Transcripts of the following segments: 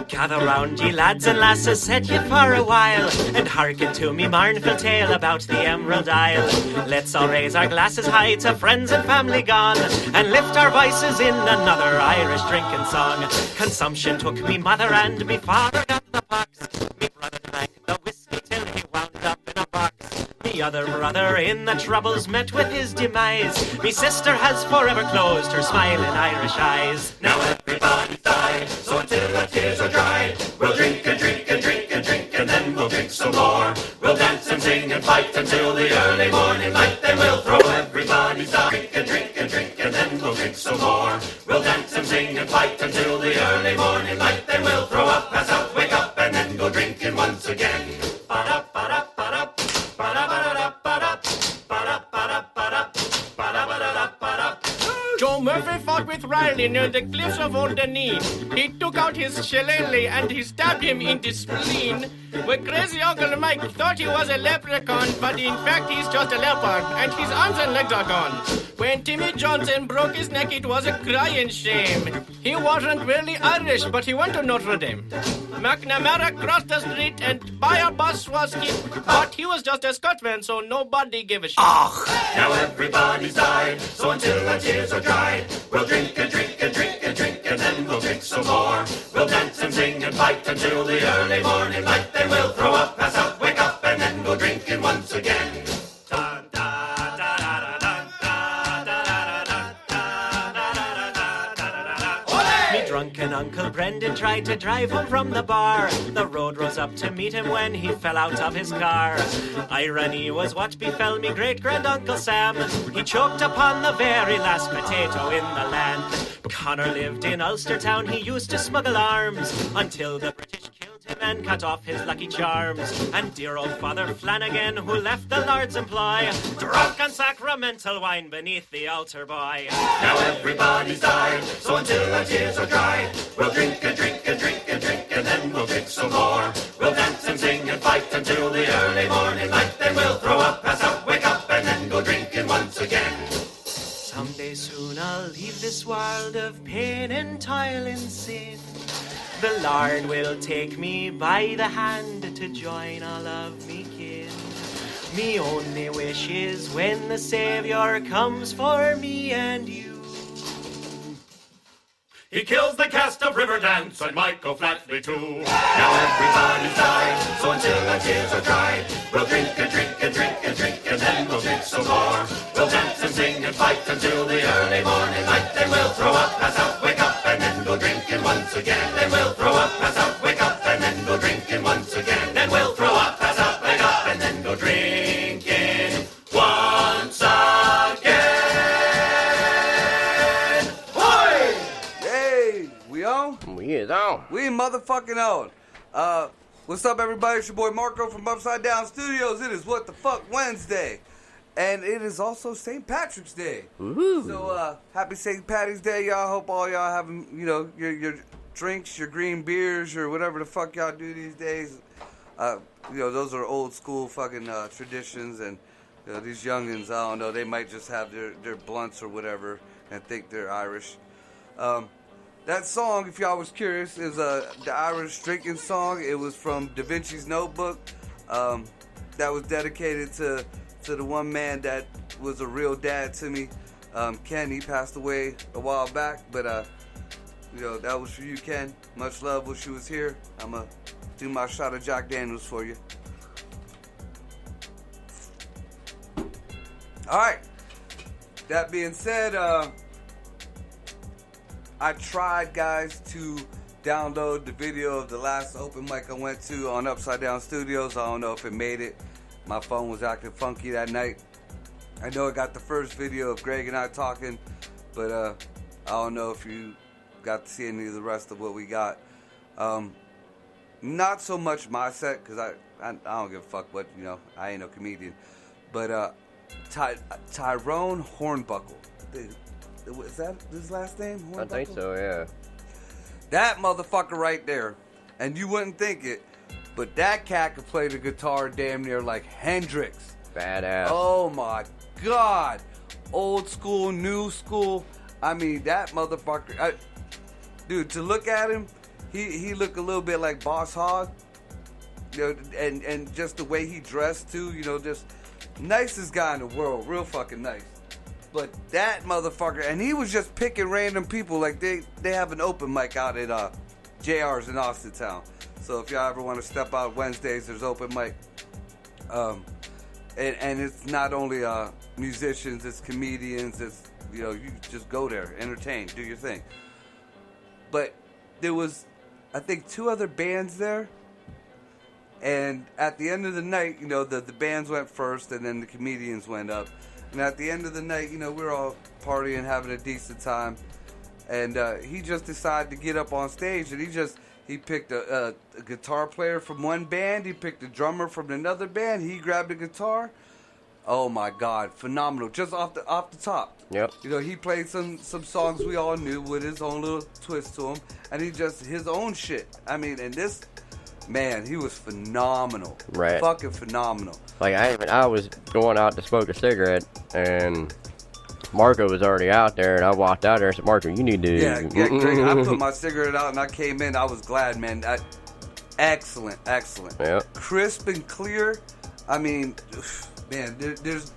Gather round, ye lads and lasses, said ye for a while, and hearken to me mournful tale about the Emerald Isle. Let's all raise our glasses high to friends and family gone, and lift our voices in another Irish drinking song. Consumption took me mother and me father got the pox. Me brother drank the whiskey till he wound up in a box. Me other brother in the troubles met with his demise. Me sister has forever closed her smiling Irish eyes. Now everybody's died, so until our tears are dried, we'll drink and drink and drink and drink, and then we'll drink some more. We'll dance and sing and fight until the early morning light, then we'll throw everybody's died. Drink and drink and drink, and then we'll drink some more. We'll dance and sing and fight until the early morning light, then we'll throw up, pass out, wake up, and then go drinking once again. Joe Murphy fought with Riley near the cliffs of Old Deneen. He took out his shillelagh and he stabbed him in the spleen. Where crazy Uncle Mike thought he was a leprechaun, but in fact he's just a leopard, and his arms and legs are gone. When Timmy Johnson broke his neck, it was a crying shame. He wasn't really Irish, but he went to Notre Dame. McNamara crossed the street and by a bus was hit, but he was just a Scotsman, so nobody gave a shit. Now everybody's died, so until our tears are dried, we'll drink and drink and drink and drink, and then we'll drink some more. We'll dance and sing and fight until the early morning light, then we'll throw up, pass out, wake up, and then go drinking once again. Drunken Uncle Brendan tried to drive home from the bar. The road rose up to meet him when he fell out of his car. Irony was what befell me great-grand-uncle Sam. He choked upon the very last potato in the land. Connor lived in Ulster town, he used to smuggle arms, until the British killed him and cut off his lucky charms. And dear old Father Flanagan, who left the Lord's employ, drunk on sacramental wine beneath the altar boy. Now everybody's died, so until our tears are dried, we'll drink and drink and drink and drink, and then we'll drink some more. We'll dance and sing and fight until the early morning light, then we'll throw up, pass out, wake up, and then go drinking once again. Someday soon I'll leave this world of pain and toil and sin. The Lord will take me by the hand to join all of me kin. Me only wish is when the Saviour comes for me and you. He kills the cast of Riverdance and Michael Flatley too. Now everybody's died, so until our tears are dried, we'll drink and drink and drink and drink, and then we'll drink some more. We'll dance and sing and fight until the early morning light, then we'll throw up, pass out, wake up, and then go drinking once again. Then we'll throw up, pass out, wake up, and then go drinking once again. Then we'll throw up, pass out, wake up, and then go drinking once again. We on? We is on. We motherfucking on. What's up, everybody? It's your boy Marco from Upside Down Studios. It is What the Fuck Wednesday. And it is also St. Patrick's Day. Woohoo. So, happy St. Patty's Day, y'all. Hope all y'all having, your drinks, your green beers, or whatever the fuck y'all do these days. Those are old school fucking traditions. And these youngins, I don't know, they might just have their blunts or whatever and think they're Irish. That song, if y'all was curious, is the Irish drinking song. It was from Da Vinci's Notebook. That was dedicated to the one man that was a real dad to me. Ken, he passed away a while back, but that was for you, Ken. Much love. Wish you was here. I'm gonna do my shot of Jack Daniels for you. All right. That being said, I tried, guys, to download the video of the last open mic I went to on Upside Down Studios. I don't know if it made it. My phone was acting funky that night. I know I got the first video of Greg and I talking, but I don't know if you got to see any of the rest of what we got. Not so much my set, because I don't give a fuck what, I ain't no comedian. But Tyrone Hornbuckle. Is that his last name? Hornbuckle? I think so, yeah. That motherfucker right there. And you wouldn't think it, but that cat could play the guitar damn near like Hendrix. Badass. Oh my God. old school, new school. I mean, that motherfucker. Dude, to look at him, he looked a little bit like Boss Hogg. You know, and just the way he dressed too, you know, just nicest guy in the world, real fucking nice. But that motherfucker, and he was just picking random people, like they have an open mic out at JR's in Austin Town. So if y'all ever want to step out Wednesdays, there's open mic. And it's not only musicians, it's comedians, it's, you know, you just go there, entertain, do your thing. But there was, I think, 2 other bands there. And at the end of the night, you know, the bands went first and then the comedians went up. And at the end of the night, you know, we were all partying, having a decent time. And he just decided to get up on stage, and he picked a guitar player from one band. He picked a drummer from another band. He grabbed a guitar. Oh my God, phenomenal! Just off the top. Yep. You know, he played some songs we all knew with his own little twist to him, and he just his own shit. I mean, and this man, he was phenomenal. Right. Fucking phenomenal. Like I was going out to smoke a cigarette, and Marco was already out there, and I walked out there and said, Marco, you need to... Yeah, great. I put my cigarette out, and I came in. I was glad, man. Excellent. Yep. Crisp and clear. I mean, man, there's...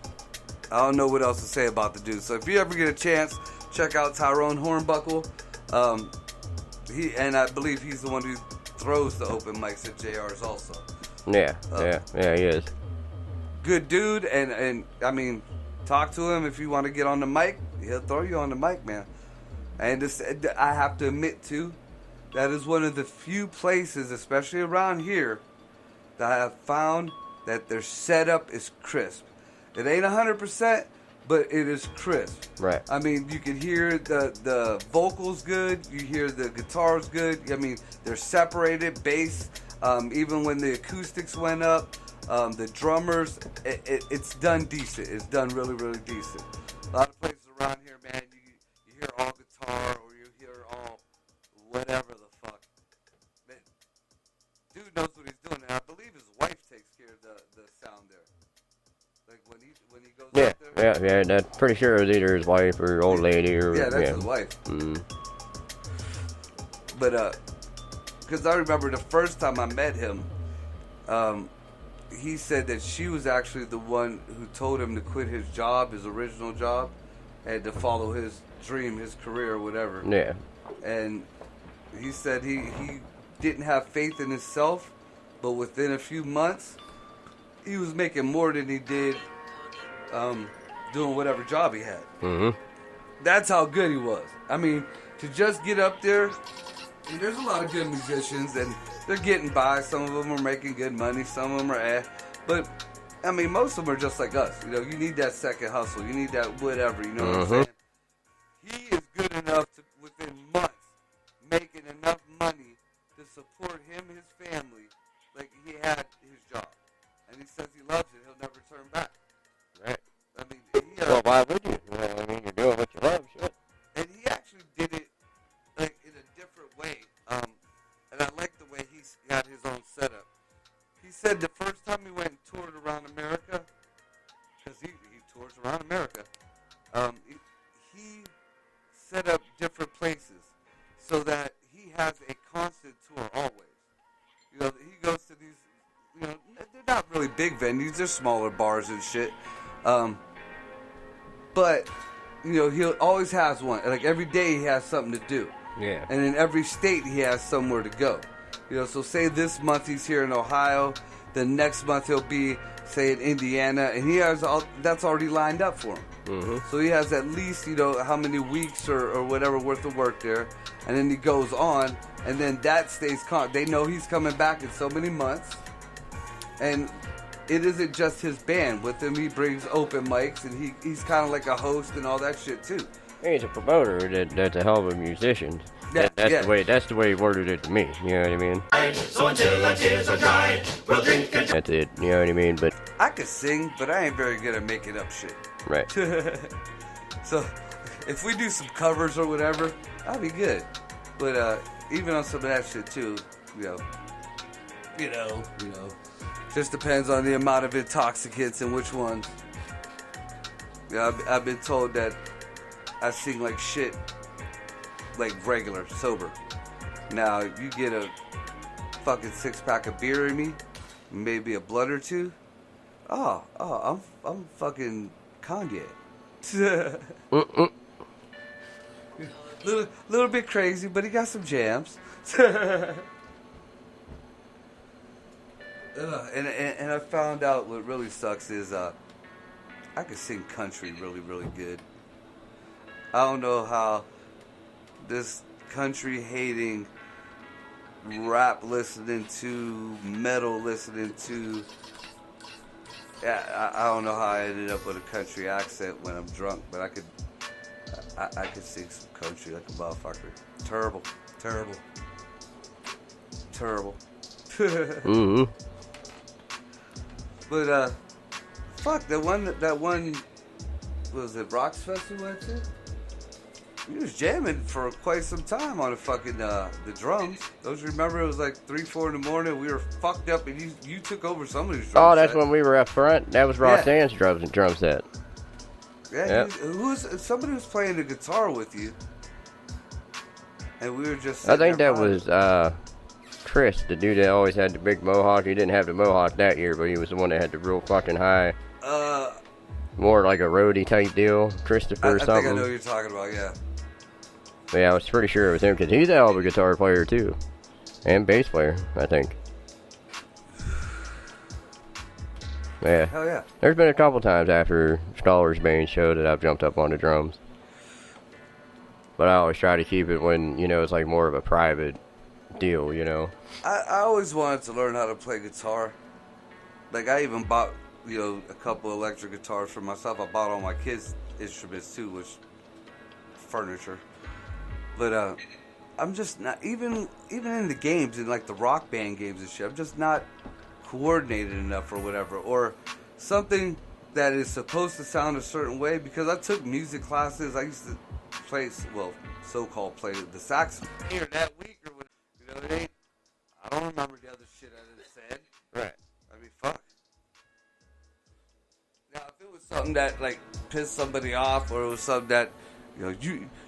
I don't know what else to say about the dude. So if you ever get a chance, check out Tyrone Hornbuckle. And I believe he's the one who throws the open mics at JR's also. Yeah, he is. Good dude, and I mean... Talk to him if you want to get on the mic. He'll throw you on the mic, man. And I have to admit, too, that is one of the few places, especially around here, that I have found that their setup is crisp. It ain't 100%, but it is crisp. Right. I mean, you can hear the vocals good. You hear the guitars good. I mean, they're separated, bass. Even when the acoustics went up. The drummers, it's done decent. It's done really, really decent. A lot of places around here, man, you hear all guitar or you hear all whatever the fuck. Man, dude knows what he's doing, and I believe his wife takes care of the sound there. Like when he goes out there. Yeah. That's pretty sure it was either his wife or old lady or... Yeah, that's his wife. Mm. But, because I remember the first time I met him, he said that she was actually the one who told him to quit his job, his original job, and to follow his dream, his career, or whatever. Yeah. And he said he didn't have faith in himself, but within a few months, he was making more than he did doing whatever job he had. Mm-hmm. That's how good he was. I mean, to just get up there, and there's a lot of good musicians, and they're getting by. Some of them are making good money. Some of them are But, I mean, most of them are just like us. You know, you need that second hustle. You need that whatever. You know what I'm saying? He is good enough to, within months, making enough money to support him and his family like he had his job. And he says he loves it. He'll never turn back. Right. I mean, well, why would you? Well, I mean, you're doing what you love, shit. And he actually did it, like, in a different way. And I like the way he's got his own setup. He said the first time he went and toured around America, because he tours around America, he set up different places so that he has a constant tour always. You know, he goes to these, you know, they're not really big venues, they're smaller bars and shit. But, you know, he always has one. Like, every day he has something to do. Yeah. And in every state, he has somewhere to go. You know, so say this month he's here in Ohio, the next month he'll be, say, in Indiana, and he has that's already lined up for him. Mm-hmm. So he has at least, you know, how many weeks or whatever worth of work there, and then he goes on, and then that stays they know he's coming back in so many months, and it isn't just his band. With him, he brings open mics, and he's kind of like a host and all that shit too. He's a promoter that's a hell of a musician. That's the way he worded it to me. You know what I mean? So until our tears are dried, we'll drink and That's it. You know what I mean? But I could sing, but I ain't very good at making up shit. right. So if we do some covers or whatever, I'll be good. But even on some of that shit too, you know, just depends on the amount of intoxicants and which ones. Yeah, I've been told that I sing like shit, like regular, sober. Now, you get a fucking 6-pack of beer in me, maybe a blood or two. I'm fucking Kanye. Little bit crazy, but he got some jams. And I found out what really sucks is I can sing country really, really good. I don't know how this country hating, rap listening to, metal listening to. Yeah, I don't know how I ended up with a country accent when I'm drunk, but I could sing some country like a motherfucker. Terrible. Mm-hmm. But fuck that one. What was it, Rocks Fest we went to? We was jamming for quite some time on the fucking the drums. Don't you remember? It was like 3-4 in the morning. We were fucked up, and you took over somebody's drum Oh, that's set. when we were up front. That was Roxanne's drum set. Yeah, somebody was playing the guitar with you, and we were just. I think that was Chris, the dude that always had the big mohawk. He didn't have the mohawk that year, but he was the one that had the real fucking high. More like a roadie type deal. Christopher or something. I think I know what you're talking about. Yeah. But yeah, I was pretty sure it was him because he's a hell of a guitar player too, and bass player, I think. Yeah. Hell yeah. There's been a couple times after Scholars Bane show that I've jumped up on the drums. But I always try to keep it when, it's like more of a private deal, I always wanted to learn how to play guitar. Like, I even bought, a couple electric guitars for myself. I bought all my kids' instruments too, which furniture. But I'm just not, even in the games, in like the Rock Band games and shit, I'm just not coordinated enough or whatever, or something that is supposed to sound a certain way, because I took music classes. I used to play, so-called play the saxophone here that week or whatever, it ain't, I don't remember the other shit I done said. Right. I mean, fuck. Now, if it was something that, like, pissed somebody off, or it was something that,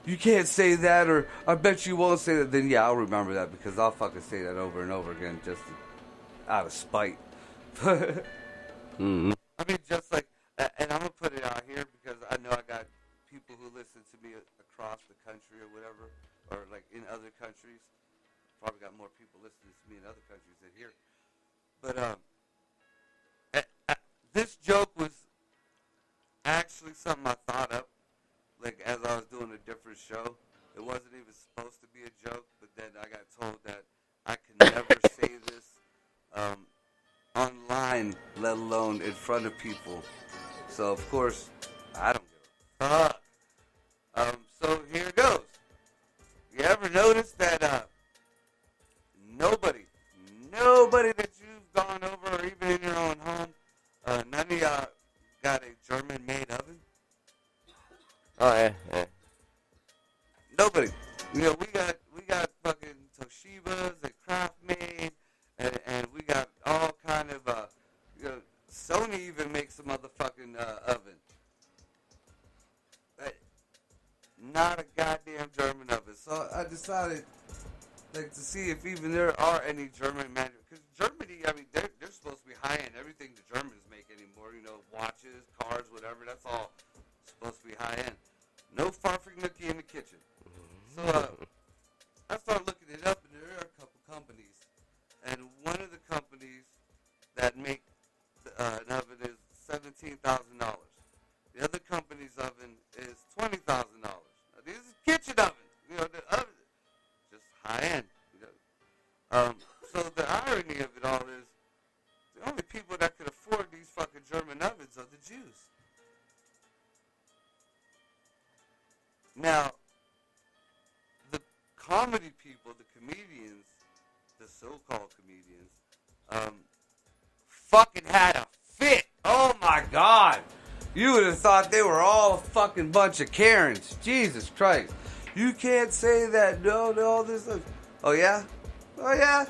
you can't say that, or I bet you won't say that, then yeah, I'll remember that, because I'll fucking say that over and over again just out of spite. Mm-hmm. I mean, just like, and I'm going to put it out here because I know I got people who listen to me across the country or whatever, or like in other countries. Probably got more people listening to me in other countries than here. But this joke was actually something I thought up, like as I was doing a different show. It wasn't even supposed to be a joke, but then I got told that I can never say this online, let alone in front of people. So of course, I don't give a fuck. So here it goes. You ever notice that nobody that you've gone over, or even in your own home, none of y'all got a German-made oven? Oh yeah. Nobody. We got fucking Toshibas and Craftmade, and we got all kind of Sony even makes a motherfucking oven. But not a goddamn German oven. So I decided to see if even there are any German because Germany, I mean, they're supposed to be high end. Everything the Germans make anymore, watches, cars, whatever. That's all supposed to be high end. No farfing nookie in the kitchen. So I started looking it up, and there are a couple companies, and one of the companies that make an oven is $17,000. The other company's oven is $20,000. Now, this is kitchen oven. The oven just high end. So the irony of it all is the only people that could afford these fucking German ovens are the Jews. Now, the comedy people, the comedians, the so-called comedians, fucking had a fit. Oh my God. You would have thought they were all a fucking bunch of Karens. Jesus Christ. You can't say that. No, this. Oh yeah? Oh yeah?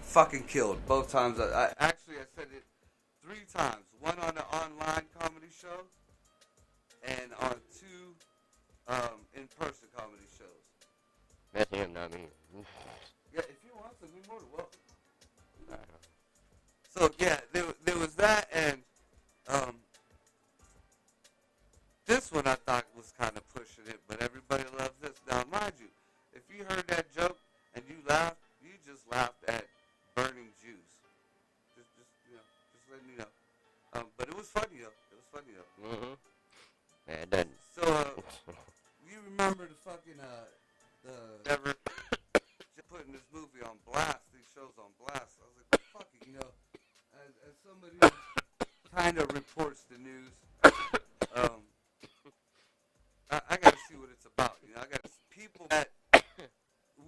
Fucking killed both times. I said it 3 times. One on the online comedy show, yeah, there was that, and this one I thought was kind of pushing it, but everybody loves this. Now, mind you, if you heard that joke and you laughed, you just laughed at burning Jews. Just letting you know. But it was funny though. Mm-hmm. Yeah, it doesn't. So, you remember the fucking Never. just putting this movie on blast, these shows on blast. I was like, fuck it, as somebody who kind of reports the news, I got to see what it's about. I got people that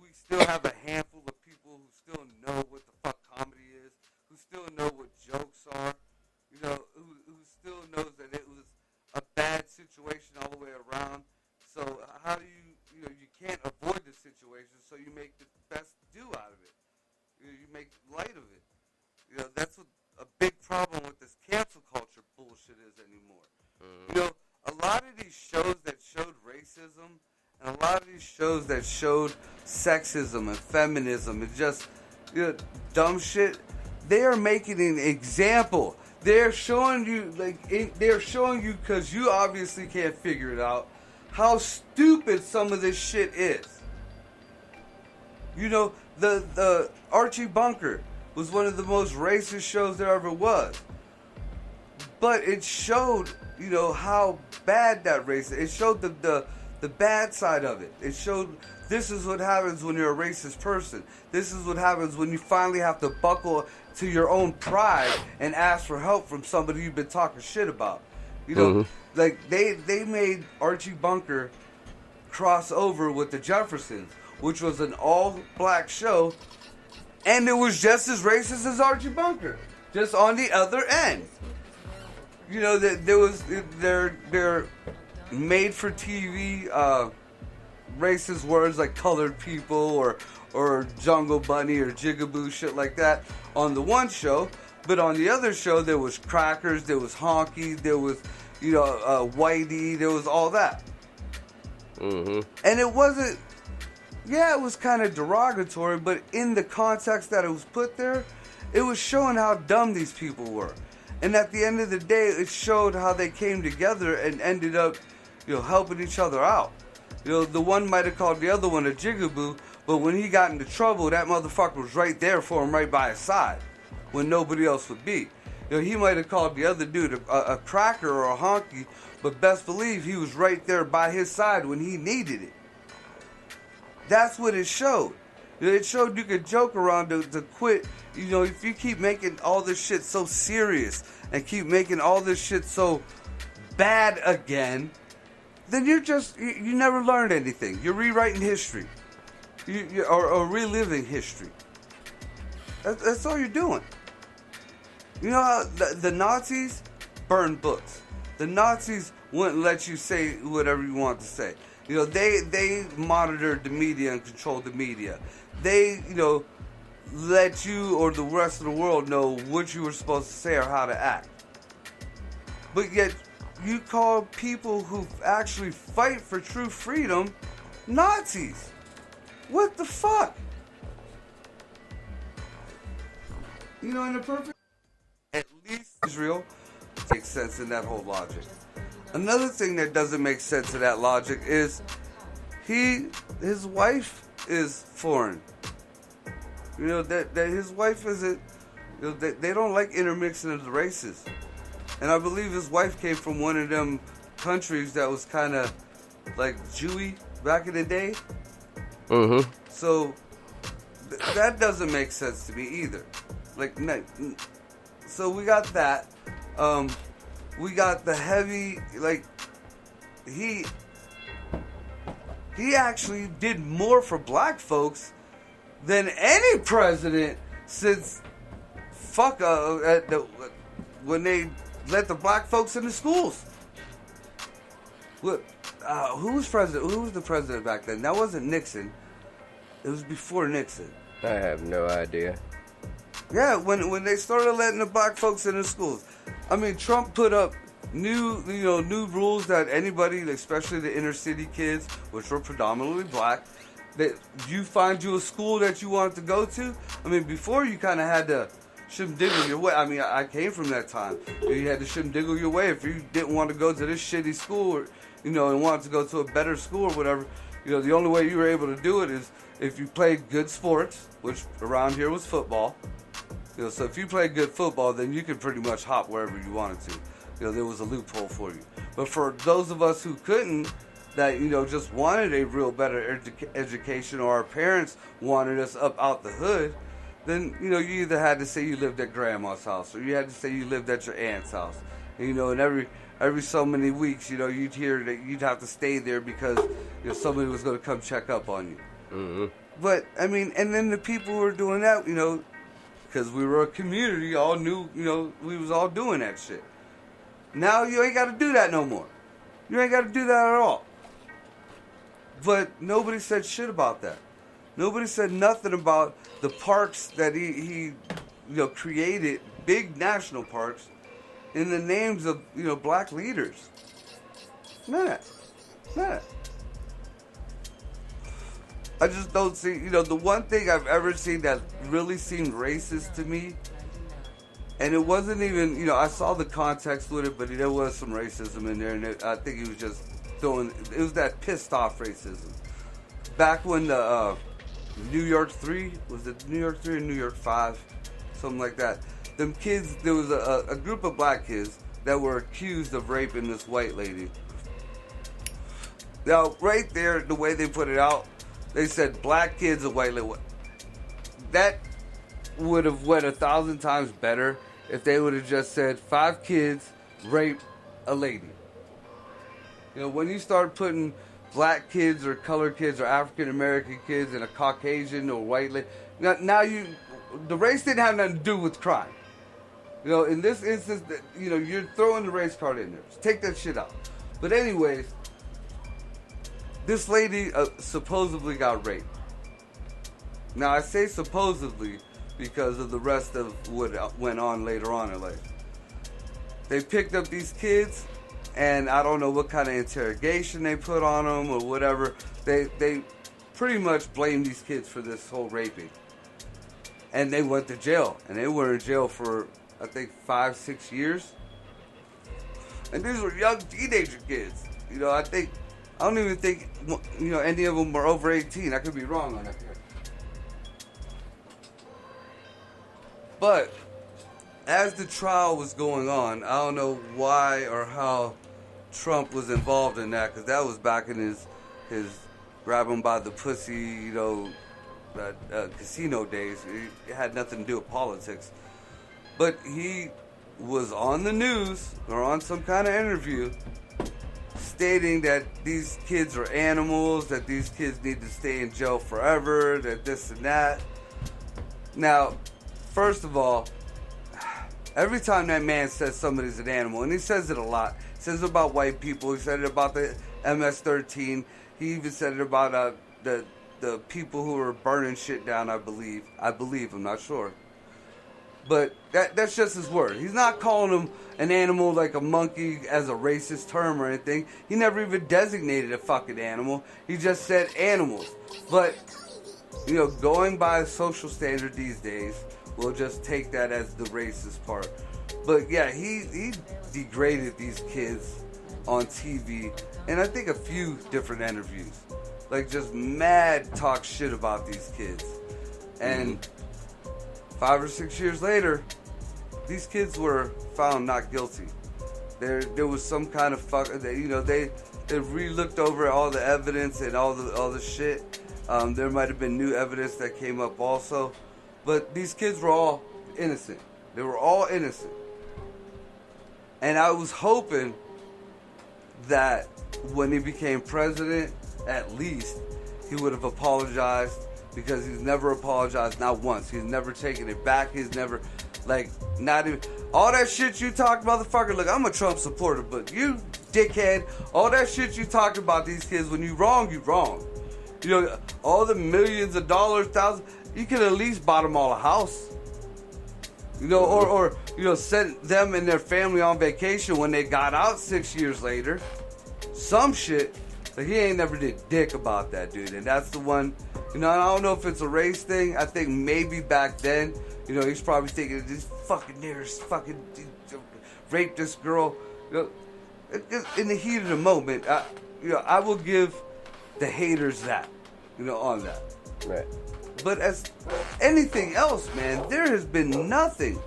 we still have a handful of people who still know what the fuck comedy is, who still know what jokes are, who still knows that it was a bad situation all the way around. So how do you can't avoid the situation, so you make the best do out of it. You make light of it. That's what a big problem with this cancel culture bullshit is anymore. Mm-hmm. A lot of these shows that showed racism and a lot of these shows that showed sexism and feminism and just dumb shit, they are making an example. They're showing you, because you obviously can't figure it out, how stupid some of this shit is. The Archie Bunker was one of the most racist shows there ever was. But it showed, how bad that race is. It showed the bad side of it. It showed this is what happens when you're a racist person. This is what happens when you finally have to buckle to your own pride and ask for help from somebody you've been talking shit about. Like they made Archie Bunker cross over with the Jeffersons, which was an all-black show, and it was just as racist as Archie Bunker, just on the other end. There was their made-for-TV racist words like colored people or jungle bunny or jigaboo, shit like that on the one show, but on the other show there was crackers, there was honky, there was whitey, there was all that. Mm-hmm. And it wasn't, it was kind of derogatory, but in the context that it was put there, it was showing how dumb these people were. And at the end of the day, it showed how they came together and ended up, helping each other out. The one might have called the other one a jigaboo, but when he got into trouble, that motherfucker was right there for him, right by his side, when nobody else would be. He might have called the other dude a cracker or a honky, but best believe he was right there by his side when he needed it. That's what it showed. It showed you could joke around to quit. If you keep making all this shit so serious and keep making all this shit so bad again, then you never learned anything. You're rewriting history. Or reliving history. That's all you're doing. How the Nazis burned books. The Nazis wouldn't let you say whatever you want to say. They monitored the media and controlled the media. They, let you or the rest of the world know what you were supposed to say or how to act. But yet, you call people who actually fight for true freedom Nazis. What the fuck? In a perfect... At least Israel makes sense in that whole logic. Another thing that doesn't make sense in that logic is his wife is foreign. That his wife isn't... they don't like intermixing of the races. And I believe his wife came from one of them countries that was kind of like Jewy back in the day. Mm-hmm. So that doesn't make sense to me either. So we got that. We got the heavy, he actually did more for black folks than any president since when they let the black folks in the schools. Who was president? Who was the president back then? That wasn't Nixon. It was before Nixon. I have no idea. Yeah, when they started letting the black folks in the schools. I mean, Trump put up new rules that anybody, especially the inner city kids, which were predominantly black, that you find you a school that you wanted to go to. I mean, before you kind of had to shimdiggle your way. I mean, I came from that time. You had to shimdiggle your way if you didn't want to go to this shitty school, or, you know, and wanted to go to a better school or whatever. You know, the only way you were able to do it is if you played good sports, which around here was football. You know, so if you played good football, then you could pretty much hop wherever you wanted to. You know, there was a loophole for you. But for those of us who couldn't, that, you know, just wanted a real better education, or our parents wanted us up out the hood, then, you know, you either had to say you lived at grandma's house, or you had to say you lived at your aunt's house. And, you know, and every so many weeks, you know, you'd hear that you'd have to stay there because, you know, somebody was going to come check up on you. Mm-hmm. But, I mean, and then the people who were doing that, you know, because we were a community, all knew, you know, we was all doing that shit. Now you ain't got to do that no more. You ain't got to do that at all. But nobody said shit about that. Nobody said nothing about the parks that he you know, created, big national parks, in the names of, you know, black leaders. None of that. I just don't see, you know, the one thing I've ever seen that really seemed racist to me, and it wasn't even, you know, I saw the context with it, but there was some racism in there, and I think he was just throwing, it was that pissed off racism. Back when the New York 3, was it New York 3 or New York 5? Something like that. Them kids, there was a group of black kids that were accused of raping this white lady. Now, right there, the way they put it out, they said black kids and white lady. That would have went 1,000 times better if they would have just said 5 kids rape a lady. You know, when you start putting black kids or colored kids or African American kids and a Caucasian or white lady, now the race didn't have nothing to do with crime. You know, in this instance, you know, you're throwing the race card in there. Just take that shit out. But anyways, this lady supposedly got raped. Now, I say supposedly because of the rest of what went on later on in life. They picked up these kids, and I don't know what kind of interrogation they put on them or whatever. They pretty much blamed these kids for this whole raping. And they went to jail. And they were in jail for, I think, 5-6 years. And these were young teenager kids. You know, I don't even think, you know, any of them were over 18. I could be wrong on that here. But as the trial was going on, I don't know why or how Trump was involved in that, because that was back in his grab him by the pussy, you know, casino days. It had nothing to do with politics. But he was on the news or on some kind of interview stating that these kids are animals, that these kids need to stay in jail forever, that this and that. Now, first of all, every time that man says somebody's an animal, and he says it a lot, he says it about white people, he said it about the MS-13, he even said it about the people who were burning shit down, I believe, I'm not sure. But that's just his word. He's not calling them an animal like a monkey as a racist term or anything. He never even designated a fucking animal. He just said animals. But, you know, going by social standard these days, we'll just take that as the racist part. But yeah, he degraded these kids on TV, and I think a few different interviews. Like, just mad talk shit about these kids. And 5 or 6 years later, these kids were found not guilty. There was some kind of you know, they re-looked over all the evidence and all the shit. There might have been new evidence that came up also, but these kids were all innocent. They were all innocent, and I was hoping that when he became president, at least he would have apologized. Because he's never apologized, not once. He's never taken it back. He's never, like, not even... All that shit you talked, motherfucker, look, I'm a Trump supporter, but you, dickhead, all that shit you talked about these kids, when you wrong, you wrong. You know, all the millions of dollars, thousands, you could at least buy them all a house. You know, or you know, send them and their family on vacation when they got out 6 years later. Some shit. Like, he ain't never did dick about that, dude. And that's the one, you know, I don't know if it's a race thing. I think maybe back then, you know, he's probably thinking, these fucking niggers fucking raped this girl. You know, in the heat of the moment, I will give the haters that, you know, on that. Right. But as anything else, man, there has been nothing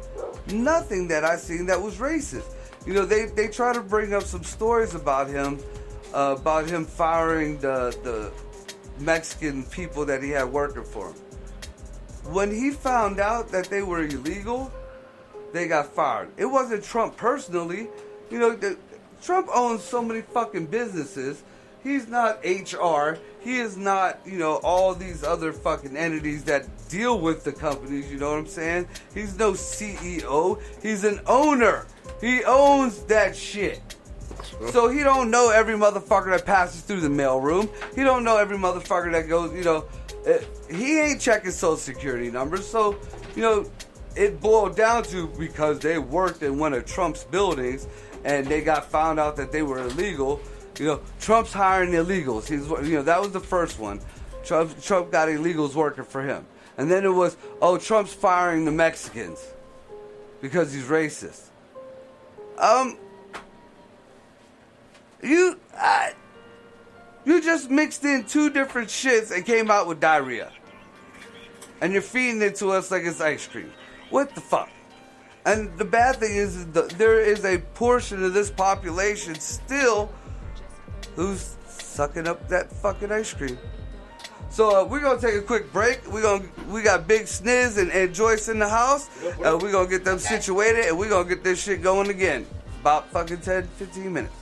that I've seen that was racist. You know, they try to bring up some stories about him firing the Mexican people that he had working for him. When he found out that they were illegal, they got fired. It wasn't Trump personally. You know, Trump owns so many fucking businesses. He's not HR. He is not, you know, all these other fucking entities that deal with the companies, you know what I'm saying? He's no CEO. He's an owner. He owns that shit. So he don't know every motherfucker that passes through the mailroom. He don't know every motherfucker that goes, you know, he ain't checking social security numbers. So, you know, it boiled down to because they worked in one of Trump's buildings and they got found out that they were illegal. You know, Trump's hiring illegals. You know, that was the first one. Trump got illegals working for him. And then it was, Trump's firing the Mexicans because he's racist. You just mixed in two different shits and came out with diarrhea. And you're feeding it to us like it's ice cream. What the fuck? And the bad thing is there is a portion of this population still who's sucking up that fucking ice cream. So we're gonna take a quick break. We got Big Sniz and Joyce in the house. We're gonna get them situated and we're gonna get this shit going again. About fucking 10-15 minutes.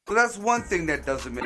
So that's one thing that doesn't make...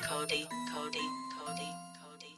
Cody, Cody, Cody, Cody.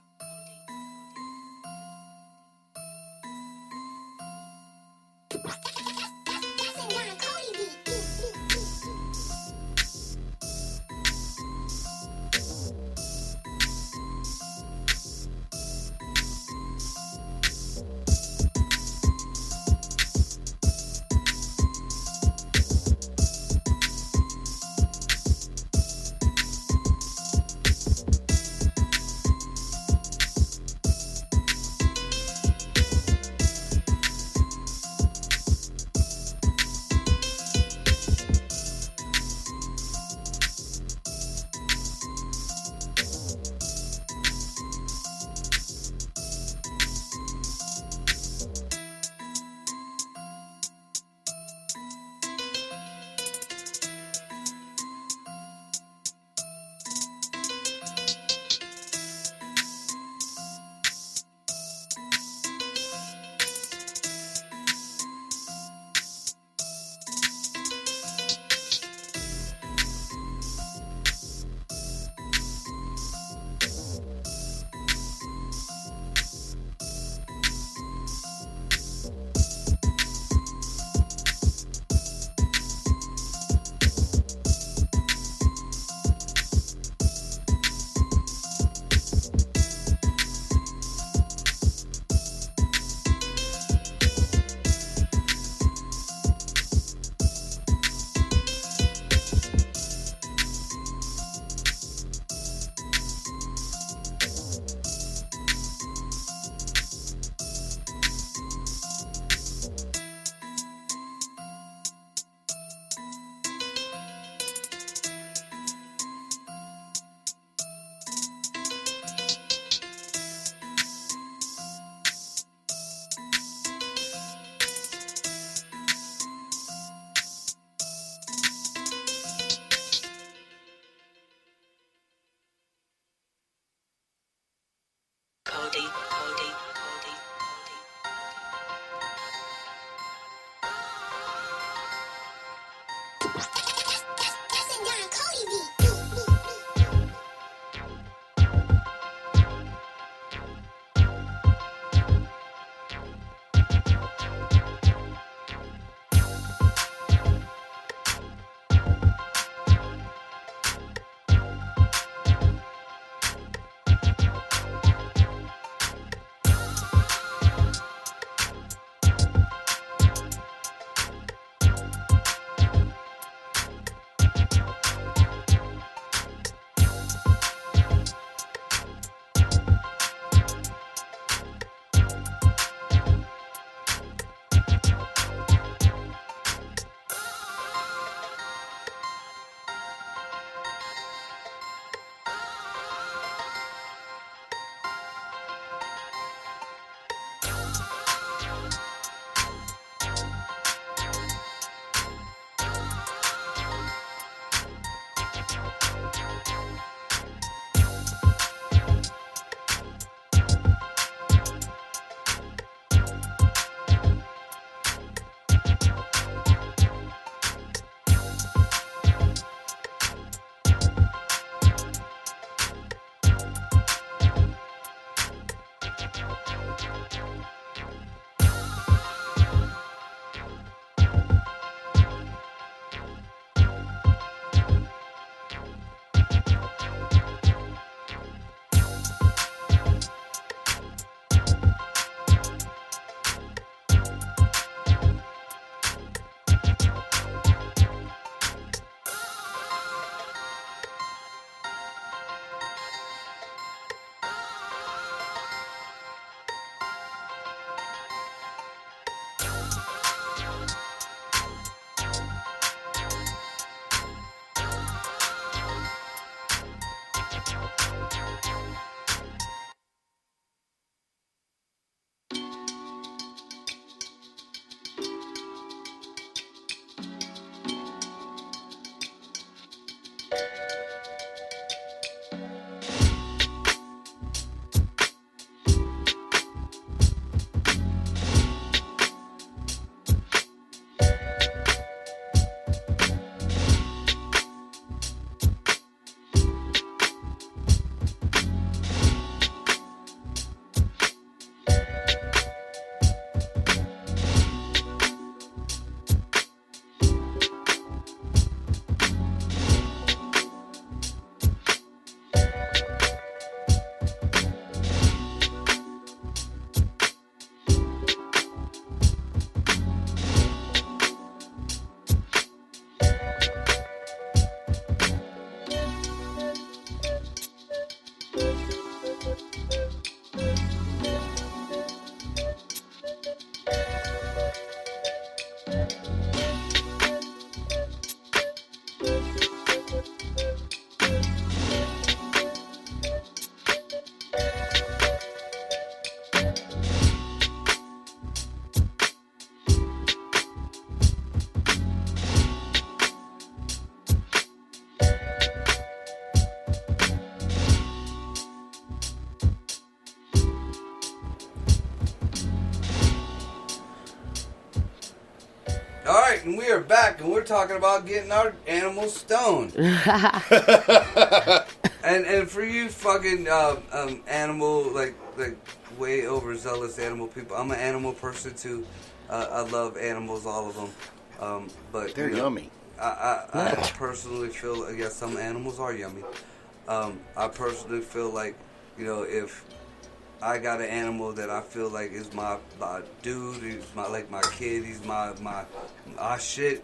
and we are back, and we're talking about getting our animals stoned. and for you fucking animal, like way overzealous animal people, I'm an animal person too. I love animals, all of them. But they're yummy. I personally feel, I guess some animals are yummy. I personally feel like, if I got an animal that I feel like is my dude, he's my kid, he's my shit.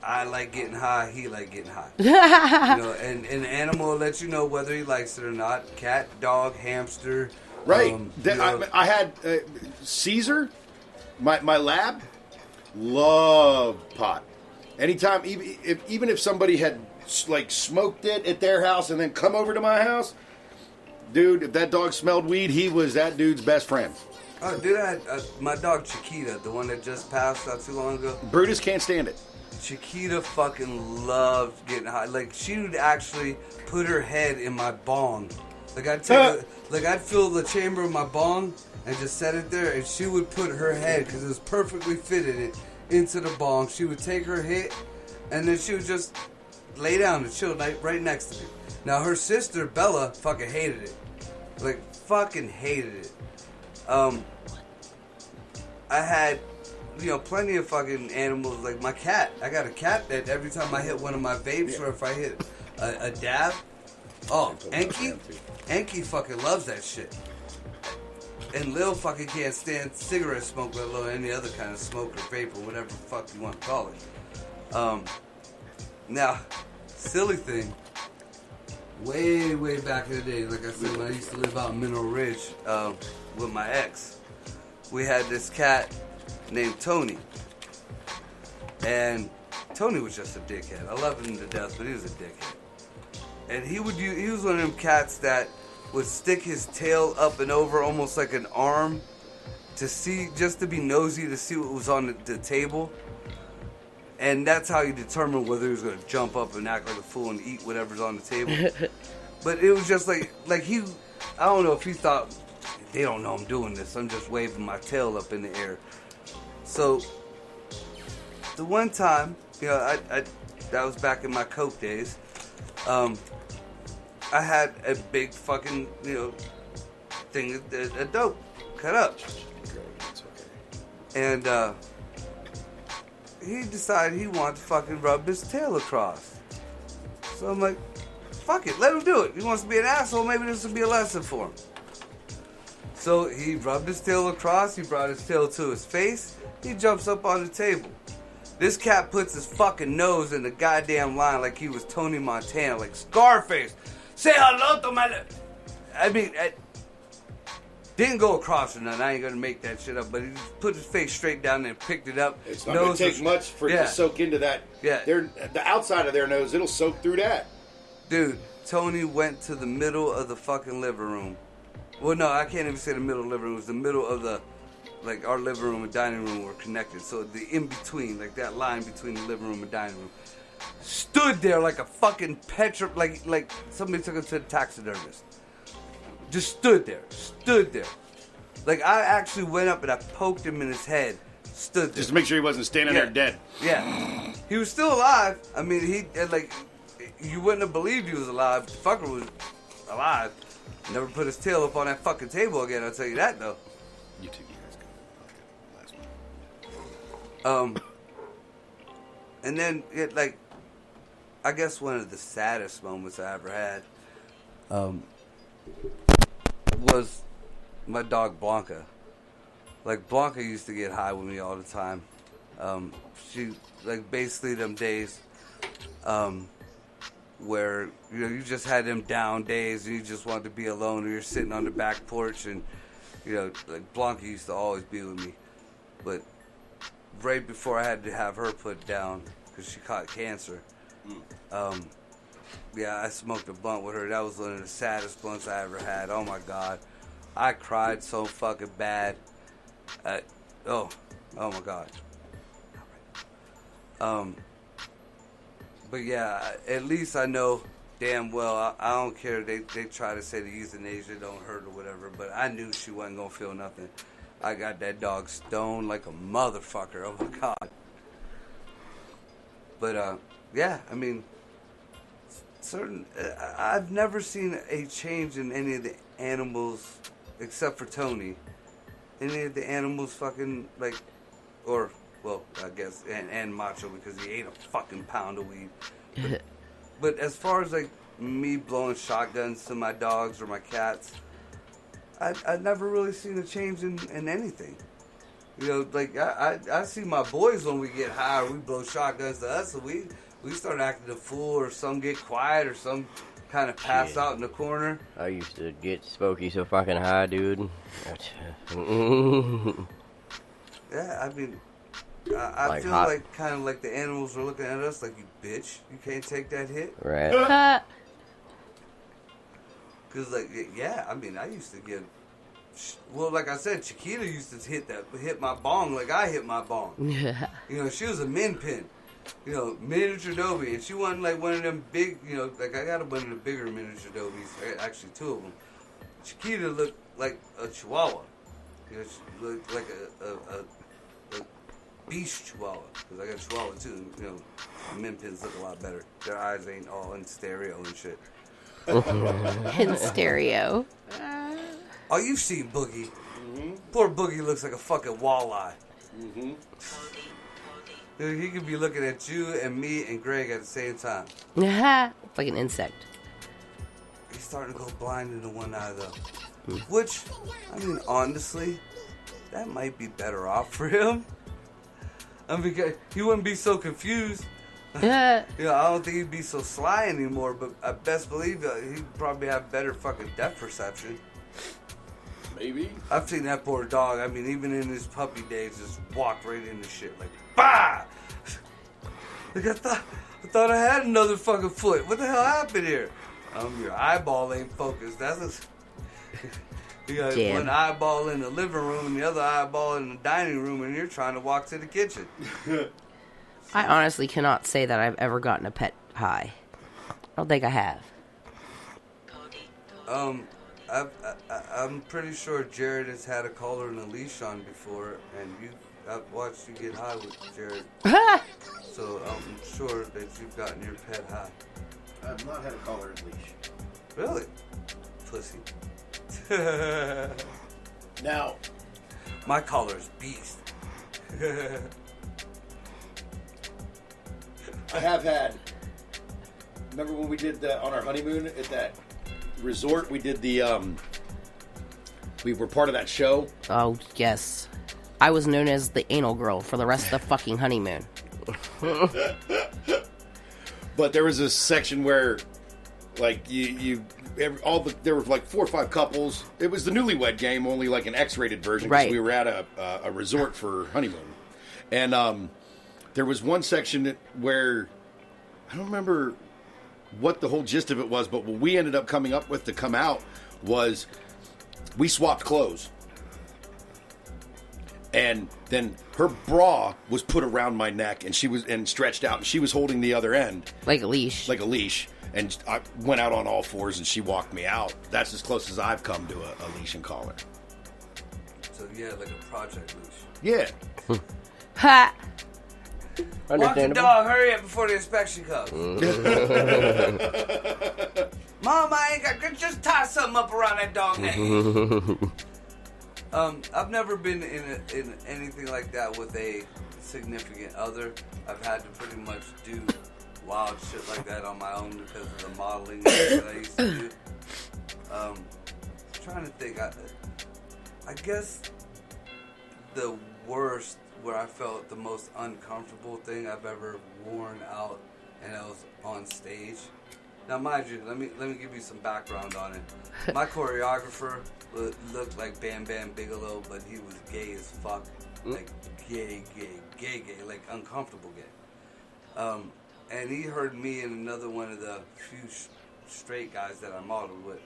I like getting high, he like getting high. And an animal will let you know whether he likes it or not. Cat, dog, hamster. Right. I had Caesar, my lab, loved pot. Anytime, even if somebody had smoked it at their house and then come over to my house, dude, if that dog smelled weed, he was that dude's best friend. Oh, dude, I had my dog Chiquita, the one that just passed not too long ago. Brutus can't stand it. Chiquita fucking loved getting high. Like, she would actually put her head in my bong. Like, I'd fill the chamber of my bong and just set it there, and she would put her head, because it was perfectly fitted, into the bong. She would take her hit, and then she would just lay down and chill right next to me. Now, her sister, Bella, fucking hated it. Like, fucking hated it. I had, plenty of fucking animals. Like my cat. I got a cat that every time I hit one of my vapes, or if I hit a dab, Enki fucking loves that shit. And Lil fucking can't stand cigarette smoke, let alone any other kind of smoke or vape or whatever the fuck you want to call it. Now, silly thing, way back in the day, like I said, when I used to live out in Mineral Ridge with my ex, we had this cat named Tony. And Tony was just a dickhead. I love him to death, but he was a dickhead. And he was one of them cats that would stick his tail up and over almost like an arm just to be nosy, to see what was on the table. And that's how you determine whether he was going to jump up and act like a fool and eat whatever's on the table. But it was just like he, I don't know if he thought, they don't know I'm doing this, I'm just waving my tail up in the air. So, the one time, that was back in my coke days, I had a big fucking, thing of dope cut up. And he decided he wanted to fucking rub his tail across. So I'm like, fuck it, let him do it. He wants to be an asshole, maybe this will be a lesson for him. So he rubbed his tail across, he brought his tail to his face, he jumps up on the table. This cat puts his fucking nose in the goddamn line like he was Tony Montana, like Scarface. Say hello to my... I mean, didn't go across or nothing. I ain't gonna make that shit up, but he just put his face straight down there and picked it up. It's not gonna take much for it to soak into that. Yeah. The outside of their nose, it'll soak through that. Dude, Tony went to the middle of the fucking living room. Well, no, I can't even say the middle of the living room. It was the middle of the... Like, our living room and dining room were connected. So the in-between, like that line between the living room and dining room, stood there like a fucking like somebody took him to the taxidermist. Just stood there. Like, I actually went up and I poked him in his head. Stood there. Just to make sure he wasn't standing there dead. Yeah. He was still alive. I mean, you wouldn't have believed he was alive. The fucker was alive. Never put his tail up on that fucking table again, I'll tell you that, though. You two guys go. Last one. And then, I guess one of the saddest moments I ever had was my dog Blanca. Like, Blanca used to get high with me all the time. She, basically them days where, you just had them down days and you just wanted to be alone, or you're sitting on the back porch and, Blanca used to always be with me. But right before I had to have her put down, because she caught cancer, I smoked a blunt with her. That was one of the saddest blunts I ever had. Oh my God. I cried so fucking bad. Oh my God. But yeah, at least I know damn well, I don't care. They try to say the euthanasia don't hurt or whatever, but I knew she wasn't going to feel nothing. I got that dog stoned like a motherfucker. Oh my God. But yeah, I mean, I've never seen a change in any of the animals except for Tony. Any of the animals fucking like, or well, I guess, and Macho because he ate a fucking pound of weed. But as far as like me blowing shotguns to my dogs or my cats, I've never really seen a change in anything. You know, like I see my boys when we get high, or we blow shotguns to us, so we start acting a fool, or some get quiet, or some kind of pass out in the corner. I used to get Smokey so fucking high, dude. Yeah, I mean, I like feel like kind of like the animals are looking at us like, you bitch, you can't take that hit. Right. Because, like, yeah, I mean, I used to get, well, like I said, Chiquita used to hit my bong like I hit my bong. Yeah. You know, she was a min pin. You know, miniature Dobie, and she wasn't like one of them big, you know, like I got one of the bigger miniature Dobies, actually 2 of them. Chiquita looked like a Chihuahua. You know, she looked like a beast Chihuahua, because I got a Chihuahua too. You know, min pins look a lot better. Their eyes ain't all in stereo and shit. In stereo. Oh, you've seen Boogie. Mm-hmm. Poor Boogie looks like a fucking walleye. Mm-hmm. Dude, he could be looking at you and me and Greg at the same time. It's like an insect. He's starting to go blind in the one eye, though. Which, I mean, honestly, that might be better off for him. I mean, he wouldn't be so confused. Yeah. You know, I don't think he'd be so sly anymore, but I best believe he'd probably have better fucking depth perception. Maybe. I've seen that poor dog. I mean, even in his puppy days, just walk right into shit like, bah! Like, I thought I had another fucking foot. What the hell happened here? Your eyeball ain't focused. You got one eyeball in the living room and the other eyeball in the dining room, and you're trying to walk to the kitchen. I honestly cannot say that I've ever gotten a pet high. I don't think I have. I'm pretty sure Jared has had a collar and a leash on before, and I've watched you get high with Jared. So I'm sure that you've gotten your pet high. I've not had a collar and leash. Really? Pussy. Now, my collar's beast. I have had. Remember when we did on our honeymoon at that resort? We did the. We were part of that show. Oh yes, I was known as the anal girl for the rest of the fucking honeymoon. But there was a section where, like, there were like 4 or 5 couples. It was the Newlywed Game, only like an X-rated version, because right. We were at a resort for honeymoon, and there was one section where I don't remember what the whole gist of it was, but what we ended up coming up with to come out was we swapped clothes. And then her bra was put around my neck, and stretched out, and she was holding the other end. Like a leash. And I went out on all fours, and she walked me out. That's as close as I've come to a leash and collar. So yeah, like a project leash. Yeah. Ha! Walk the dog, hurry up before the inspection comes. Mom, I ain't got, just tie something up around that dog neck. I've never been in anything like that with a significant other. I've had to pretty much do wild shit like that on my own because of the modeling that I used to do. Trying to think, I guess the worst, where I felt the most uncomfortable thing I've ever worn out, and I was on stage. Now, mind you, let me give you some background on it. My choreographer looked like Bam Bam Bigelow, but he was gay as fuck, like gay, like uncomfortable gay. And he heard me and another one of the few straight guys that I modeled with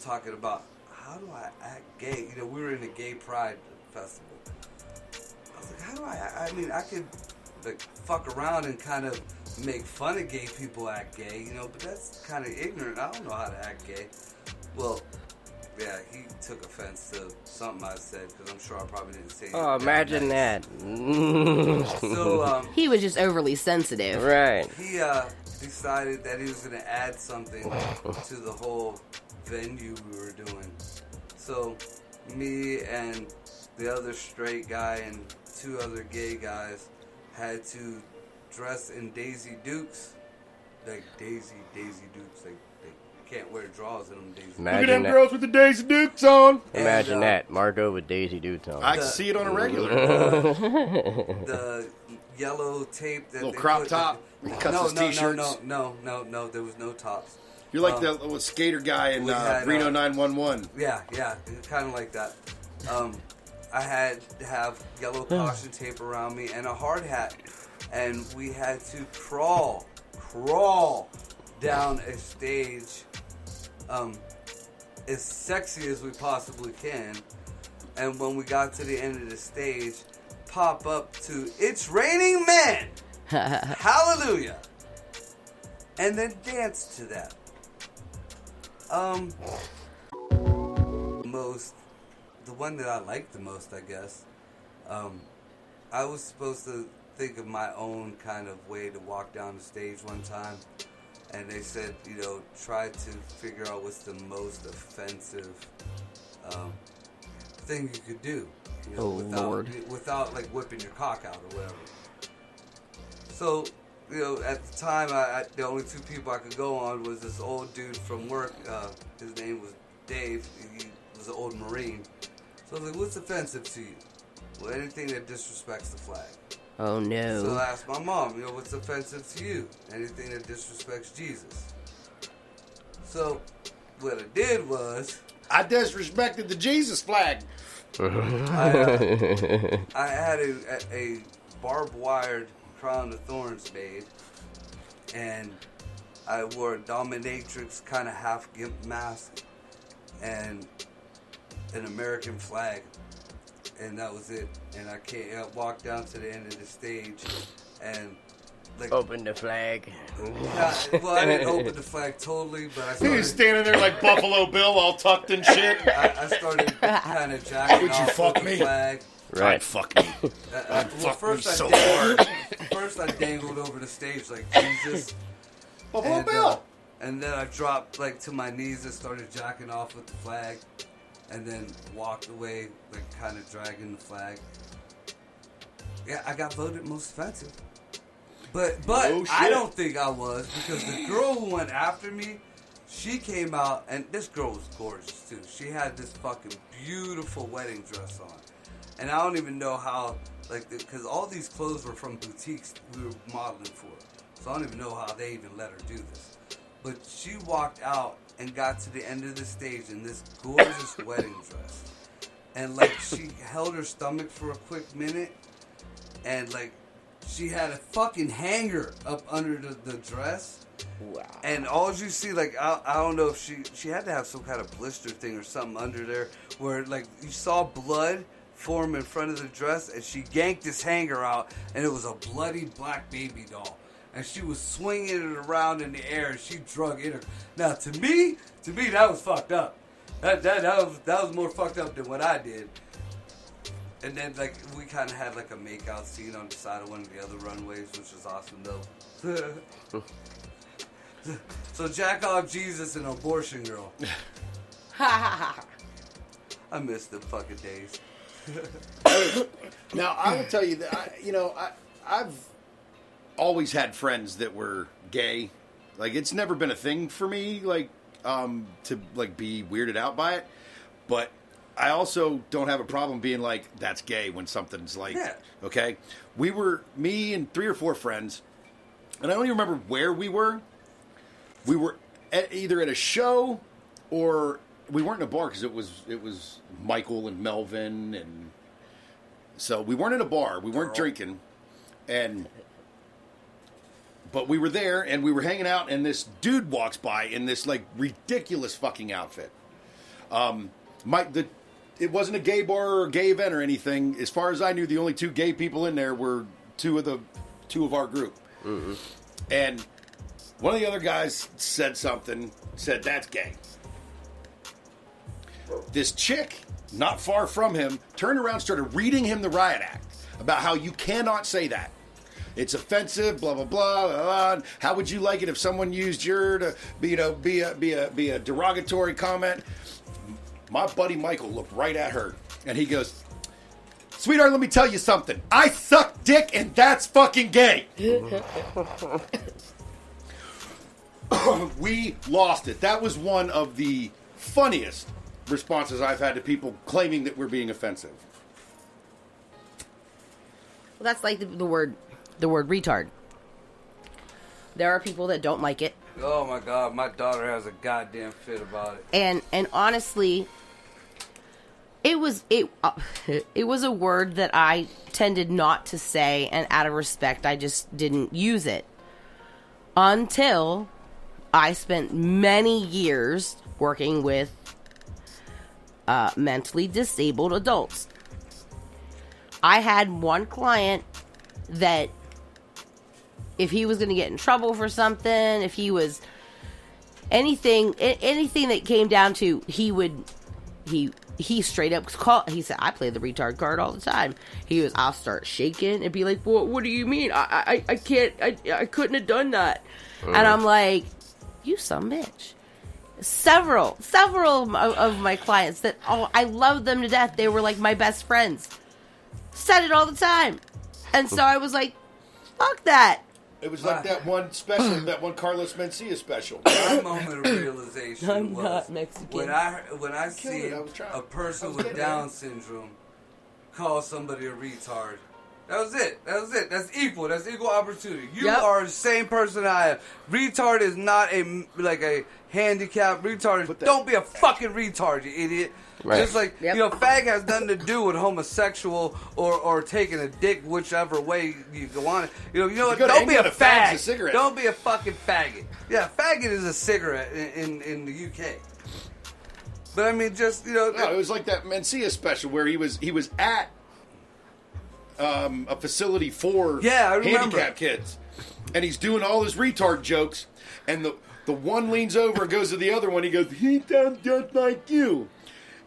talking about, how do I act gay? You know, we were in a gay pride festival. I was like, how do I mean, I could like fuck around and kind of make fun of gay people act gay, you know, but that's kind of ignorant. I don't know how to act gay. Well, yeah, yeah, he took offense to something I said because I'm sure I probably didn't say. Oh, imagine that. So he was just overly sensitive. Right. He decided that he was going to add something to the whole venue we were doing. So me and the other straight guy and 2 other gay guys had to dress in Daisy Dukes, like Daisy Dukes, like they can't wear drawers in them Daisy. Look at them girls with the Daisy Dukes on. Imagine that, Marco with Daisy Dukes on. I see it on a regular. The yellow tape that little they crop put top. He cuts his t-shirts. No. There was no tops. You're like the little skater guy in Reno 911. Yeah, kind of like that. I had to have yellow caution tape around me and a hard hat, and we had to crawl down a stage, as sexy as we possibly can. And when we got to the end of the stage, pop up to "It's Raining Men," hallelujah, and then dance to that. The one that I liked the most, I guess. I was supposed to think of my own kind of way to walk down the stage one time, and they said, try to figure out what's the most offensive thing you could do, without like whipping your cock out or whatever. So, at the time, the only 2 people I could go on was this old dude from work. His name was Dave. He was an old Marine. So I was like, what's offensive to you? Well, anything that disrespects the flag. Oh, no. So I asked my mom, what's offensive to you? Anything that disrespects Jesus. So what I did was... I disrespected the Jesus flag. I had a barbed wired crown of thorns made, and I wore a dominatrix kind of half gimp mask and an American flag, and that was it. And I walked down to the end of the stage and open the flag. Well, I didn't open the flag totally, but I started... He was standing there like Buffalo Bill, all tucked and shit. I started kind of jacking off with the flag. Right. Fuck me. First I dangled over the stage like Jesus. Buffalo Bill! And then I dropped to my knees and started jacking off with the flag. And then walked away, kind of dragging the flag. Yeah, I got voted most offensive. But I don't think I was, because the girl who went after me, she came out, and this girl was gorgeous too. She had this fucking beautiful wedding dress on. And I don't even know how, because all these clothes were from boutiques we were modeling for. So I don't even know how they even let her do this. But she walked out and got to the end of the stage in this gorgeous wedding dress. And she held her stomach for a quick minute, and she had a fucking hanger up under the dress. Wow. And all you see, I don't know if she had to have some kind of blister thing or something under there, where you saw blood form in front of the dress, and she yanked this hanger out, and it was a bloody black baby doll. And she was swinging it around in the air, and she drug in her. Now, to me, that was fucked up. That was more fucked up than what I did. And then, we kind of had, a make-out scene on the side of one of the other runways, which was awesome, though. So, jack off Jesus and abortion girl. I miss them fucking days. Now, I will tell you that, I've always had friends that were gay. It's never been a thing for me, to, be weirded out by it. But I also don't have a problem being that's gay when something's okay? We were, me and 3 or 4 friends, and I don't even remember where we were. We were either at a show, or we weren't in a bar because it was Michael and Melvin, and so we weren't in a bar. We weren't drinking, but we were there, and we were hanging out, and this dude walks by in this ridiculous fucking outfit. It wasn't a gay bar or a gay event or anything. As far as I knew, the only 2 gay people in there were two of our group. Mm-hmm. And one of the other guys said, that's gay. this chick, not far from him, turned around and started reading him the riot act about how you cannot say that. It's offensive, blah, blah, blah, blah, blah. How would you like it if someone used your to be a derogatory comment? My buddy Michael looked right at her, and he goes, sweetheart, let me tell you something. I suck dick, and that's fucking gay. We lost it. That was one of the funniest responses I've had to people claiming that we're being offensive. Well, that's like the word retard. There are people that don't like it. Oh my God, my daughter has a goddamn fit about it. And honestly, it was a word that I tended not to say, and out of respect, I just didn't use it until I spent many years working with mentally disabled adults. I had one client that if he was going to get in trouble for something, if he was anything that came down to, he straight up he said, I play the retard card all the time. I'll start shaking and be like, well, what do you mean? I can't, I couldn't have done that. And I'm like, you some bitch. Several of my clients that, I love them to death. They were like my best friends. Said it all the time. And so I was like, fuck that. It was like that one special, that one Carlos Mencia special. My moment of realization I'm was not Mexican. when I see a person with Down syndrome call somebody a retard. That was it. That's equal. That's equal opportunity. You are the same person I am. Retard is not a handicap. Retard is, don't be a fucking retard, you idiot. Right. Just like, fag has nothing to do with homosexual or taking a dick, whichever way you go on it. You know what? Don't be a fag. Don't be a fucking faggot. Yeah, faggot is a cigarette in the UK. But I mean, just, No, it was like that Mencia special where he was at a facility for handicapped kids. And he's doing all his retard jokes. And the one leans over and goes to the other one. He goes, he sounds just like you.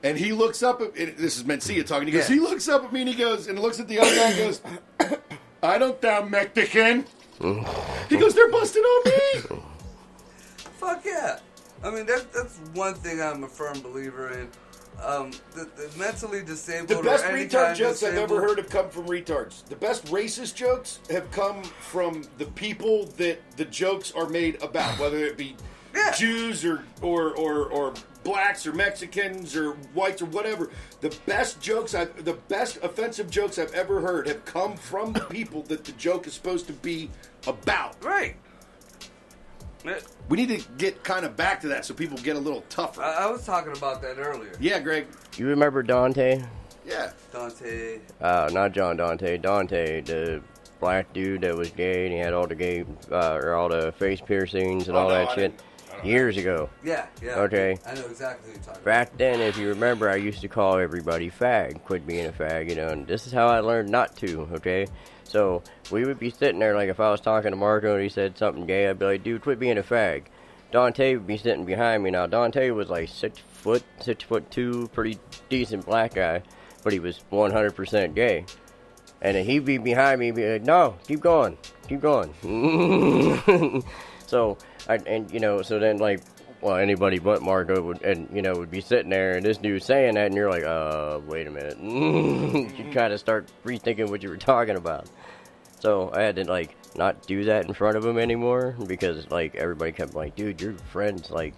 And he looks up at, this is Mencia talking, he goes, he looks up at me and he goes, and looks at the other guy and goes, I don't sound Mexican. He goes, they're busting on me. Fuck yeah. I mean, that's one thing I'm a firm believer in. The mentally disabled. The best retard jokes I've ever heard have come from retards. The best racist jokes have come from the people that the jokes are made about, whether it be Jews or blacks or Mexicans or whites or whatever. The best offensive jokes I've ever heard have come from the people that the joke is supposed to be about. Right. We need to get kind of back to that so people get a little tougher. I was talking about that earlier. Yeah, Greg. You remember Dante? Yeah. Dante. Not John Dante. Dante, the black dude that was gay and he had all the gay, or all the face piercings and all that shit. Years ago. Yeah. Okay. I know exactly what you're talking about. Back then, if you remember, I used to call everybody fag. Quit being a fag, and this is how I learned not to, okay? So, we would be sitting there, like, if I was talking to Marco and he said something gay, I'd be like, dude, quit being a fag. Dante would be sitting behind me. Now, Dante was like 6'2", pretty decent black guy, but he was 100% gay. And then he'd be behind me and be like, no, keep going. So, so then, like, well, anybody but Marco would be sitting there, and this dude saying that, and you're like, wait a minute. You kind of start rethinking what you were talking about. So I had to, like, not do that in front of him anymore, because, like, everybody kept like, dude, your friend's, like,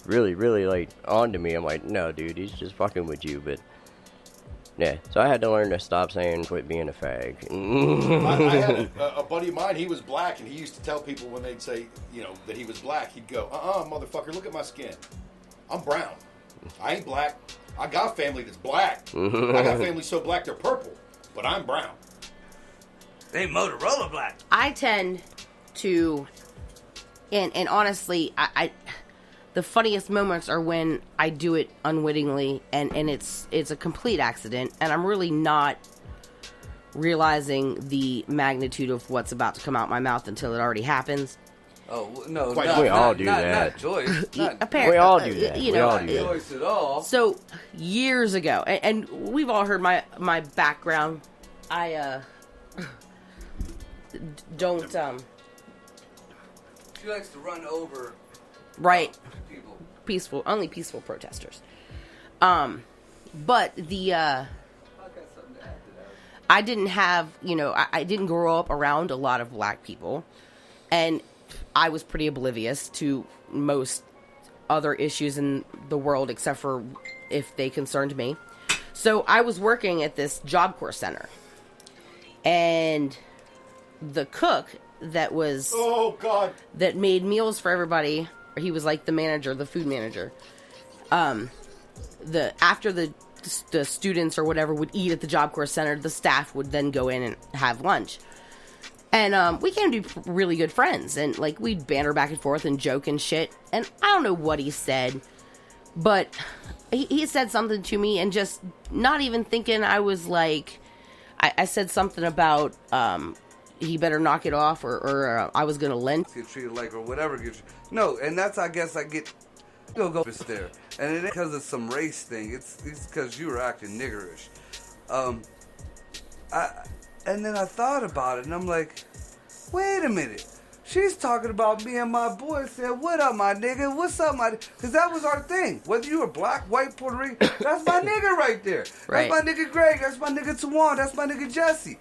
really, really, like, on to me. I'm like, no, dude, he's just fucking with you, but... Yeah, so I had to learn to stop saying quit being a fag. I had a buddy of mine, he was black, and he used to tell people when they'd say, that he was black, he'd go, motherfucker, look at my skin. I'm brown. I ain't black. I got a family that's black. I got family so black they're purple, but I'm brown. They Motorola black. I tend to, and honestly, I the funniest moments are when I do it unwittingly, and it's a complete accident, and I'm really not realizing the magnitude of what's about to come out my mouth until it already happens. Oh no, Quite not, we all not, do not, that. Not Joyce. Not Apparently, We all do that. You We know, all do that. Joyce at all. So years ago, and we've all heard my background. I don't She likes to run over right people. only peaceful protesters. But the I got something to add to that. I didn't have, I didn't grow up around a lot of black people, and I was pretty oblivious to most other issues in the world except for if they concerned me. So I was working at this Job Corps center, and the cook that was Oh God. that made meals for everybody, he was like the manager, the food manager. After the students or whatever would eat at the Job Corps Center, the staff would then go in and have lunch. And we came to be really good friends, and like we'd banter back and forth and joke and shit. And I don't know what he said, but he said something to me, and just not even thinking, I was like, I said something about he better knock it off, or I was gonna lend. Get treated like or whatever. No, and that's I guess I get. Go there, and it ain't because of some race thing. It's because you were acting niggerish. And then I thought about it, and I'm like, wait a minute. She's talking about me and my boy. Said, "What up, my nigga? What's up, my?" Because that was our thing. Whether you were black, white, Puerto Rican, that's my nigga right there. Right. That's my nigga Greg. That's my nigga Tawan. That's my nigga Jesse.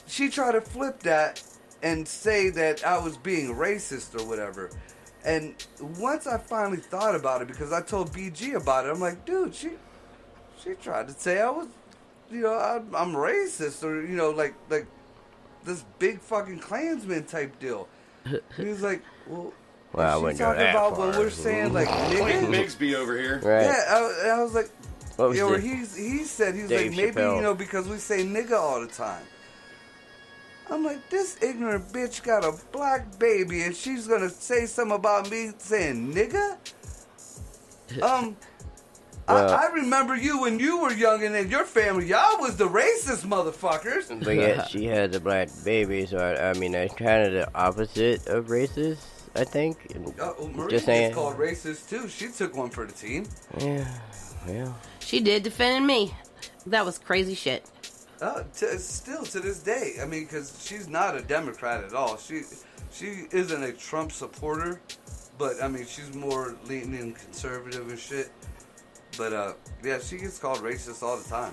She tried to flip that and say that I was being racist or whatever. And once I finally thought about it, because I told BG about it, I'm like, dude, she tried to say I was, I'm racist, or like this big fucking Klansman type deal. He was like, well, I she's wouldn't go talking that about far. when we're saying like Clayton nigga. Bigsby over here. Right. Yeah, I was like, What was or the- he said he was Dave like, maybe Chappelle. because we say nigga all the time. I'm like, this ignorant bitch got a black baby and she's gonna say something about me saying nigga? Well- I remember you when you were young and in your family, y'all was the racist motherfuckers. But yet she had the black baby, so I mean that's kind of the opposite of racist, I think. Marie Just gets saying. called racist too. She took one for the team. Yeah, well, She did, defending me. That was crazy shit. Still to this day. I mean, because she's not a Democrat at all. She isn't a Trump supporter, but I mean, she's more leaning conservative and shit. But yeah, she gets called racist all the time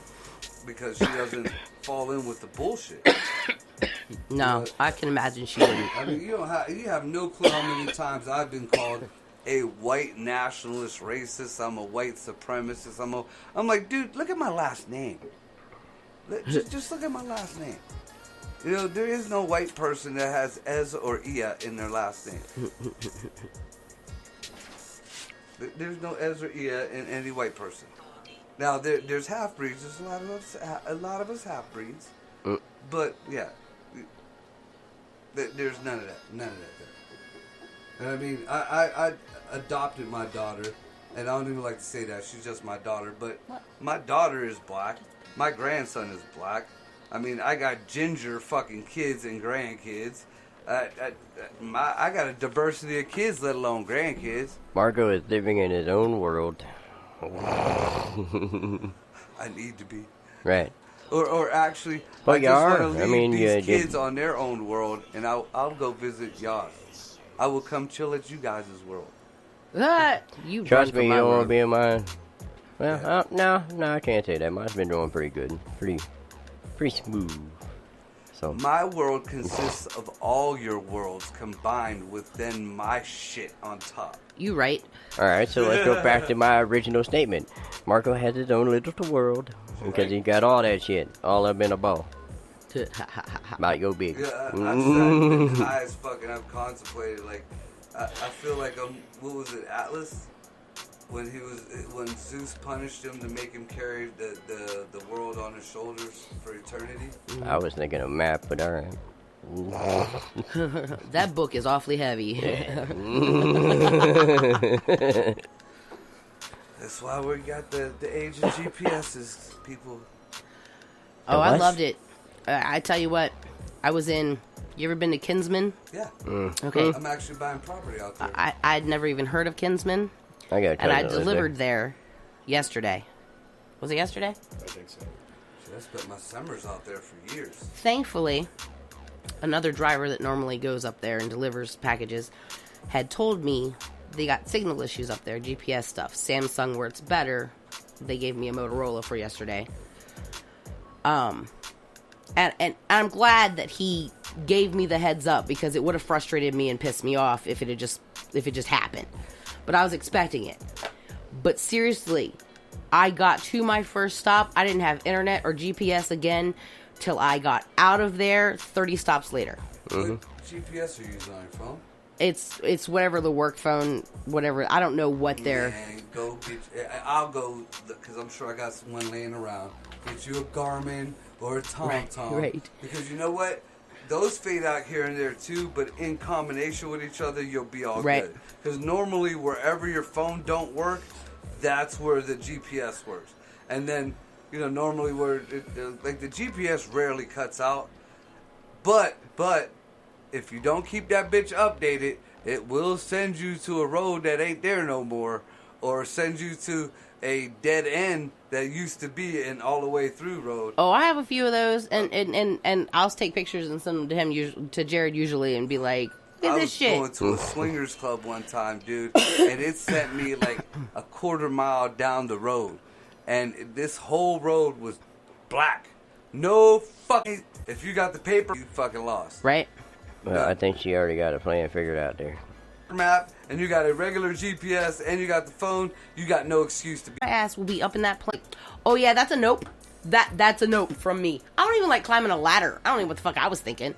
because she doesn't fall in with the bullshit. No, I can imagine she wouldn't. I mean, you have no clue how many times I've been called a white nationalist racist. I'm a white supremacist. I'm like, dude, look at my last name. Just look at my last name. There is no white person that has Ez or Ia in their last name. There's no Ez or Ia in any white person. Now there's half breeds. There's a lot of us half breeds. But yeah, there's none of that. None of that. And I mean, I adopted my daughter, and I don't even like to say that. She's just my daughter. But my daughter is black. My grandson is black. I mean, I got ginger fucking kids and grandkids. I got a diversity of kids, let alone grandkids. Marco is living in his own world. I need to be. Right. Or actually, But I you just are. want to I leave mean, these you- kids on their own world, and I'll go visit yours. I will come chill at you guys' world. You Trust run me, for you my don't want world. to be in mine. Well, no, I can't say that. Mine's been doing pretty good. Pretty smooth. So, My world consists of all your worlds combined with then my shit on top. You right. alright, so let's go back to my original statement. Marco has his own little world because he got all that shit all up in a ball. About your big. Yeah, I've been high as fuck, and I've contemplated, like, I feel like what was it, Atlas? When Zeus punished him to make him carry the world on his shoulders for eternity. I was thinking of map, but alright. That book is awfully heavy. That's why we got the age of GPSs, people. Oh, I what? loved it. I tell you what, I was in You ever been to Kinsman? Yeah. Okay. I'm actually buying property out there. I'd never even heard of Kinsman, I got a and cousin I that lives delivered there yesterday. Was it yesterday? I think so. Shit, I spent my summers out there for years. Thankfully, another driver that normally goes up there and delivers packages had told me they got signal issues up there, GPS stuff. Samsung where it's better. They gave me a Motorola for yesterday. And I'm glad that he gave me the heads up, because it would have frustrated me and pissed me off if it just happened. But I was expecting it. But seriously, I got to my first stop. I didn't have internet or GPS again till I got out of there 30 stops later. What GPS are you using on your phone? It's whatever the work phone, whatever. I don't know what they're... Man, go get... I'll go, because I'm sure I got someone laying around. Get you a Garmin or a TomTom. Right. Because you know what? Those fade out here and there too, but in combination with each other, you'll be all Right. good. Because normally, wherever your phone don't work, that's where the GPS works. And then, normally where, like the GPS rarely cuts out. But, if you don't keep that bitch updated, it will send you to a road that ain't there no more, or send you to a dead end that used to be an all the way through road. Oh, I have a few of those, and I'll take pictures and send them to him, to Jared usually, and be like, look at this shit. I was going to a swingers club one time, dude, and it sent me like a quarter mile down the road, and this whole road was black. No fucking... If you got the paper, you fucking lost. Right? Well, I think she already got a plan figured out there. Map, and you got a regular GPS, and you got the phone, you got no excuse to be... My ass will be up in that plane. Oh yeah, that's a nope. That's a nope from me. I don't even like climbing a ladder. I don't know what the fuck I was thinking.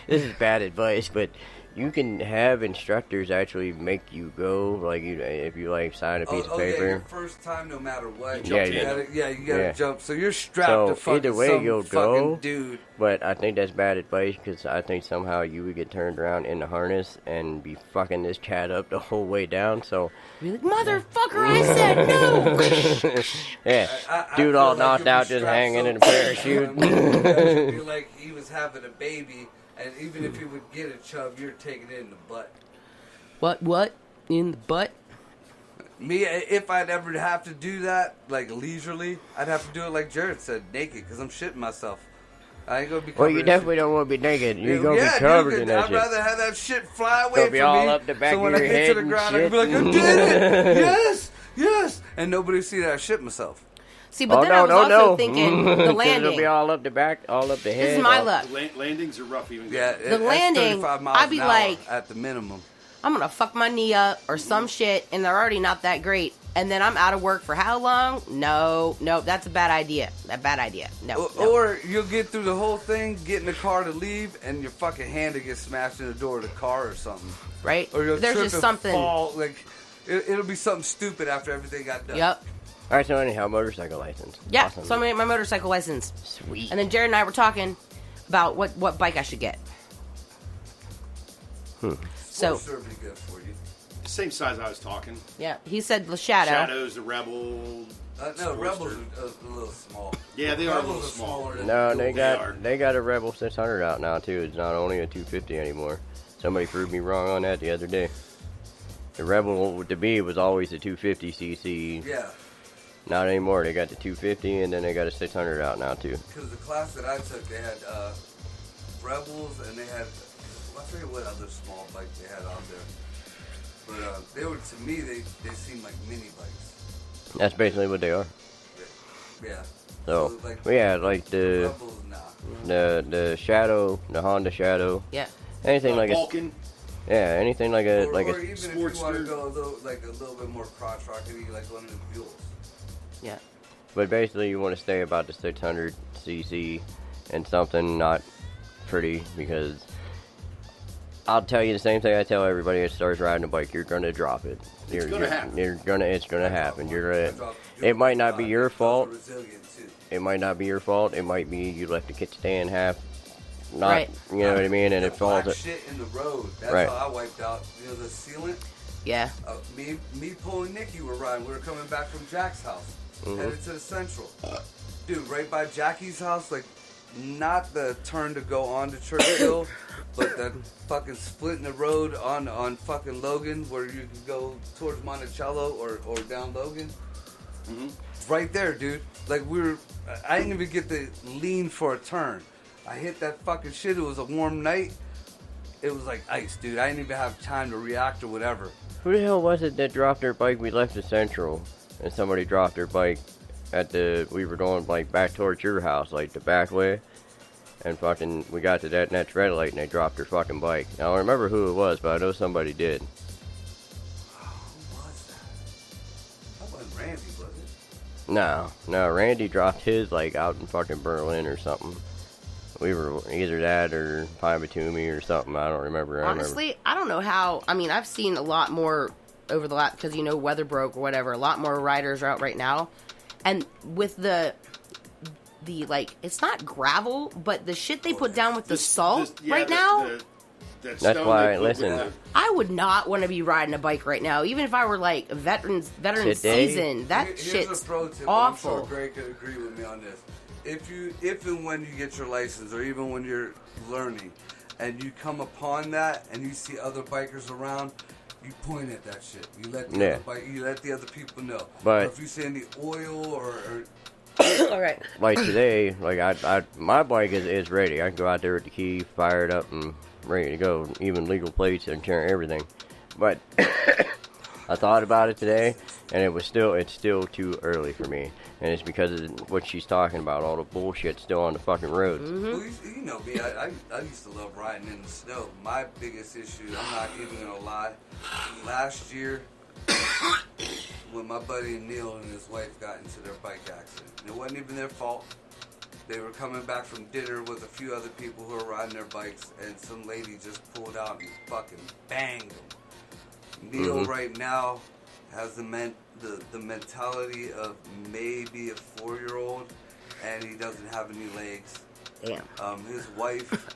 This is bad advice, but you can have instructors actually make you go, like if you sign a piece of paper. Yeah, your first time, no matter what. Yeah, you gotta jump. So you're strapped So to fucking either way, some you'll fucking go, dude. But I think that's bad advice, because I think somehow you would get turned around in the harness and be fucking this cat up the whole way down. So Be like, motherfucker, I said no. yeah, I dude feel all like knocked you'll be out, just strapped hanging so in a close, parachute. It would be like he was having a baby, and even if he would get a chub, you're taking it in the butt. What? In the butt? Me, if I'd ever have to do that, like leisurely, I'd have to do it like Jared said, naked, because I'm shitting myself. I ain't gonna be covered Well, you in definitely shit. don't want to be naked. You're Yeah, gonna be covered dude, in that I'd shit. rather have that shit fly away It'll from be all me. up the back so of when your I get head to the and ground, I shit. can be like, I did it! Yes! And nobody see that I shit myself. See, but then I was also thinking the 'Cause landing. It'll be all up the back, all up the head. This is my all- luck. Landings are rough even. Yeah, The landing, 35 miles I'd be an hour like- at the minimum. I'm gonna fuck my knee up or some shit, and they're already not that great. And then I'm out of work for how long? No, that's a bad idea. A bad idea. No. Or you'll get through the whole thing, get in the car to leave, and your fucking hand will get smashed in the door of the car or something. Right? Or you'll There's trip just and something. fall. Like, it'll be something stupid after everything got done. Yep. All right, so anyhow, motorcycle license. Yeah. Awesome. So I'm gonna get my motorcycle license. Sweet. And then Jared and I were talking about what bike I should get. So Sportster would be good for you. Same size I was talking. yeah, he said the Shadow. Shadows, the Rebel. No, Sportster. Rebels are a little small. Yeah, they are a Rebels little small. smaller than No, the they Dual. got got a Rebel 600 out now too. It's not only a 250 anymore. Somebody proved me wrong on that the other day. The Rebel to me was always a 250cc. Yeah, Not anymore. They got the 250 and then they got a 600 out now too. because the class that I took, they had Rebels and they had, I forget what other small bike they had out there. But they were, to me, they seemed like mini bikes. That's basically what they are. Yeah. So like, yeah, like the Rebels, nah. the Shadow, the Honda Shadow, Yeah. anything like a Vulcan. yeah, anything like a Or even if you want to Sportster. go a little bit more crotch rockety, like one of the Buells. Yeah. But basically, you want to stay about the 600cc and something not pretty, because I'll tell you the same thing I tell everybody that starts riding a bike: you're gonna drop it. It's gonna happen. It's gonna happen. It might not be your fault. Resilient too. It might not be your fault. It might be you left the kickstand half. Not, Right. you know what I mean, and The it falls. black shit in the road. That's Right. how I wiped out. You know the sealant. Yeah. Me pulling Nikki were riding. We were coming back from Jack's house, Mm-hmm. headed to the Central. Dude, right by Jackie's house, like not the turn to go on to Churchill, but that fucking split in the road on fucking Logan where you can go towards Monticello or down Logan. Mm-hmm. Right there, dude. Like I didn't even get to lean for a turn. I hit that fucking shit. It was a warm night. It was like ice, dude. I didn't even have time to react or whatever. Who the hell was it that dropped their bike? We left the Central, and somebody dropped their bike we were going like back towards your house, like the back way, and fucking we got to that next red light and they dropped their fucking bike. I don't remember who it was, but I know somebody did. Who was that? That wasn't Randy, was it? No, Randy dropped his like out in fucking Berlin or something. We were either that or Pine Batumi or something. I don't remember. Honestly, I don't know how. I mean, I've seen a lot more over the last, because weather broke or whatever. A lot more riders are out right now. And with the like, it's not gravel, but the shit they put down with the salt right now. That's why, listen. I would not want to be riding a bike right now, even if I were like veteran season. That shit's awful. I'm sure Greg could agree with me on this. If and when you get your license, or even when you're learning, and you come upon that, and you see other bikers around, you point at that shit. You let the other people know. But if you see any oil or all right. Like today, like I my bike is ready. I can go out there with the key, fire it up, and ready to go. Even legal plates and everything. But I thought about it today, and it's still too early for me. And it's because of what she's talking about, all the bullshit still on the fucking roads. Mm-hmm. Well, you know me, I used to love riding in the snow. My biggest issue, I'm not even going to lie, last year, when my buddy Neil and his wife got into their bike accident, and it wasn't even their fault. They were coming back from dinner with a few other people who were riding their bikes, and some lady just pulled out and fucking banged them. Neil right now has the mentality of maybe a 4-year-old, and he doesn't have any legs. Damn. His wife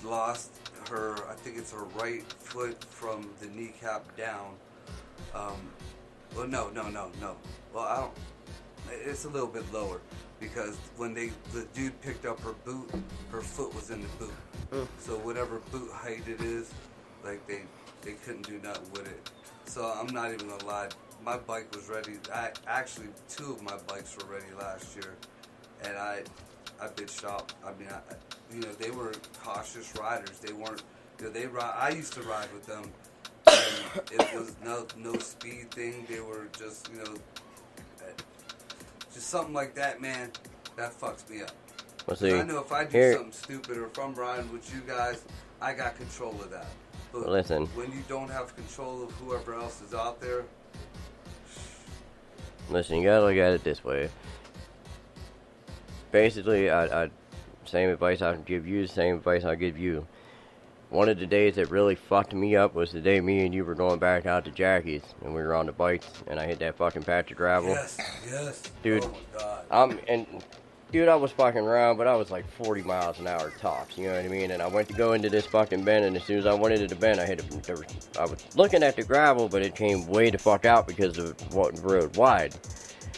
lost her, I think it's her right foot from the kneecap down. Well, no. Well, I don't. It's a little bit lower because when the dude picked up her boot, her foot was in the boot. So whatever boot height it is, like they couldn't do nothing with it. So I'm not even gonna lie. My bike was ready. Actually, 2 of my bikes were ready last year, and I bitched out. I mean, they were cautious riders. They weren't. They ride. I used to ride with them. And it was no speed thing. They were just just something like that, man. That fucks me up. Well, see, I know if I do something stupid or if I'm riding with you guys, I got control of that. But listen, when you don't have control of whoever else is out there. Listen, you gotta look at it this way. Basically, I same advice I give you, same advice I give you. One of the days that really fucked me up was the day me and you were going back out to Jackie's, and we were on the bikes, and I hit that fucking patch of gravel. Yes. Dude, oh my God. Dude, I was fucking around, but I was like 40 miles an hour tops, you know what I mean? And I went to go into this fucking bend, and as soon as I went into the bend, I was looking at the gravel, but it came way the fuck out because of what road wide.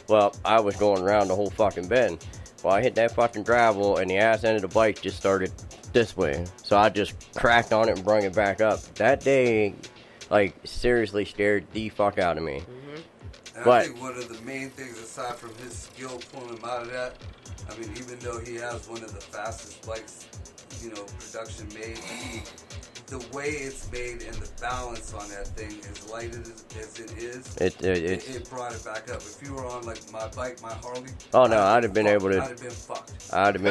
Well, I was going around the whole fucking bend. Well, I hit that fucking gravel, and the ass end of the bike just started this way. So I just cracked on it and brought it back up. That day, like, seriously scared the fuck out of me. And I think one of the main things, aside from his skill pulling him out of that, I mean, even though he has one of the fastest bikes, production made, the way it's made and the balance on that thing, as light as it is, it brought it back up. If you were on like my bike, my Harley, oh no, I'd have been able to. I'd have been fucked. I'd have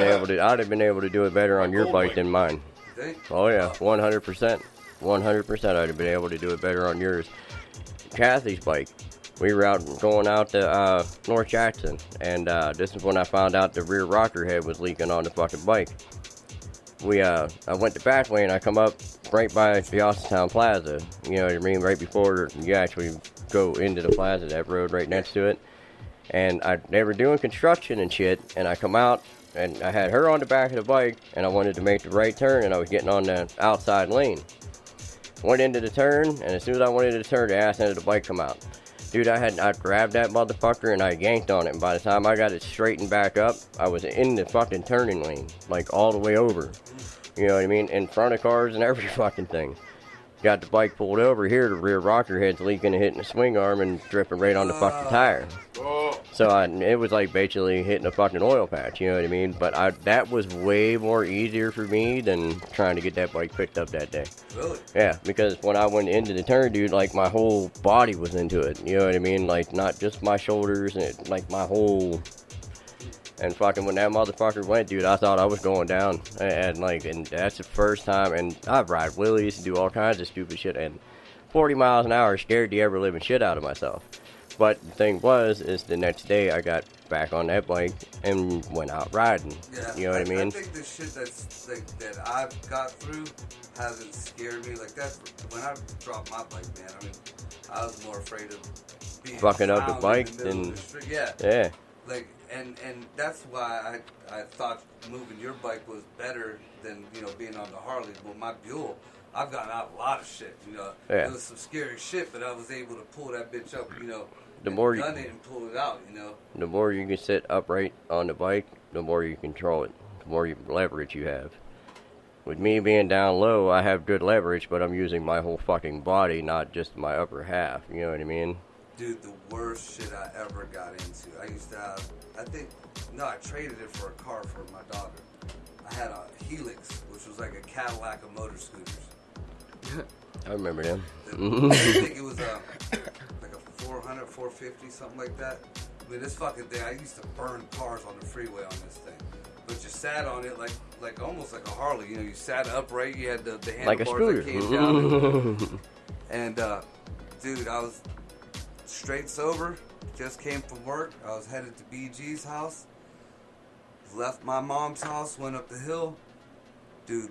been able to do it better on your bike than mine. Oh yeah, 100%. 100%. I'd have been able to do it better on yours. Kathy's bike. We were going out to North Jackson, and this is when I found out the rear rocker head was leaking on the fucking bike. I went the back way, and I come up right by the Austintown Plaza. You know what I mean? Right before you actually go into the plaza, that road right next to it. And they were doing construction and shit, and I come out, and I had her on the back of the bike, and I wanted to make the right turn, and I was getting on the outside lane. Went into the turn, and as soon as I went into the turn, the ass end of the bike come out. Dude, I grabbed that motherfucker and I yanked on it, and by the time I got it straightened back up, I was in the fucking turning lane, like all the way over. You know what I mean? In front of cars and every fucking thing. Got the bike pulled over here, the rear rocker head's leaking and hitting the swing arm and dripping right on the fucking tire. So it was like basically hitting a fucking oil patch, you know what I mean? But that was way more easier for me than trying to get that bike picked up that day. Really? Yeah, because when I went into the turn, dude, like my whole body was into it, you know what I mean? Like not just my shoulders, and like my whole... And fucking when that motherfucker went, dude, I thought I was going down. And that's the first time, and I've ride wheelies and do all kinds of stupid shit, and 40 miles an hour scared the ever living shit out of myself. But the thing is the next day I got back on that bike and went out riding. Yeah, you know what I mean? I think the shit that's like that I've got through hasn't scared me like that. When I dropped my bike, man, I mean, I was more afraid of being fucking up the bike than yeah. Like, and that's why I thought moving your bike was better than, you know, being on the Harley. Well, my Buell, I've gotten out a lot of shit, you know. Yeah. It was some scary shit, but I was able to pull that bitch up, you know, The more you gun it and pull it out, you know. The more you can sit upright on the bike, the more you control it, the more leverage you have. With me being down low, I have good leverage, but I'm using my whole fucking body, not just my upper half, you know what I mean? Dude, the worst shit I ever got into. I used to have, I traded it for a car for my daughter. I had a Helix, which was like a Cadillac of motor scooters. I remember them. I think it was like a 400, 450, something like that. I mean, this fucking thing, I used to burn cars on the freeway on this thing. But you sat on it like almost like a Harley. You know, you sat upright, you had the handlebars like a scooter. that came down. And, dude, I was straight sober, just came from work. I was headed to BG's house. Left my mom's house, went up the hill. Dude,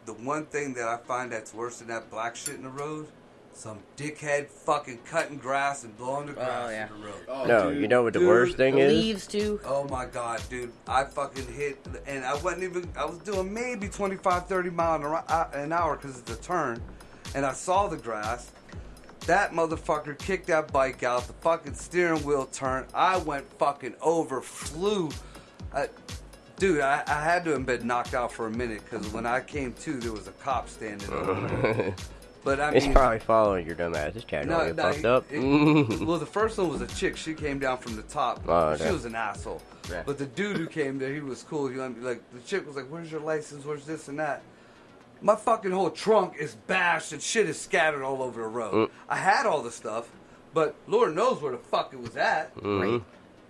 the one thing that I find that's worse than that black shit in the road, some dickhead fucking cutting grass and blowing the grass in the road. Oh, no, dude, you know what the worst thing is? Leaves too. Oh my god, dude. I fucking hit, and I was doing maybe 25, 30 miles an hour because it's a turn, and I saw the grass. That motherfucker kicked that bike out, the fucking steering wheel turned. I went fucking over, flew. Dude, I had to have been knocked out for a minute because when I came to, there was a cop standing over me. But I mean, it's probably following your dumb ass. This cat got fucked up. Well, the first one was a chick. She came down from the top. Oh, she was an asshole. Yeah. But the dude who came there, he was cool. He like the chick was like, "Where's your license? Where's this and that?" My fucking whole trunk is bashed and shit is scattered all over the road. I had all the stuff, but Lord knows where the fuck it was at. Mm-hmm.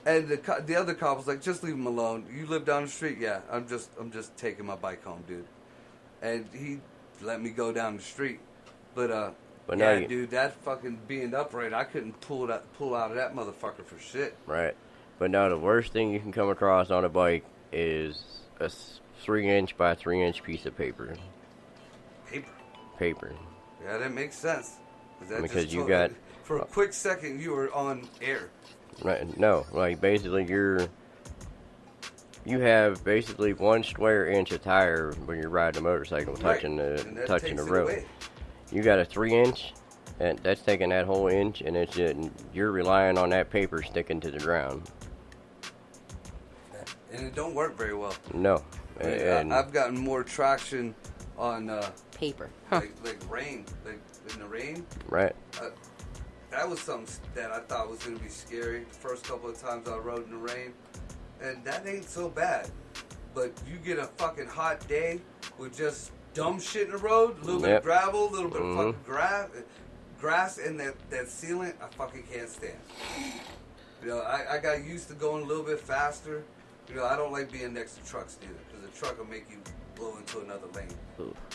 And the other cop was like, "Just leave him alone. You live down the street." Yeah, I'm just taking my bike home, dude. And he let me go down the street. But yeah, dude, that fucking being upright, I couldn't pull out of that motherfucker for shit. Right. But now the worst thing you can come across on a bike is a 3-inch by 3-inch piece of paper. Paper. Yeah, that makes sense. Because you got... For a quick second, you were on air. Right. No, like basically you have basically 1 square inch of tire when you're riding a motorcycle, touching the road. Away. You got a 3-inch, and that's taking that whole inch, and you're relying on that paper sticking to the ground. And it don't work very well. No. I've gotten more traction on paper, like rain, like in the rain. Right. That was something that I thought was going to be scary the first couple of times I rode in the rain. And that ain't so bad. But you get a fucking hot day with just dumb shit in the road, a little bit of gravel, a little bit of fucking grass, and that sealant, I fucking can't stand. You know, I got used to going a little bit faster. You know, I don't like being next to trucks either, because the truck will make you blow into another lane.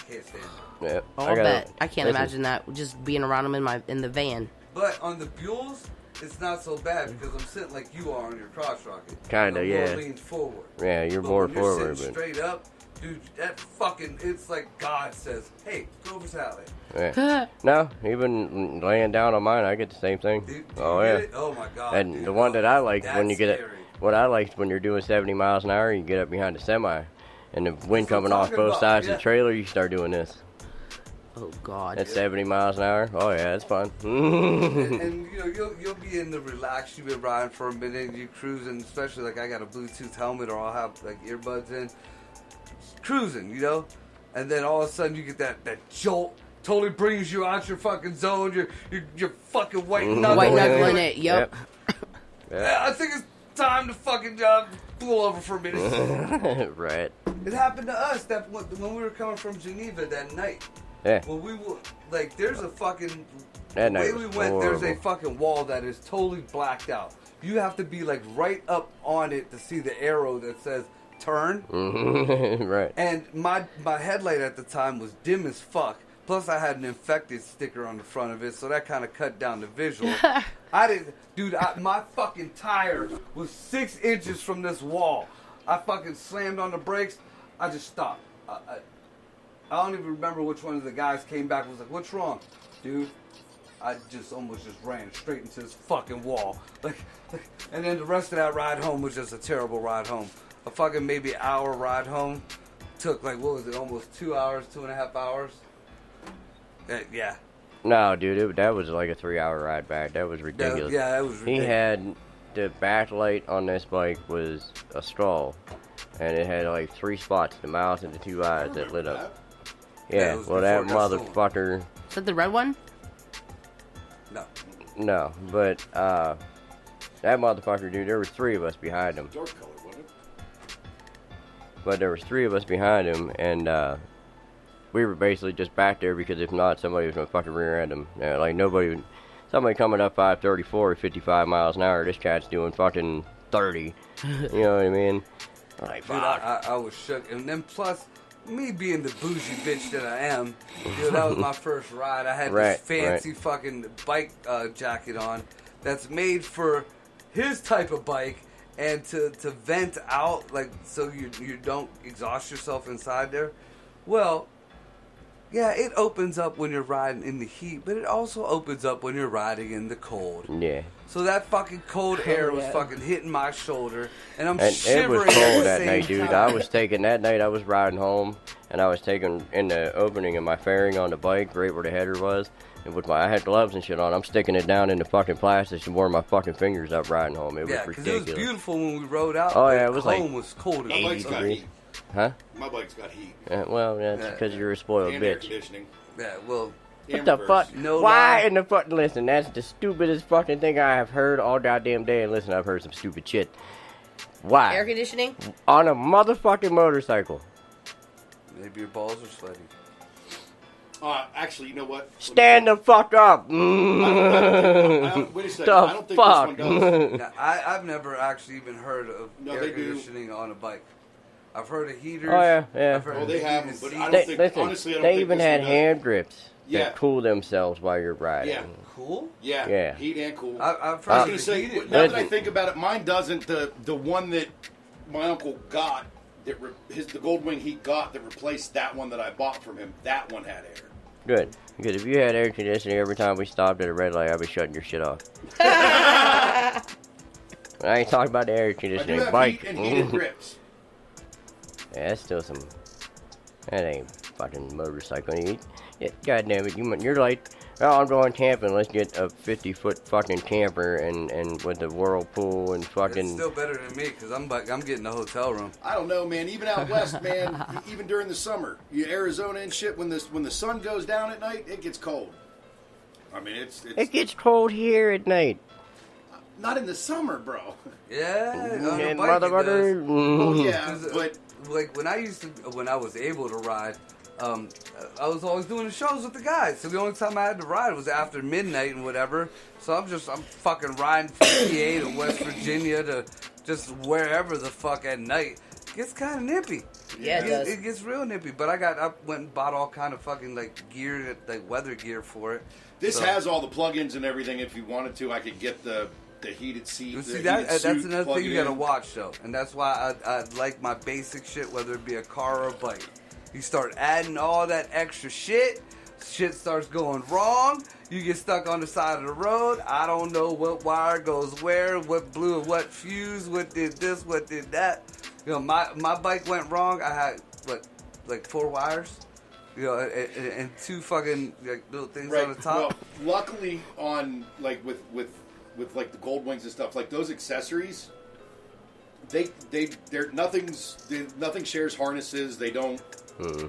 Can't stand it. Yeah. I'll bet. I can't imagine that, just being around them in the van. But on the Buells, it's not so bad because I'm sitting like you are on your crotch rocket. Kinda, yeah. More leaned forward. Yeah, you're but more when forward. You're sitting straight up, dude. That fucking, it's like God says, "Hey, go for salad." Yeah. No, even laying down on mine, I get the same thing. Do you oh get yeah. it? Oh my God. And dude. the one that I like when you get it, scary. what I liked when you're doing 70 miles an hour, you get up behind a semi, and the wind coming off both sides of the trailer, you start doing this. Oh God. At 70 miles an hour? Oh yeah, it's fun. And you know, you'll be in the relax. You've been riding for a minute. You cruising, especially like I got a Bluetooth helmet or I'll have like earbuds in. Cruising, you know, and then all of a sudden you get that jolt. Totally brings you out your fucking zone. You're fucking white knuckling it. Yep. Yeah, I think it's time to fucking pull over for a minute. Right. It happened to us that when we were coming from Geneva that night. Yeah. Well, we were like, there's a fucking. That the night way was we went, horrible. there's a fucking wall that is totally blacked out. You have to be like right up on it to see the arrow that says turn. Right. And my headlight at the time was dim as fuck. Plus, I had an infected sticker on the front of it, so that kind of cut down the visual. My fucking tire was 6 inches from this wall. I fucking slammed on the brakes. I just stopped. I don't even remember which one of the guys came back and was like, "What's wrong?" Dude, I just almost just ran straight into this fucking wall. And then the rest of that ride home was just a terrible ride home. A fucking maybe hour ride home took like, what was it, almost 2 hours, 2.5 hours? Yeah. No, dude, that was like a 3-hour ride back. That was ridiculous. That was ridiculous. He had the backlight on this bike was a straw, and it had like 3 spots, the mouth and the 2 eyes that lit up. Yeah, well, that motherfucker. Is that the red one? No, but that motherfucker, dude, there was 3 of us behind him. Dark color, wasn't it? But there was 3 of us behind him, and we were basically just back there because if not, somebody was gonna fucking rear end him. Like somebody coming up 534 at 55 miles an hour. This cat's doing fucking 30. You know what I mean? Like, dude, I was shook, and then plus me being the bougie bitch that I am, dude, that was my first ride. I had this fancy fucking bike jacket on that's made for his type of bike. And to vent out, like, so you don't exhaust yourself inside there. Well, yeah, it opens up when you're riding in the heat, but it also opens up when you're riding in the cold. Yeah. So that fucking cold air was fucking hitting my shoulder, and I'm and shivering. It was cold that night, dude. time. That night I was riding home, and I was taking in the opening of my fairing on the bike, right where the header was. And I had gloves and shit on. I'm sticking it down in the fucking plastic and warm my fucking fingers up riding home. It was ridiculous. Because it was beautiful when we rode out. Oh yeah, it was home like was cold. My bike's got heat. Huh? My bike's got heat. Well, that's because you're a spoiled And air bitch. conditioning. Yeah, well. What the fuck? No Why lie. in the fuck? Listen, that's the stupidest fucking thing I have heard all goddamn day. And listen, I've heard some stupid shit. Why? Air conditioning? On a motherfucking motorcycle. Maybe your balls are sweaty. Actually, you know what? Stand the fuck up. Wait a second. I don't think this one does. Now, I've never actually even heard of air they do. conditioning on a bike. I've heard of heaters. Oh yeah. I've heard Oh, of they have them, heaters. but I don't They, think, listen, honestly, I don't they think even this had one does. hand grips Yeah. that cool themselves while you're riding. Yeah. Cool? Yeah. Heat and cool. I've heard I was of going to say, heated. now that I think about it, mine doesn't. The one that my uncle got, the Goldwing he got that replaced that one that I bought from him, that one had air. Good. Because if you had air conditioning every time we stopped at a red light, I'd be shutting your shit off. I ain't talking about the air I do conditioning. have Bike. heat and heated grips. Yeah, that's still some. That ain't fucking motorcycling. God damn it, you're like, oh, I'm going camping. Let's get a 50-foot fucking camper and with the whirlpool and fucking. It's still better than me because I'm getting a hotel room. I don't know, man. Even out west, man. Even during the summer, Arizona and shit. When the sun goes down at night, it gets cold. I mean, it's It gets cold here at night. not in the summer, bro. Yeah, on a And bike it does. motherfucker. Oh yeah, 'Cause, but like when I was able to ride, I was always doing the shows with the guys. So the only time I had to ride was after midnight and whatever. So I'm fucking riding from PA to West Virginia to just wherever the fuck at night. It gets kind of nippy. Yeah, it does. It gets real nippy. But I went and bought all kind of fucking like gear, like weather gear for it. this So- has all the plugins and everything. If you wanted to, I could get the heated seat. You the see, heated that's suit, another plug thing it you gotta in. watch, though. And that's why I like my basic shit, whether it be a car or a bike. You start adding all that extra shit starts going wrong. You get stuck on the side of the road. I don't know what wire goes where, what blew what fuse, what did this, what did that. You know, my bike went wrong. I had, like 4 wires? You know, and two fucking like little things Right. on the top. Well, luckily on like with like the gold wings and stuff, like those accessories, they're nothing shares harnesses. They don't.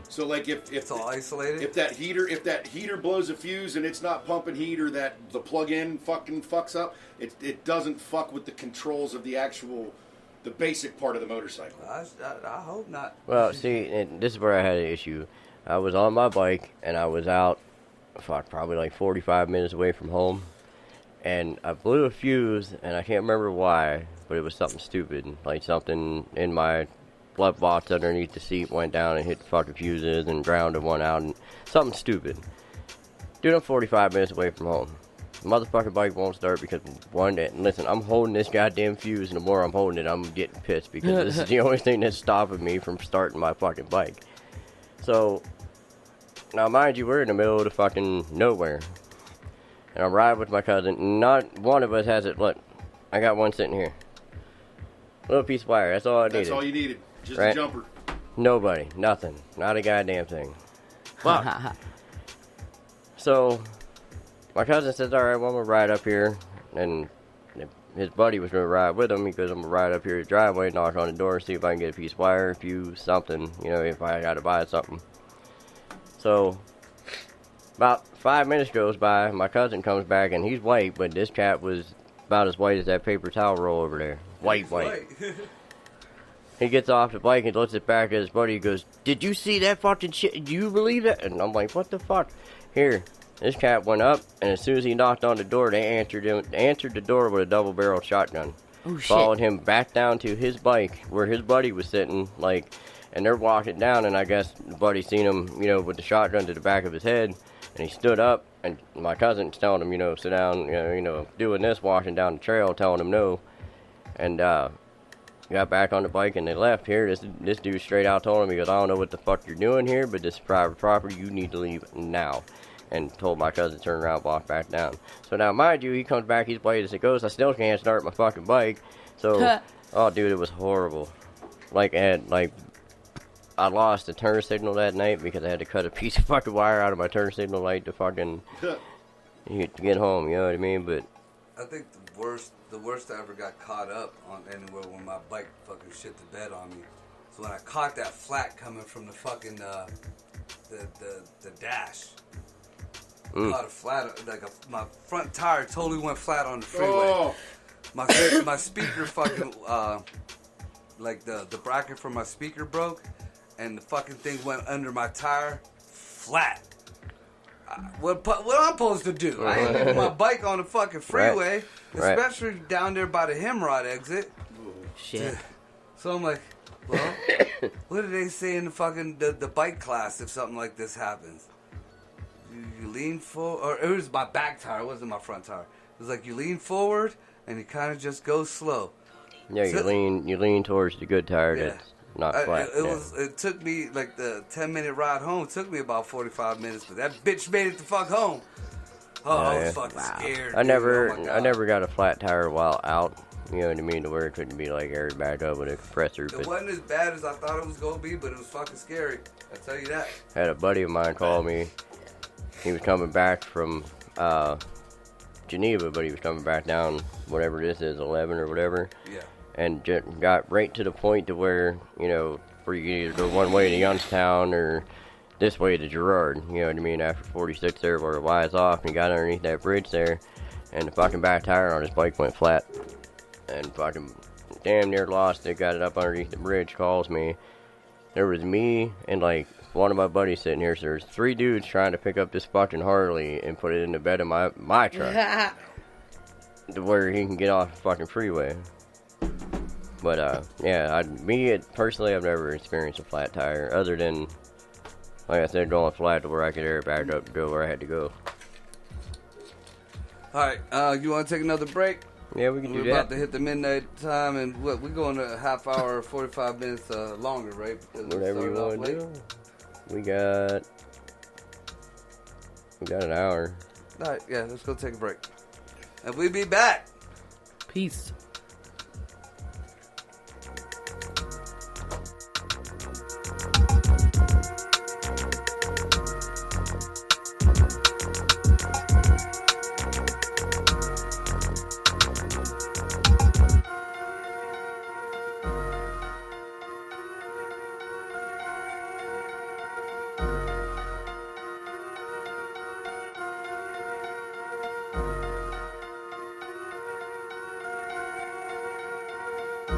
So like if It's all isolated. If that heater blows a fuse and it's not pumping heat, or that the plug-in fucking fucks up, it doesn't fuck with the controls of the basic part of the motorcycle. I hope not. Well, see, and this is where I had an issue. I was on my bike, and I was out, probably like 45 minutes away from home, and I blew a fuse, and I can't remember why, but it was something stupid. Like something in my glove box underneath the seat went down and hit the fucking fuses and grounded one out, and something stupid. Dude, I'm 45 minutes away from home. The motherfucking bike won't start because listen, I'm holding this goddamn fuse, and the more I'm holding it, I'm getting pissed because this is the only thing that's stopping me from starting my fucking bike. So, now mind you, we're in the middle of the fucking nowhere. And I'm riding with my cousin. Not one of us has it. Look, I got one sitting here. Little piece of wire, that's all I needed. That's all you needed. Just Right? a jumper. Nobody, nothing. Not a goddamn thing. Fuck. So, my cousin says, alright, well, I'm going to ride up here. And his buddy was going to ride with him because I'm going to ride up here to the driveway, knock on the door, see if I can get a piece of wire, fuse, something, you know, if I got to buy something. So, about 5 minutes goes by, my cousin comes back, and he's white, but this cat was about as white as that paper towel roll over there. White. He gets off the bike and looks it back at his buddy. He goes, "Did you see that fucking shit? Do you believe that?" And I'm like, "What the fuck?" Here, this cat went up, and as soon as he knocked on the door, they answered the door with a double-barreled shotgun. Oh, shit. Followed him back down to his bike where his buddy was sitting, like, and they're walking down, and I guess the buddy seen him, you know, with the shotgun to the back of his head, and he stood up, and my cousin's telling him, you know, sit down, you know, doing this, walking down the trail, telling him no, and got back on the bike, and they left. Here, this dude straight out told him, he goes, "I don't know what the fuck you're doing here, but this is private property, you need to leave now." And told my cousin to turn around, walk back down. So now, mind you, he comes back, he's white as it goes, I still can't start my fucking bike. So, oh, dude, it was horrible. Like, I lost the turn signal that night because I had to cut a piece of fucking wire out of my turn signal light to fucking to get home, you know what I mean? But I think the worst I ever got caught up on anywhere when my bike fucking shit the bed on me. So when I caught that flat coming from the fucking the dash. Caught a flat, like my front tire totally went flat on the freeway. Oh. My speaker fucking like the bracket for my speaker broke, and the fucking thing went under my tire flat. What I'm supposed to do? I ain't leaving my bike on the fucking freeway, Right. especially down there by the Hemrod exit. Shit. So I'm like, well, what do they say in the fucking the bike class if something like this happens? You lean forward, or it was my back tire, it wasn't my front tire. It was like you lean forward and you kind of just go slow. yeah, you lean towards the good tire that's not flat. It took me like the 10-minute ride home. It took me about 45 minutes, but that bitch made it the fuck home. Oh, I was fucking scared. I dude. never, Oh my God. I never got a flat tire while out. You know what I mean? To where it couldn't be like aired back up with a compressor. It But wasn't as bad as I thought it was gonna be, but it was fucking scary. I tell you that. had a buddy of mine call me. He was coming back from Geneva, but he was coming back down whatever this is, 11 or whatever. Yeah. And got right to the point to where, you know, where you can either go one way to Youngstown or this way to Girard. You know what I mean? After 46 there where it wires off, and he got underneath that bridge there, and the fucking back tire on his bike went flat. And fucking damn near lost it, got it up underneath the bridge, calls me. There was me and like one of my buddies sitting here, so there's 3 dudes trying to pick up this fucking Harley and put it in the bed of my truck. To where he can get off the fucking freeway. But yeah, personally, I've never experienced a flat tire other than, like I said, going flat to where I could air it back up to go where I had to go. All right, you want to take another break? Yeah, we can do We're that. about to hit the midnight time, and we're going a half hour, 45 minutes longer, right? Because we Whatever you started off want to late. do. We got an hour. All right, yeah, let's go take a break, and we'll be back. Peace. Yo,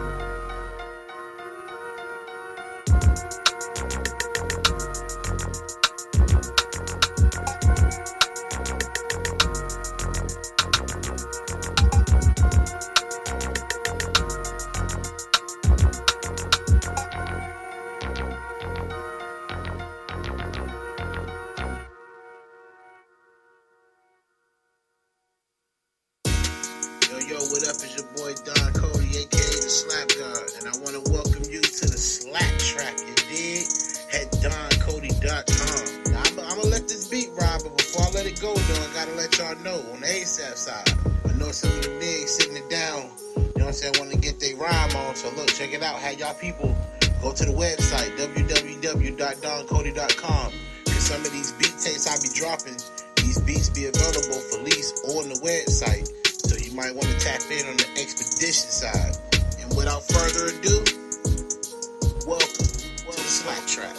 what up? It's your boy Don Cody, aka the Slap God, and I want to welcome you to the Slap Trap. You dig? At DonCody.com. Now, I'm gonna let this beat ride, but before I let it go, though, I gotta let y'all know on the ASAP side. I know some of the bigs sitting it down. You know what I'm saying? Want to get their rhyme on. So look, check it out. Have y'all people go to the website www.DonCody.com. Cause some of these beat tapes I be dropping, these beats be available for lease on the website. So you might want to tap in on the expedition side. And without further ado, welcome to the Slap Trap.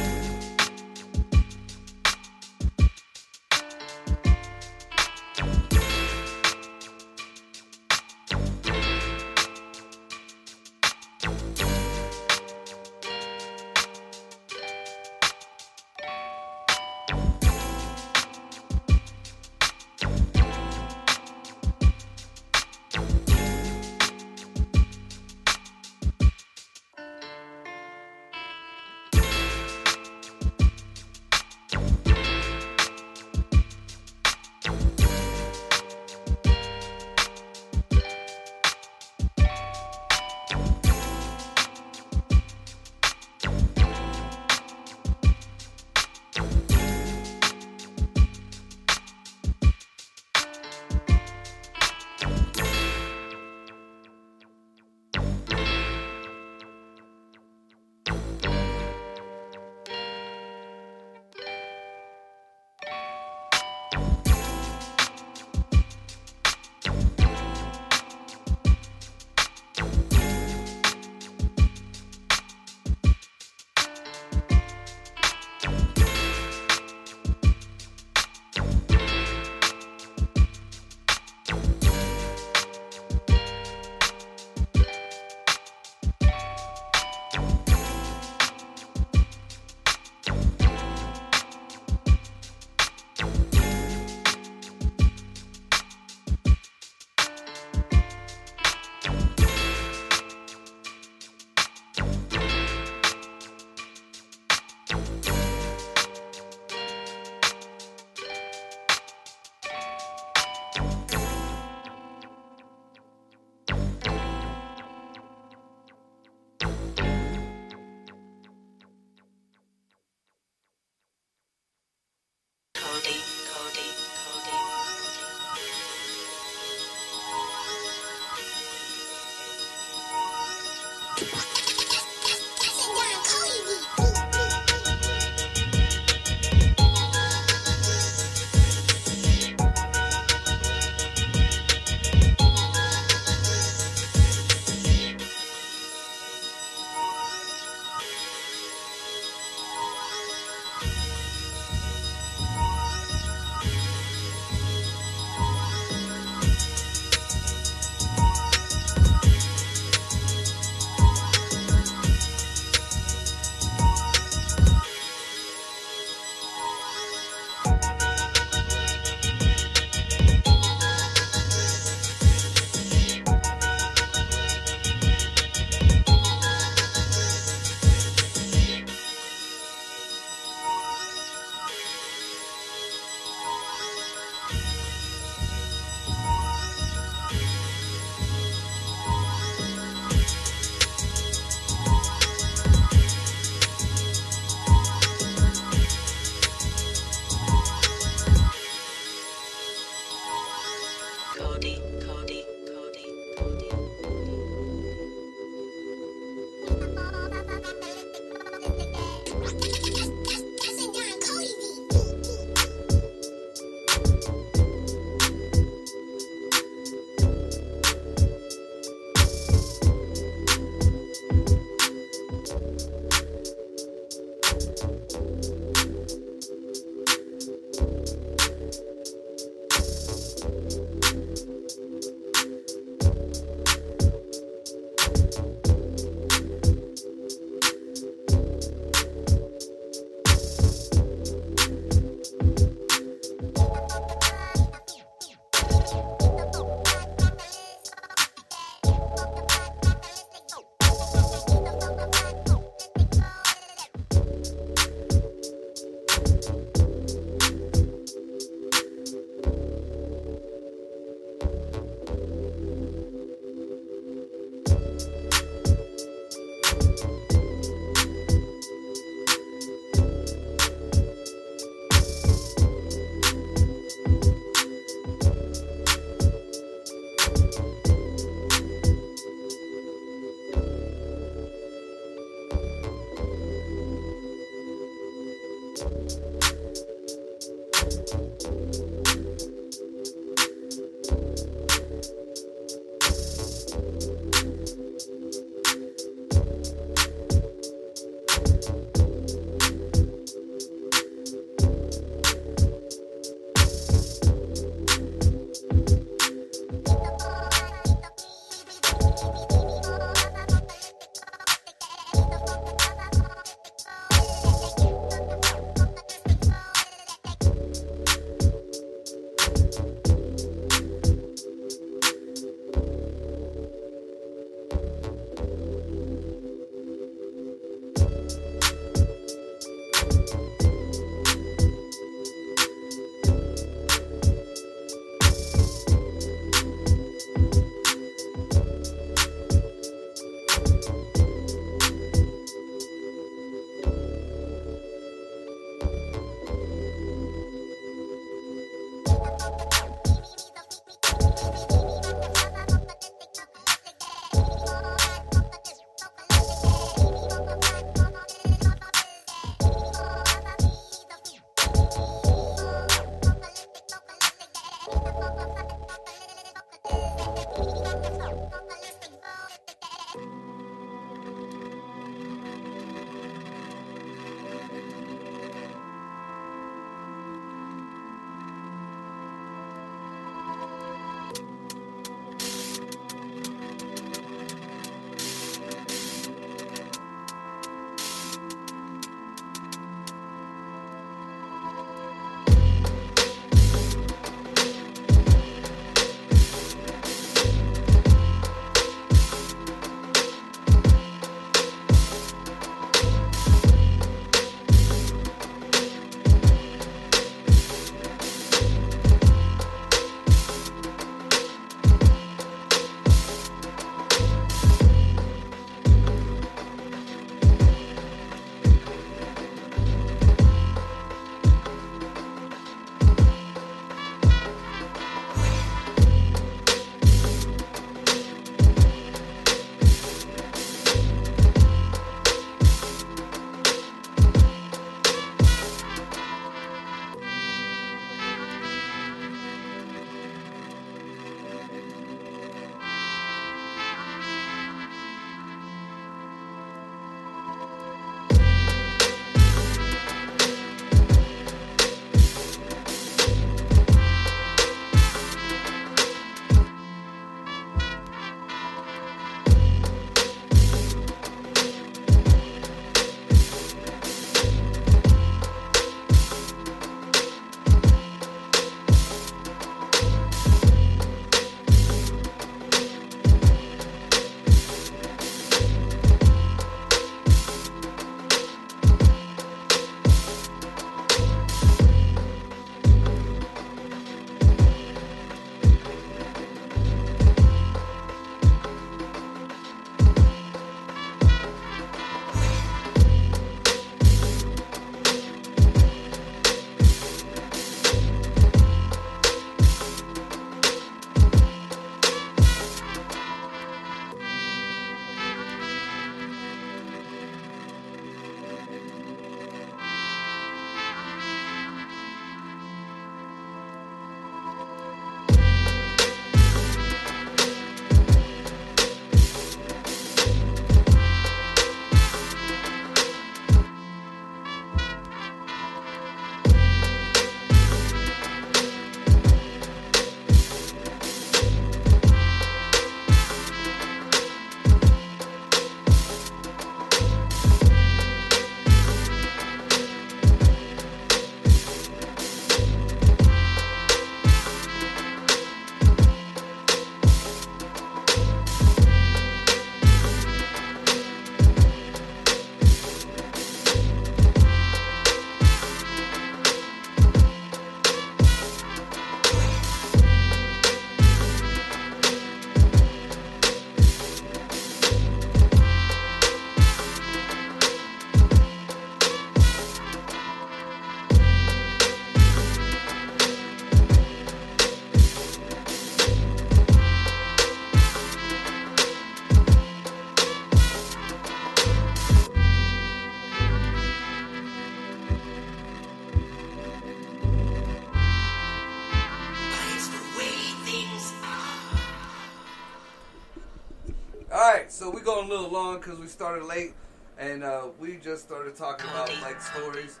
Alright, so we going a little long because we started late, and we just started talking about like stories.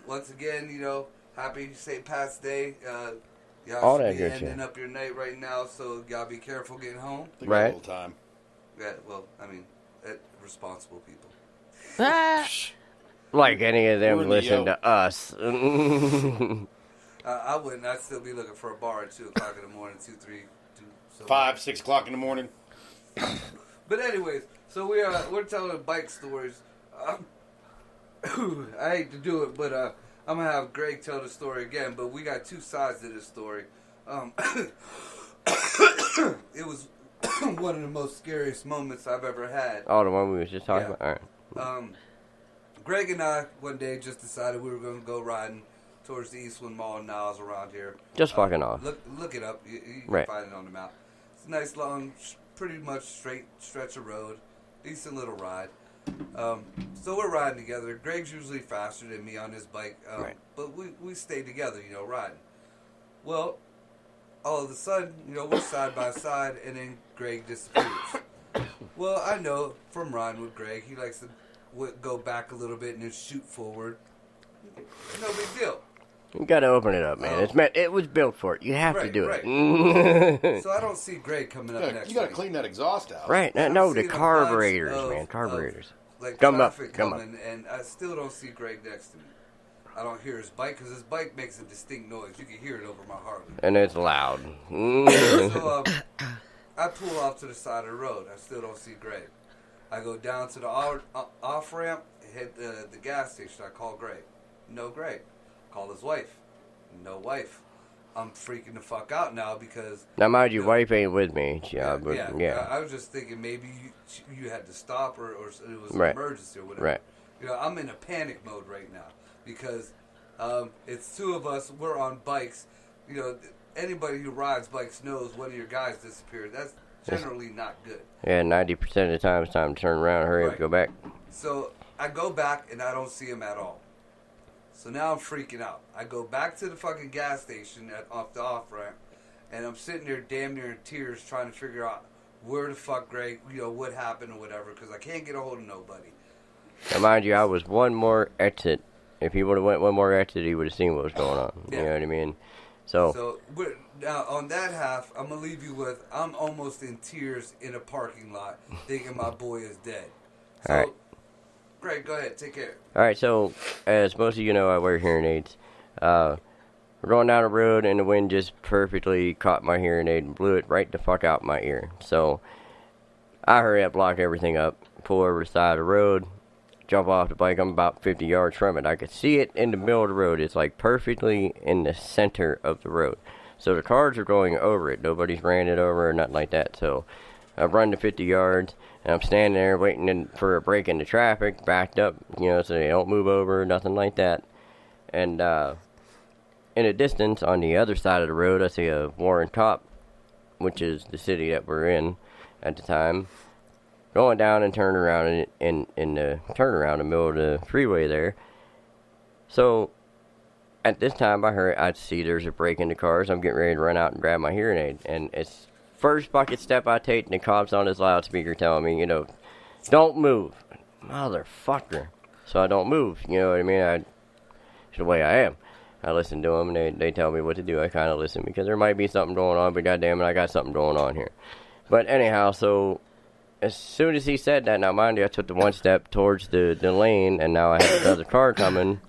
Once again, you know, happy St. Pat's Day. Y'all All should that be good ending shit. up your night right now, so y'all be careful getting home. They got a little time. Yeah, well, I mean, responsible people. Like any of We're them in the listen yo. to us. I wouldn't. I'd still be looking for a bar at 2 o'clock in the morning, 2, 3, 2. So 5, 6 o'clock in the morning. But anyways, so we're telling bike stories. I hate to do it, but I'm gonna have Greg tell the story again. But we got two sides to this story. It was one of the most scariest moments I've ever had. Oh, the one we was just talking Yeah. about? All right. Greg and I one day just decided we were gonna go riding towards the Eastwood Mall in Niles around here. Just fucking off. Look it up. You can Right. find it on the map. It's a nice, long, pretty much straight stretch of road. Decent little ride. So we're riding together. Greg's usually faster than me on his bike. Right. But we stay together, riding. Well, all of a sudden, we're side by side, and then Greg disappears. Well, I know from riding with Greg, he likes to go back a little bit and then shoot forward. No big deal. You gotta open it up, man. It was built for it. You have to do right. it. So I don't see Greg coming up next. You gotta to me. clean that exhaust out. Right. I don't No, see the the carburetors, bunch man. Carburetors. Like Come up, traffic come coming, and I still don't see Greg next to me. I don't hear his bike because his bike makes a distinct noise. You can hear it over my Harley. And it's loud. So I pull off to the side of the road. I still don't see Greg. I go down to the off ramp, hit the gas station. I call Greg. No Greg. Call his wife. No wife. I'm freaking the fuck out now because... Now, mind you, wife ain't with me. Yeah. I was just thinking maybe you had to stop or it was an Right. emergency or whatever. Right. I'm in a panic mode right now because it's two of us. We're on bikes. Anybody who rides bikes knows one of your guys disappeared. That's generally not good. Yeah, 90% of the time it's time to turn around, hurry up, Right. go back. So I go back and I don't see him at all. So now I'm freaking out. I go back to the fucking gas station off the off ramp, and I'm sitting there damn near in tears trying to figure out where the fuck Greg, what happened or whatever, because I can't get a hold of nobody. Now, mind you, I was one more exit. If he would have went one more exit, he would have seen what was going on. Yeah. You know what I mean? So So now on that half, I'm gonna leave you with I'm almost in tears in a parking lot, thinking my boy is dead. So, All right. Greg, go ahead, take care. all right, so as most of you know, I wear hearing aids. We're going down the road, and the wind just perfectly caught my hearing aid and blew it right the fuck out my ear. So I hurry up, lock everything up, pull over the side of the road, jump off the bike. I'm about 50 yards from it. I could see it in the middle of the road. It's like perfectly in the center of the road. So the cars are going over it. Nobody's ran it over or nothing like that. So I've run to 50 yards, and I'm standing there waiting for a break in the traffic, backed up, so they don't move over, nothing like that. And in a distance, on the other side of the road, I see a Warren Cop, which is the city that we're in at the time, going down and turning around in the turnaround in the middle of the freeway there. So at this time, I see there's a break in the cars. I'm getting ready to run out and grab my hearing aid, and it's first bucket step I take, and the cop's on his loudspeaker telling me, don't move, motherfucker. So I don't move. You know what I mean? It's the way I am. I listen to them, and they tell me what to do. I kind of listen because there might be something going on, but goddamn it, I got something going on here. But anyhow, so as soon as he said that, now mind you, I took the one step towards the lane, and now I had another car coming,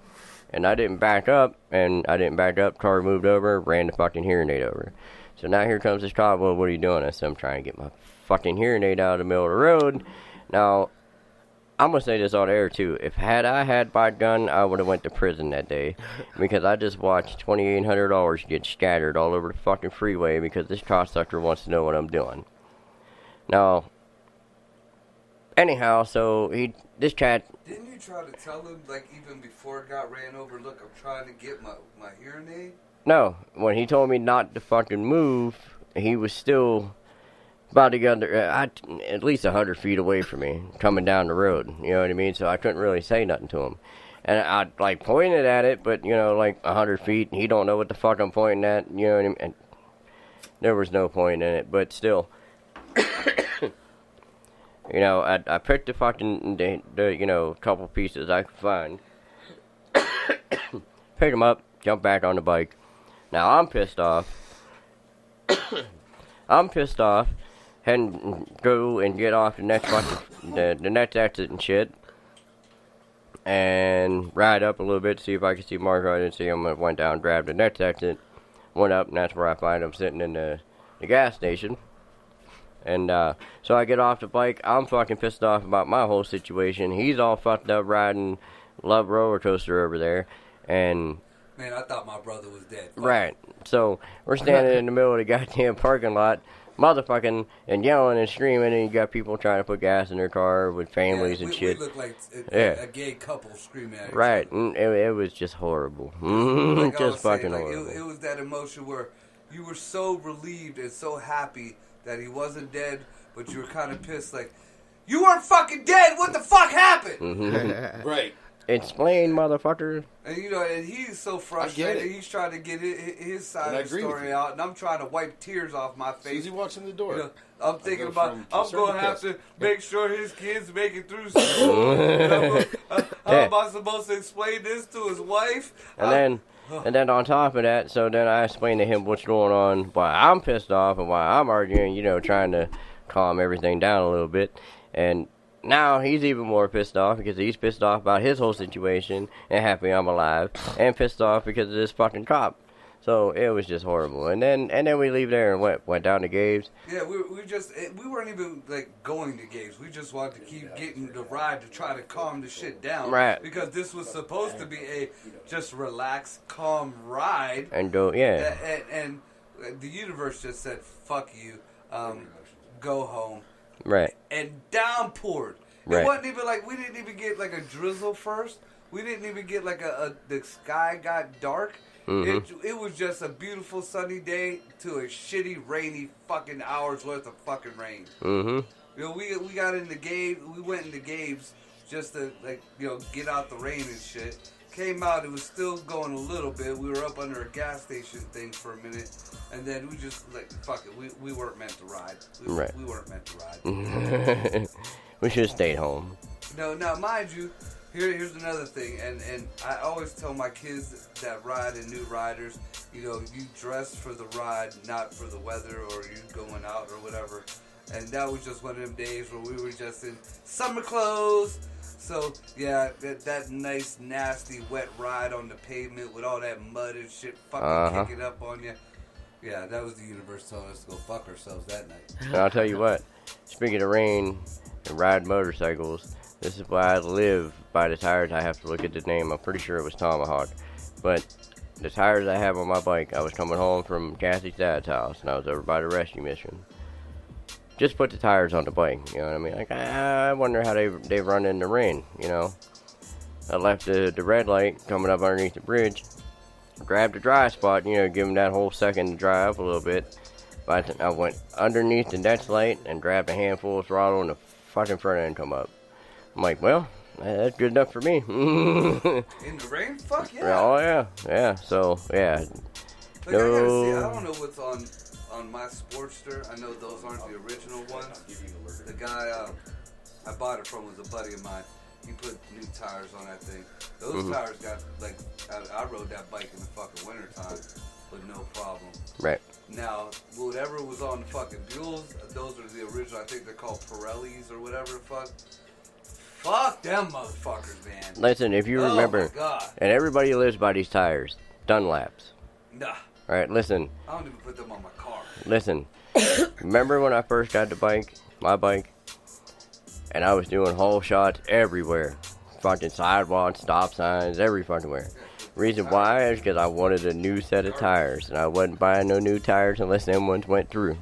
and I didn't back up, car moved over, ran the fucking hearing aid over. So now here comes this cop. Well, what are you doing? I said, I'm trying to get my fucking hearing aid out of the middle of the road. Now, I'm going to say this on air, too. If I had my gun, I would have went to prison that day. Because I just watched $2,800 get scattered all over the fucking freeway because this cocksucker wants to know what I'm doing. Now, anyhow, so this cat... Didn't you try to tell him, even before it got ran over, look, I'm trying to get my hearing aid? No, when he told me not to fucking move, he was still about to get at least 100 feet away from me, coming down the road. You know what I mean? So I couldn't really say nothing to him. And I pointed at it, but 100 feet, he don't know what the fuck I'm pointing at. You know what I mean? And there was no point in it, but still, I picked the fucking the couple pieces I could find, pick them up, jump back on the bike. Now, I'm pissed off. And go and get off the next the next exit and shit. And ride up a little bit to see if I can see Marco. I didn't see him. I went down, grabbed the next exit, went up, and that's where I find him sitting in the gas station. And so I get off the bike. I'm fucking pissed off about my whole situation. He's all fucked up riding Love Roller Coaster over there. And... Man, I thought my brother was dead. Fuck. Right. So, we're standing in the middle of the goddamn parking lot, motherfucking and yelling and screaming, and you got people trying to put gas in their car with families and shit. We look like Yeah. a gay couple screaming at each Right, other. and it was just horrible. Like I was Just fucking saying, like, horrible. it was that emotion where you were so relieved and so happy that he wasn't dead, but you were kind of pissed, like, you weren't fucking dead. What the fuck happened? Right. Explain, motherfucker. And and he's so frustrated. He's trying to get his side of the story out, and I'm trying to wipe tears off my face. Susie walks in the door. I'm thinking about I'm going to have to make sure his kids make it through school. How am I supposed to explain this to his wife? And then on top of that, so then I explained to him what's going on, why I'm pissed off and why I'm arguing, trying to calm everything down a little bit. And now he's even more pissed off because he's pissed off about his whole situation and happy I'm alive, and pissed off because of this fucking cop. So it was just horrible. And then we leave there and went down to Gabe's. Yeah, we weren't even like going to Gabe's. We just wanted to keep getting the ride to try to calm the shit down. Right. Because this was supposed to be a just relaxed, calm ride. And go, yeah. And the universe just said, "Fuck you, go home." Right. And downpoured. Right. It wasn't even like we didn't even get like a drizzle first. We didn't even get like the sky got dark. Mm-hmm. It was just a beautiful sunny day to a shitty rainy fucking hours worth of fucking rain. Mm-hmm. We got into Gabe. We went into Gabe's just to get out the rain and shit. Came out, it was still going a little bit. We were up under a gas station thing for a minute, and then we just fuck it. We weren't meant to ride. We weren't meant to ride. We should have stayed home. No, now mind you, here's another thing, and I always tell my kids that ride and new riders, you dress for the ride, not for the weather or you going out or whatever. And that was just one of them days where we were just in summer clothes. So, yeah, that nice, nasty, wet ride on the pavement with all that mud and shit fucking kicking up on you. Yeah, that was the universe telling us to go fuck ourselves that night. And I'll tell you what, speaking of rain and ride motorcycles, this is why I live by the tires. I have to look at the name. I'm pretty sure it was Tomahawk. But the tires I have on my bike, I was coming home from Cassie's dad's house, and I was over by the rescue mission. Just put the tires on the bike, you know what I mean? Like, I wonder how they run in the rain, I left the red light coming up underneath the bridge, grabbed the dry spot, give them that whole second to dry up a little bit. But I went underneath the next light and grabbed a handful of throttle, and the fucking front end come up. I'm like, well, that's good enough for me. In the rain? Fuck yeah. Oh, yeah. Yeah, so, yeah. Like, I gotta see, I don't know what's on my Sportster. I know those aren't the original ones. The guy I bought it from was a buddy of mine. He put new tires on that thing. Those tires got, I rode that bike in the fucking wintertime with no problem. Right. Now, whatever was on the fucking Buells, those are the original. I think they're called Pirellis or whatever the fuck. Fuck them motherfuckers, man. Listen, if you remember, oh my God. And everybody lives by these tires, Dunlaps. Nah. All right, listen. I don't even put them on my car. Listen. Remember when I first got my bike, and I was doing whole shots everywhere. Fucking sidewalks, stop signs, every fucking where. Reason why is because I wanted a new set of tires, and I wasn't buying no new tires unless them ones went through.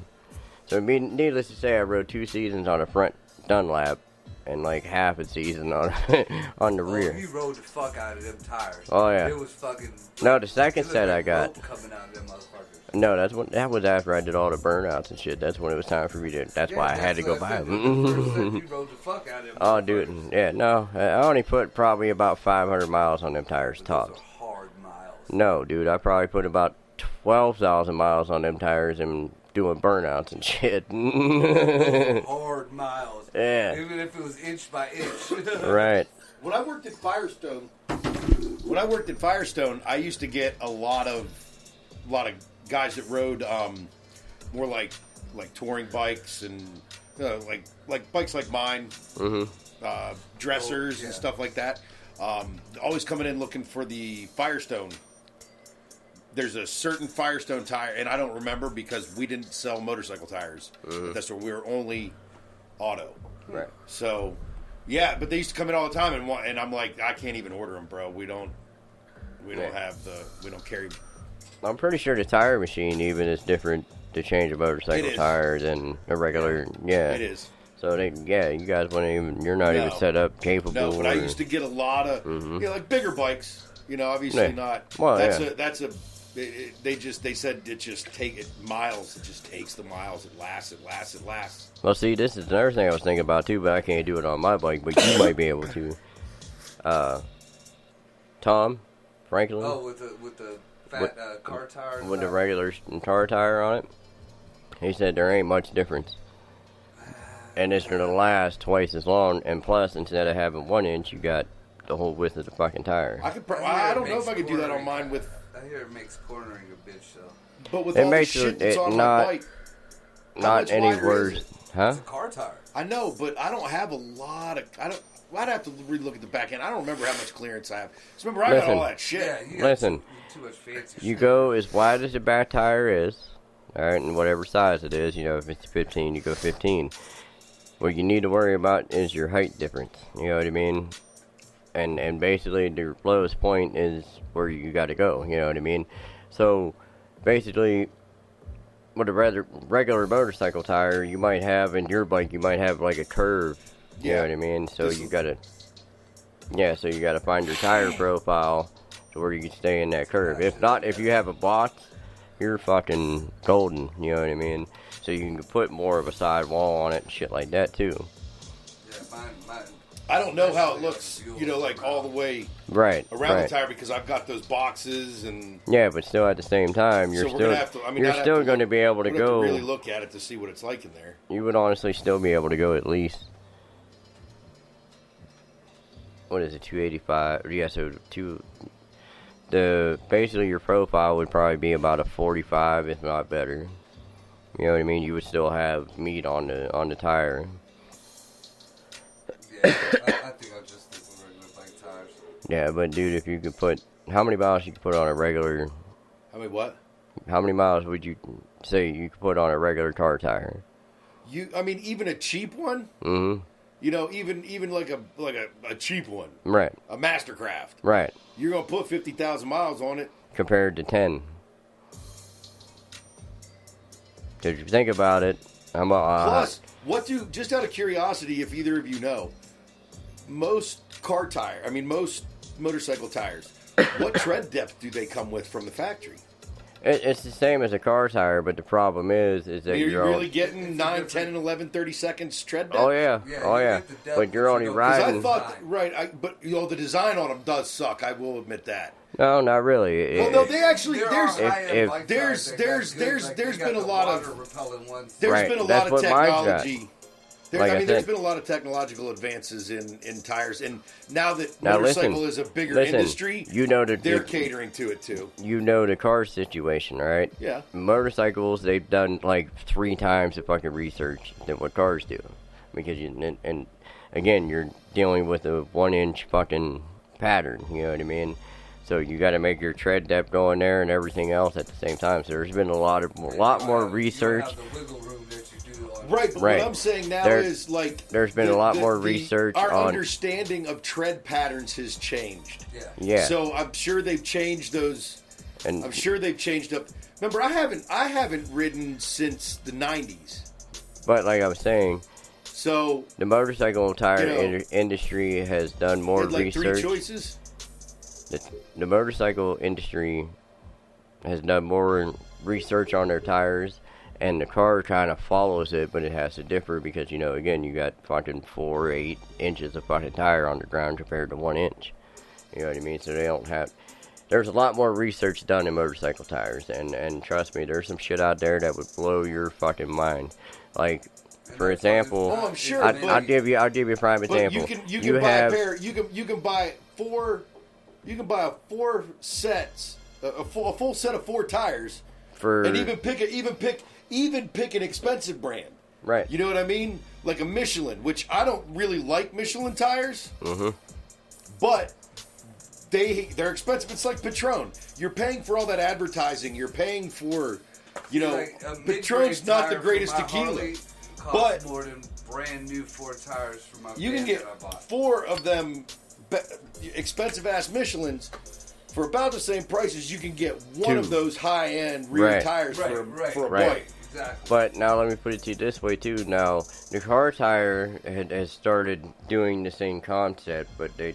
So, needless to say, I rode 2 seasons on a front Dunlap, and like half a season on the rear. You rode the fuck out of them tires. Oh yeah. It was fucking. No, the second set I got. Coming out of them motherfuckers. No, that was after I did all the burnouts and shit. That's when it was time for me to. That's why I had to go buy them. You rode the fuck out of them. Oh, dude, yeah, no, I only put probably about 500 miles on them tires tops. Those are hard miles. No, dude, I probably put about 12,000 miles on them tires and doing burnouts and shit. Hard miles. Yeah. Even if it was inch by inch. Right. When I worked at Firestone, I used to get a lot of guys that rode more like touring bikes and like bikes like mine, dressers and stuff like that. Always coming in looking for the Firestone. There's a certain Firestone tire, and I don't remember because we didn't sell motorcycle tires. That's where we were only auto. Right. So, yeah, but they used to come in all the time, and I'm like, I can't even order them, bro. We don't Right. have we don't carry. I'm pretty sure the tire machine even is different to change a motorcycle tire than a regular. Yeah, it is. So you guys wouldn't even. You're not even set up capable. No, but I used to get a lot of like bigger bikes. Obviously not. Well, that's a. They said it just miles. It just takes the miles. It lasts. Well, see, this is another thing I was thinking about too, but I can't do it on my bike. But you might be able to. Tom Franklin. Oh, with the fat car tire. With the regular car tire on it. He said there ain't much difference. And it's going to last twice as long. And plus, instead of having 1 inch, you got the whole width of the fucking tire. I don't know if I could do that on mine with. I hear it makes cornering a bitch though. But with all the shit that's on my bike, not any worse, huh? It's a car tire. I know, but I don't have a lot of. I'd have to relook at the back end. I don't remember how much clearance I have. Just remember, I got all that shit. Yeah, listen, too much fancy you shit. go as wide as the back tire is, all right, and whatever size it is. If it's 15, you go 15. What you need to worry about is your height difference. You know what I mean? And basically, the lowest point is where you got to go. You know what I mean? So, basically, with a regular motorcycle tire, you might have in your bike, you might have like a curve. You know what I mean? So you gotta find your tire profile to where you can stay in that curve. If not, if you have a box, you're fucking golden. You know what I mean? So you can put more of a sidewall on it and shit like that too. Yeah, mine. I don't know how it looks, like all the way around the tire because I've got those boxes and. Yeah, but still at the same time, you're still going to be able to go. Really look at it to see what it's like in there. You would honestly still be able to go at least. What is it, 285? Yeah, so basically your profile would probably be about a 45, if not better. You know what I mean? You would still have meat on the tire. Yeah, I think I'll just stick with regular bike tires. Yeah, but dude, if you could put how many miles you could put on a regular? How many miles would you say you could put on a regular car tire? Even a cheap one. Mm-hmm. Even like a cheap one. Right. A Mastercraft. Right. You're gonna put 50,000 miles on it. Compared to 10. If you think about it, Plus, just out of curiosity, if either of you know, most motorcycle tires, what tread depth do they come with from the factory? It's the same as a car tire, but the problem is that you're really getting 9, 10, and 11, 30 seconds tread depth? Oh, yeah. But you're only riding. But the design on them does suck, I will admit that. No, not really. Well, no, they actually, there's been a lot of technology. There's been a lot of technological advances in tires, and now that motorcycle is a bigger industry, they're catering to it too. You know the car situation, right? Yeah. Motorcycles, they've done like 3 times the fucking research than what cars do, because and again, you're dealing with a 1 inch fucking pattern. You know what I mean? So you got to make your tread depth go in there and everything else at the same time. So there's been a lot more research. Right, but what I'm saying now is there's been a lot more research. Our understanding of tread patterns has changed. Yeah. So I'm sure they've changed those. And I'm sure they've changed up. Remember, I haven't ridden since the '90s. But like I was saying, so the motorcycle tire industry has done more research. 3 choices. The motorcycle industry has done more research on their tires, and the car kind of follows it, but it has to differ because, again, you got fucking 4 or 8 inches of fucking tire on the ground compared to 1 inch. You know what I mean? So they don't have... There's a lot more research done in motorcycle tires, and trust me, there's some shit out there that would blow your fucking mind. Like, for example... Oh, I'm sure, I'll give you a prime example. You can buy a pair... You can buy 4... You can buy a full set of 4 tires, and even pick an expensive brand. Right. You know what I mean? Like a Michelin, which I don't really like Michelin tires. Mm-hmm. But they're expensive. It's like Patron. You're paying for all that advertising. You're paying for, Patron's not the greatest tequila, but more than brand new 4 tires for my. You can get 4 of them. Expensive ass Michelins for about the same price as you can get one of those high end rear tires for a bike. Exactly. But now let me put it to you this way too. Now the car tire has started doing the same concept, but they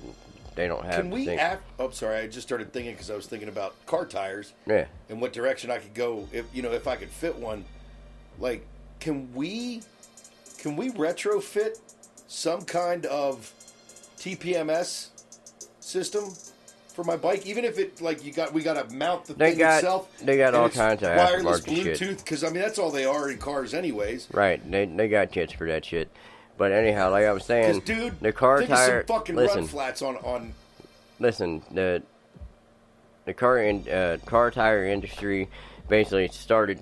don't have. Can we? Oh, sorry. I just started thinking because I was thinking about car tires. Yeah. And what direction I could go if I could fit one. Like, can we retrofit some kind of TPMS system for my bike, even if it we got to mount the thing itself. They got all kinds of wireless aftermarket Bluetooth, because I mean that's all they are in cars anyways. Right, they got kits for that shit. But anyhow, like I was saying, dude, the car think tire. of some fucking listen, run flats on. Listen, the car tire industry basically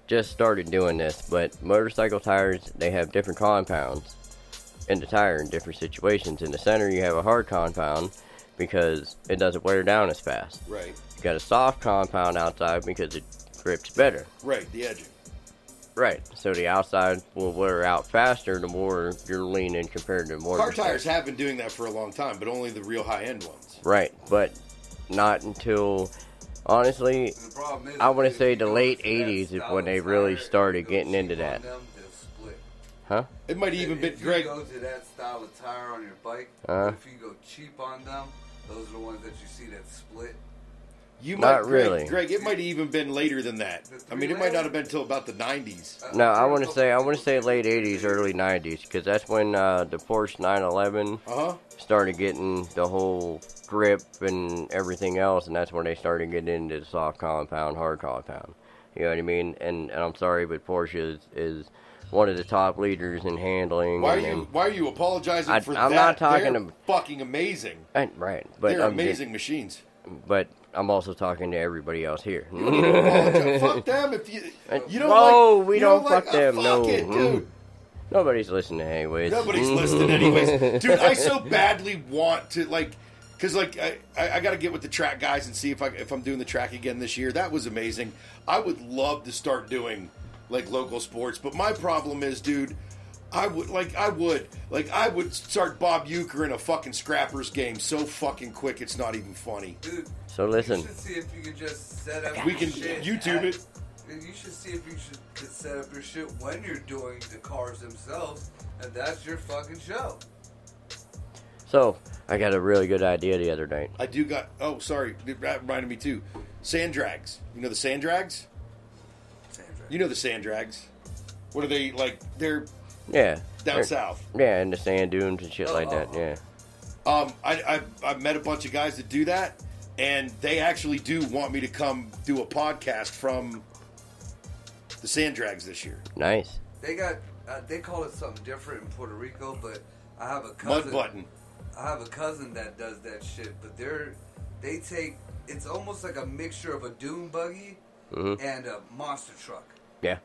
just started doing this, but motorcycle tires, they have different compounds in the tire in different situations. In the center, you have a hard compound because it doesn't wear down as fast. Right. You got a soft compound outside because it grips better. Right, the edging. Right, so the outside will wear out faster the more you're leaning compared to more. Car tires have been doing that for a long time, but only the real high-end ones. Right, but not until, honestly, I want to say the late 80s is when they really started getting into that. Huh? It might even be Greg. If you go to that style of tire on your bike, if you go cheap on them, those are the ones that you see that split. You not might, really. Greg, it might have even been later than that. I mean, it might not have been until about the 90s. No, I want to say late 80s, early 90s, because that's when the Porsche 911 started getting the whole grip and everything else, and that's when they started getting into the soft compound, hard compound. You know what I mean? And I'm sorry, but Porsche is one of the top leaders in handling. Why are you apologizing for that? I'm not talking. They're fucking amazing. Right, but they're amazing machines. But I'm also talking to everybody else here. Fuck them if you don't. No, like, we don't fuck like, them. Fuck no, it, dude. Nobody's listening anyways. Nobody's listening anyways, dude. I so badly want to because I got to get with the track guys and see if I'm doing the track again this year. That was amazing. I would love to start doing local sports, but my problem is, dude. I would start Bob Euchre in a fucking Scrappers game so fucking quick it's not even funny. Dude, so listen. You should see if you could just set up. We can shit YouTube it. You should see if you could set up your shit when you're doing the cars themselves, and that's your fucking show. So I got a really good idea the other night. I do got. Oh, sorry, that reminded me too. Sand drags. You know the sand drags? You know the sand drags. What are they like? They're down south. Yeah, in the sand dunes and shit like that. Yeah. I've met a bunch of guys that do that, and they actually do want me to come do a podcast from the sand drags this year. Nice. They got they call it something different in Puerto Rico, but I have a cousin. Mud button. I have a cousin that does that shit, but they take it's almost like a mixture of a dune buggy and a monster truck. Yeah.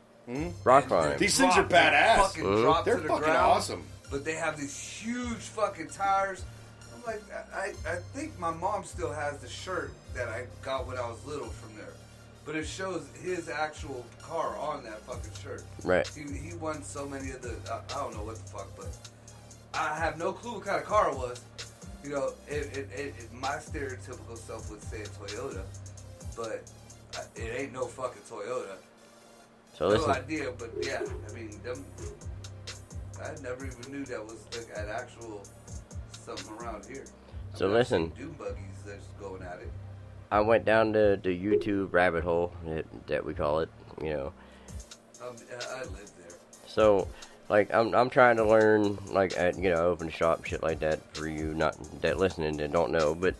Rock climb. These things are badass. Fucking drop They're to the fucking ground, awesome. But they have these huge fucking tires. I'm like, I think my mom still has the shirt that I got when I was little from there. But it shows his actual car on that fucking shirt. Right. He won so many of the, I don't know what the fuck, but I have no clue what kind of car it was. You know, my stereotypical self would say a Toyota, but it ain't no fucking Toyota. So listen. No idea, but yeah, I mean, I never even knew that was like an actual something around here. So listen. Dune buggies that's going at it. I went down the YouTube rabbit hole that we call it, you know. I live there. So, like, I'm trying to learn, like, open a shop, shit like that for you not that listening that don't know, but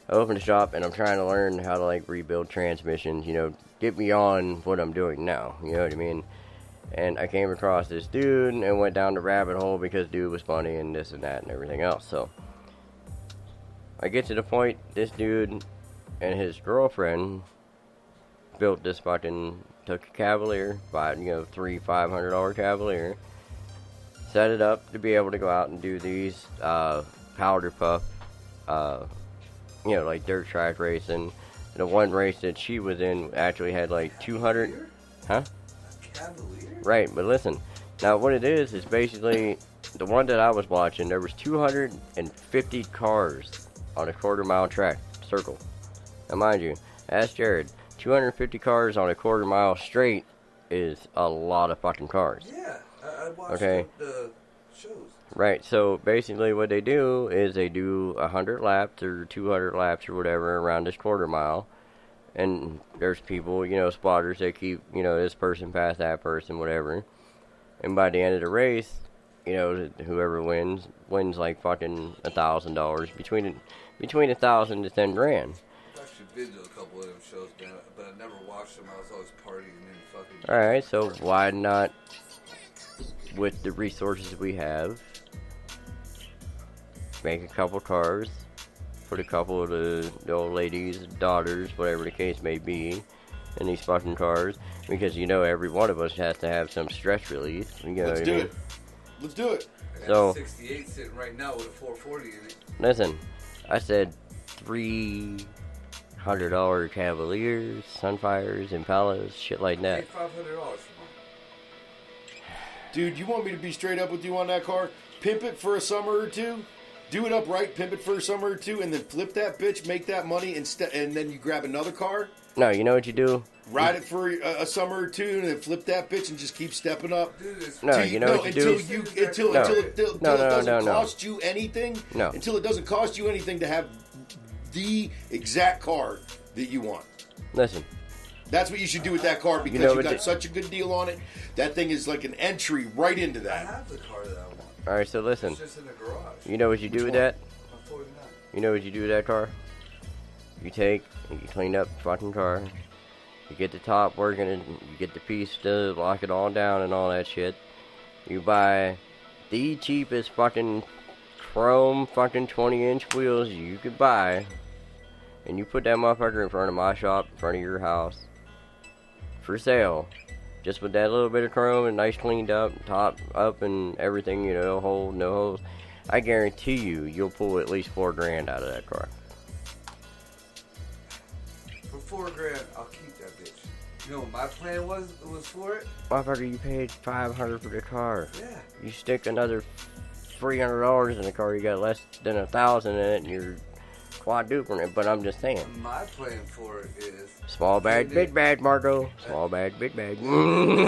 I opened a shop and I'm trying to learn how to, like, rebuild transmissions, you know, get beyond what I'm doing now, you know what I mean? And I came across this dude and went down the rabbit hole because dude was funny and this and that and everything else. So I get to the point, this dude and his girlfriend built this took a Cavalier, bought, $300-$500 Cavalier, set it up to be able to go out and do these powder puff, like dirt track racing. The one race that she was in actually had like 200, huh? Cavalier? Right, but listen, now what it is basically the one that I was watching. There was 250 cars on a quarter-mile track circle. Now, mind you, ask Jared, 250 cars on a quarter-mile straight is a lot of fucking cars. Yeah, I watched Okay. the shows. Right, so basically what they do is they do 100 laps or 200 laps or whatever around this quarter mile. And there's people, spotters that keep, this person past that person, whatever. And by the end of the race, whoever wins like fucking $1,000 between $1,000 to $10,000. I've actually been to a couple of them shows, man, but I never watched them. I was always partying and fucking. All right, so why not, with the resources we have, make a couple cars, put a couple of the old ladies, daughters, whatever the case may be, in these fucking cars, because every one of us has to have some stress relief. Let's do it. Let's do it. I got So, a 68 sitting right now with a 440 in it. listen, I said $300 Cavaliers, Sunfires, Impalas, shit like that. Paid $500 for mine. Dude, you want me to be straight up with you on that car? Pimp it for a summer or two. Do it upright, pimp it for a summer or two, and then flip that bitch, make that money, and then you grab another car. No, you know what you do? Ride it for a summer or two, and then flip that bitch and just keep stepping up. No, you know what you do? Until it doesn't No. cost you anything. No. Until it doesn't cost you anything to have the exact car that you want. Listen, That's what you should do with that car because you got such a good deal on it. That thing is like an entry right into I that. have the car that I want. all right, so listen. It's just in the garage. You know what you do with that? I'm 49. You know what you do with that car? You take and you clean up the fucking car. You get the top working and you get the piece to lock it all down and all that shit. You buy the cheapest fucking chrome fucking 20-inch wheels you could buy. And you put that motherfucker in front of my shop, in front of your house. For sale. Just with that little bit of chrome and nice cleaned up, top up and everything, no holes. I guarantee you'll pull at least $4,000 out of that car. For $4,000, I'll keep that bitch. You know what my plan was for it? Motherfucker, you paid $500 for the car. Yeah. You stick another $300 in the car, you got less than $1,000 in it, and you're quadrupling it. But I'm just saying. My plan for it is Small bag, big bag, Margo. Small bag, big bag. This ain't even a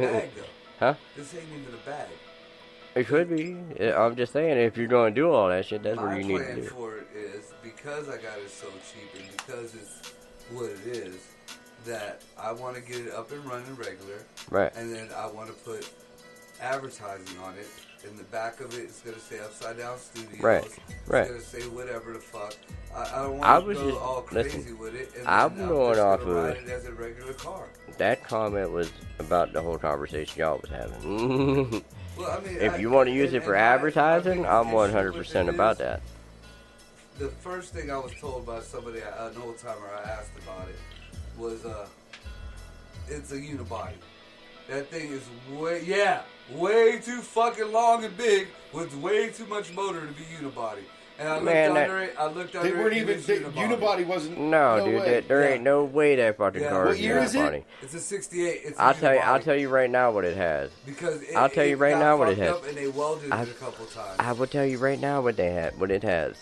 bag, though. Huh? This ain't even a bag. It could be. I'm just saying, if you're going to do all that shit, that's what My you need to plan do. for it is because I got it so cheap and because it's what it is, that I want to get it up and running regular. Right. And then I want to put advertising on it. In the back of it, it's going to say Upside Down Studios. Right. It's Right. going to say whatever the fuck. I don't I want to was go just- all crazy listen, with it. And I'm then going just off gonna of ride it as a regular car. That comment was about the whole conversation y'all was having. Well, I mean, If you want to use it for advertising, I'm 100% about that. The first thing I was told by somebody, an old timer, I asked about it, was it's a unibody. That thing is way too fucking long and big with way too much motor to be unibody. And I looked under They weren't it, even. it's Unibody wasn't. No, dude, way. there ain't no way that fucking car What is year is it? unibody. It's a 68. It's a I'll unibody. tell you right now what it has. Because I'll tell you right got now what it fucked has. up And they welded it a couple times. I will tell you right now what it has.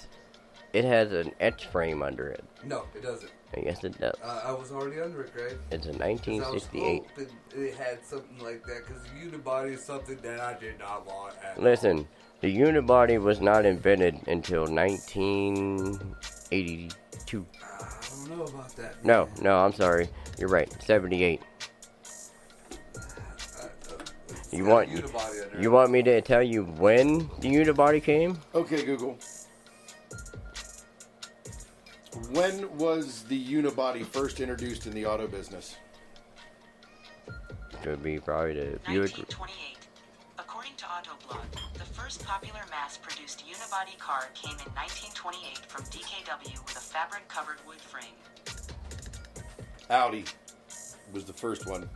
It has an etch frame under it. No, it doesn't. Yes, it does. I was already under it, Craig. It's a 'Cause 1968. I was hoping it had something like that because unibody is something that I did not want at all. Listen, the unibody was not invented until 1982. I don't know about that. No, I'm sorry. You're right. 78. You want me to tell you when the unibody came? Okay, Google. When was the unibody first introduced in the auto business? Could be probably the Buick. 1928. According to Autoblog, the first popular mass-produced unibody car came in 1928 from DKW with a fabric-covered wood frame. Audi was the first one.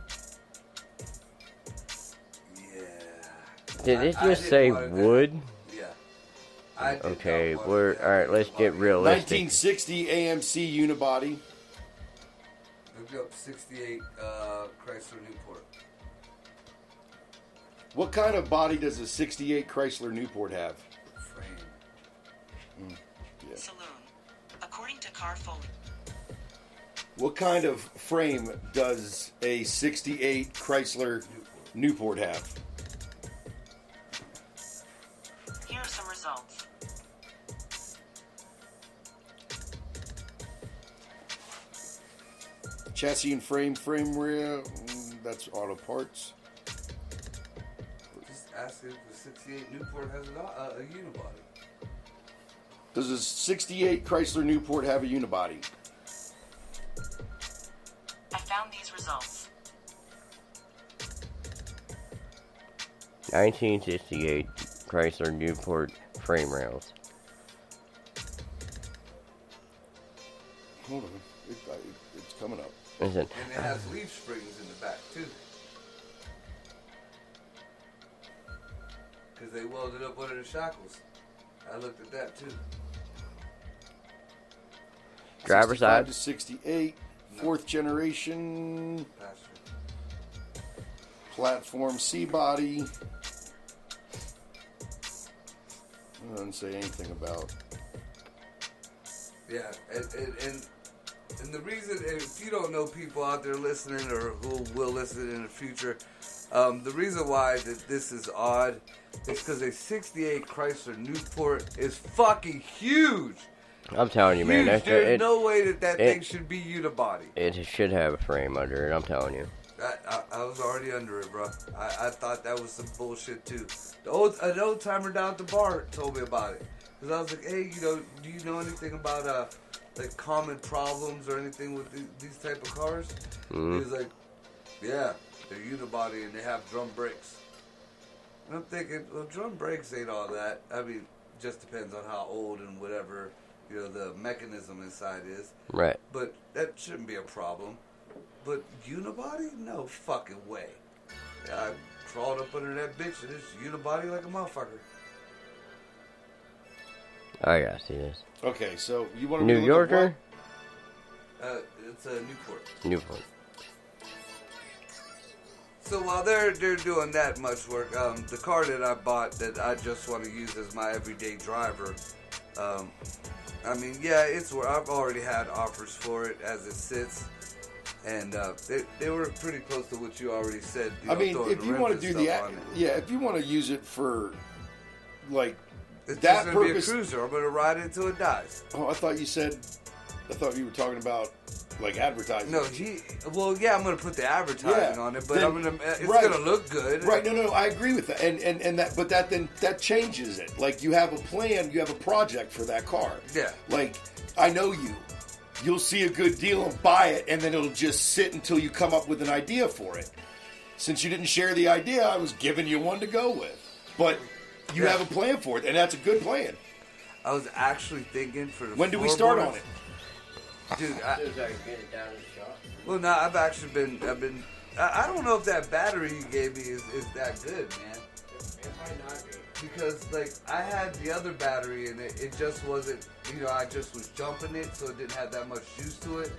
Yeah. Did it I just didn't say want it. wood? Yeah. I did Okay, not want it. all right. Let's get realistic. 1960 AMC unibody. Look up 68 Chrysler Newport. What kind of body does a 68 Chrysler Newport have? Frame. Saloon. According to Carfolio. What kind of frame does a 68 Chrysler Newport have? Here are some results. Chassis and frame rail, that's auto parts. Just asking if the 68 Newport has a unibody. Does a 68 Chrysler Newport have a unibody? I found these results. 1968 Chrysler Newport frame rails. Hold on, it's coming up. Listen, And it has leaf springs in the back, too. Because they welded up under the shackles. I looked at that, too. driver's side. 65 to 68, fourth generation, Pastor. platform C-body. It doesn't say anything about. Yeah, and the reason, and if you don't know people out there listening or who will listen in the future, the reason why that this is odd is because a 68 Chrysler Newport is fucking huge. I'm telling you, man. Huge. There's no way that thing should be unibody. It should have a frame under it. I'm telling you. I was already under it, bro. I thought that was some bullshit too. An old timer down at the bar told me about it. Cause I was like, hey, do you know anything about like common problems or anything with these type of cars? Mm-hmm. He was like, yeah, they're unibody and they have drum brakes. And I'm thinking, well, drum brakes ain't all that. I mean, just depends on how old and whatever the mechanism inside is. Right. But that shouldn't be a problem. But unibody? No fucking way. I crawled up under that bitch and it's unibody like a motherfucker. I gotta see this. Okay, so you want to New Yorker? It's a Newport. Newport. So while they're doing that much work, the car that I bought that I just want to use as my everyday driver, I mean, yeah, it's where I've already had offers for it as it sits. And they were pretty close to what you already said. I mean, if you want to do if you want to use it for, like, it's that just gonna purpose. Be a cruiser. I'm gonna ride it until it dies. Oh, I thought you were talking about like advertising. No, yeah, I'm gonna put the advertising on it, but it's right. gonna look good. Right? No, I agree with that, and that changes it. Like, you have a plan, you have a project for that car. Yeah. Like, I know you. You'll see a good deal and buy it, and then it'll just sit until you come up with an idea for it. Since you didn't share the idea, I was giving you one to go with. But you have a plan for it, and that's a good plan. I was actually thinking for the When do we start on it? Dude, As soon as I can get it down to the shop. well, no, I've been, I don't know if that battery you gave me is that good, man. It might not be. Because, like, I had the other battery and it just wasn't, I just was jumping it, so it didn't have that much juice to it,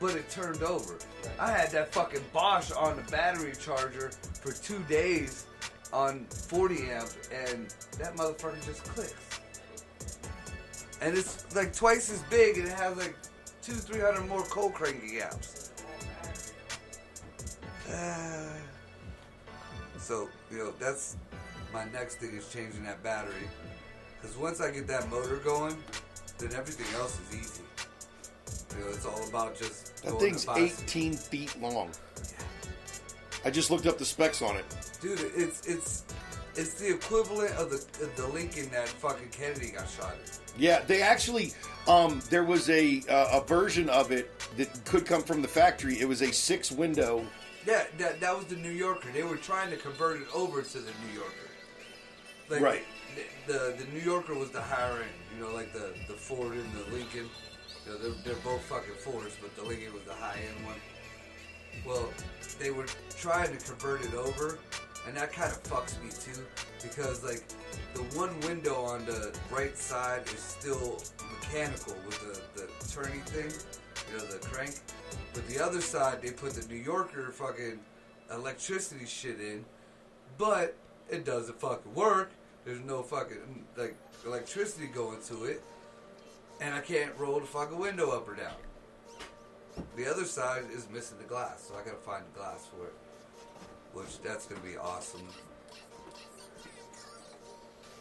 but it turned over. I had that fucking Bosch on the battery charger for 2 days on 40 amp, and that motherfucker just clicks. And it's like twice as big, and it has like 200-300 more cold cranking amps. So, that's my next thing is changing that battery. Because once I get that motor going, then everything else is easy. It's all about just That going thing's to buy 18 feet long. I just looked up the specs on it. Dude, it's the equivalent of the Lincoln that fucking Kennedy got shot in. Yeah, they actually, there was a version of it that could come from the factory. It was a 6-window. Yeah, that was the New Yorker. They were trying to convert it over to the New Yorker. Like, right. The New Yorker was the higher end, like the Ford and the Lincoln. They're both fucking Fords, but the Lincoln was the high end one. Well, they were trying to convert it over, and that kind of fucks me too, because like the one window on the right side is still mechanical with the turning thing, the crank. But the other side, they put the New Yorker fucking electricity shit in, but it doesn't fucking work. There's no fucking like electricity going to it, and I can't roll the fucking window up or down. the other side is missing the glass, so I gotta find the glass for it. Which, that's gonna be awesome.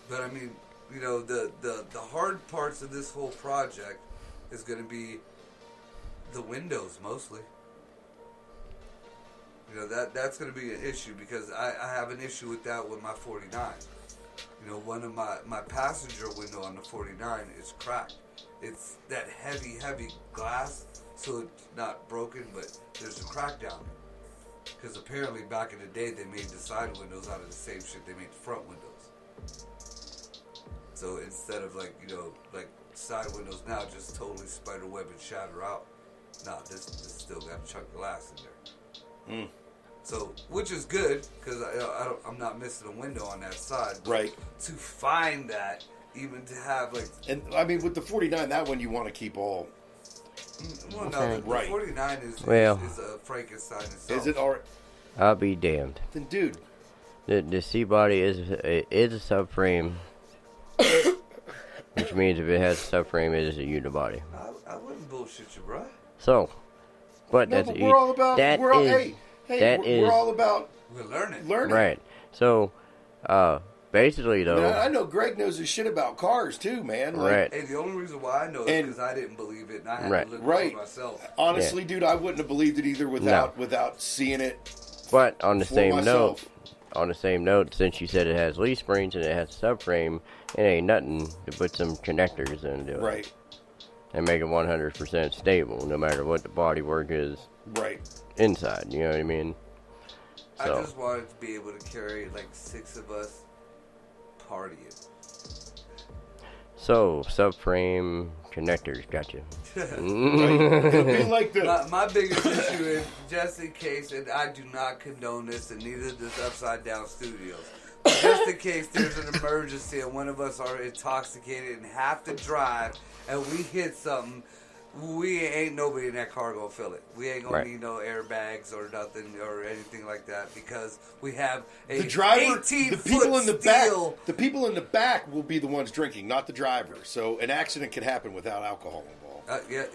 But I mean, you know, the hard parts of this whole project is gonna be the windows mostly. You know, that's going to be an issue because I have an issue with that with my 49. You know, one of my passenger window on the 49 is cracked. It's that heavy glass, so it's not broken, but there's a crack down there. Because apparently back in the day they made the side windows out of the same shit they made the front windows. So instead of like, you know, like side windows now just totally spider web and shatter out. Nah, this still got a chunk of glass in there. So, which is good because I'm not missing a window on that side. But right. To find that, even to have like, and I mean with the 49, that one you want to keep all. Well, no, the 49 is a Frankenstein itself. Is it all right? I'll be damned. Then, dude, the C body is a subframe, which means if it has a subframe, it is a unibody. I wouldn't bullshit you, bro. So, but no, that's but we're all about. We're all about. We're learning. Right. So, basically, though. Man, I know Greg knows his shit about cars too, man. Like, right. Hey, the only reason why I know is because I didn't believe it, and I had to look it up myself. Honestly, dude, I wouldn't have believed it either without seeing it. But on the same note, since you said it has leaf springs and it has a subframe, it ain't nothing to put some connectors into it. Right. And make it 100% stable, no matter what the bodywork is. Right. Inside, you know what I mean? So. I just wanted to be able to carry like 6 of us partying. So, subframe connectors, gotcha. Like my biggest issue is, just in case, and I do not condone this, and neither does Upside Down Studios, but just in case there's an emergency and one of us are intoxicated and have to drive, and we hit something, we ain't nobody in that car gonna feel it. We ain't gonna need no airbags or nothing or anything like that because we have a the driver, 18-foot the people in the steel. back, the people in the back will be the ones drinking, not the driver. So an accident can happen without alcohol involved. Yeah.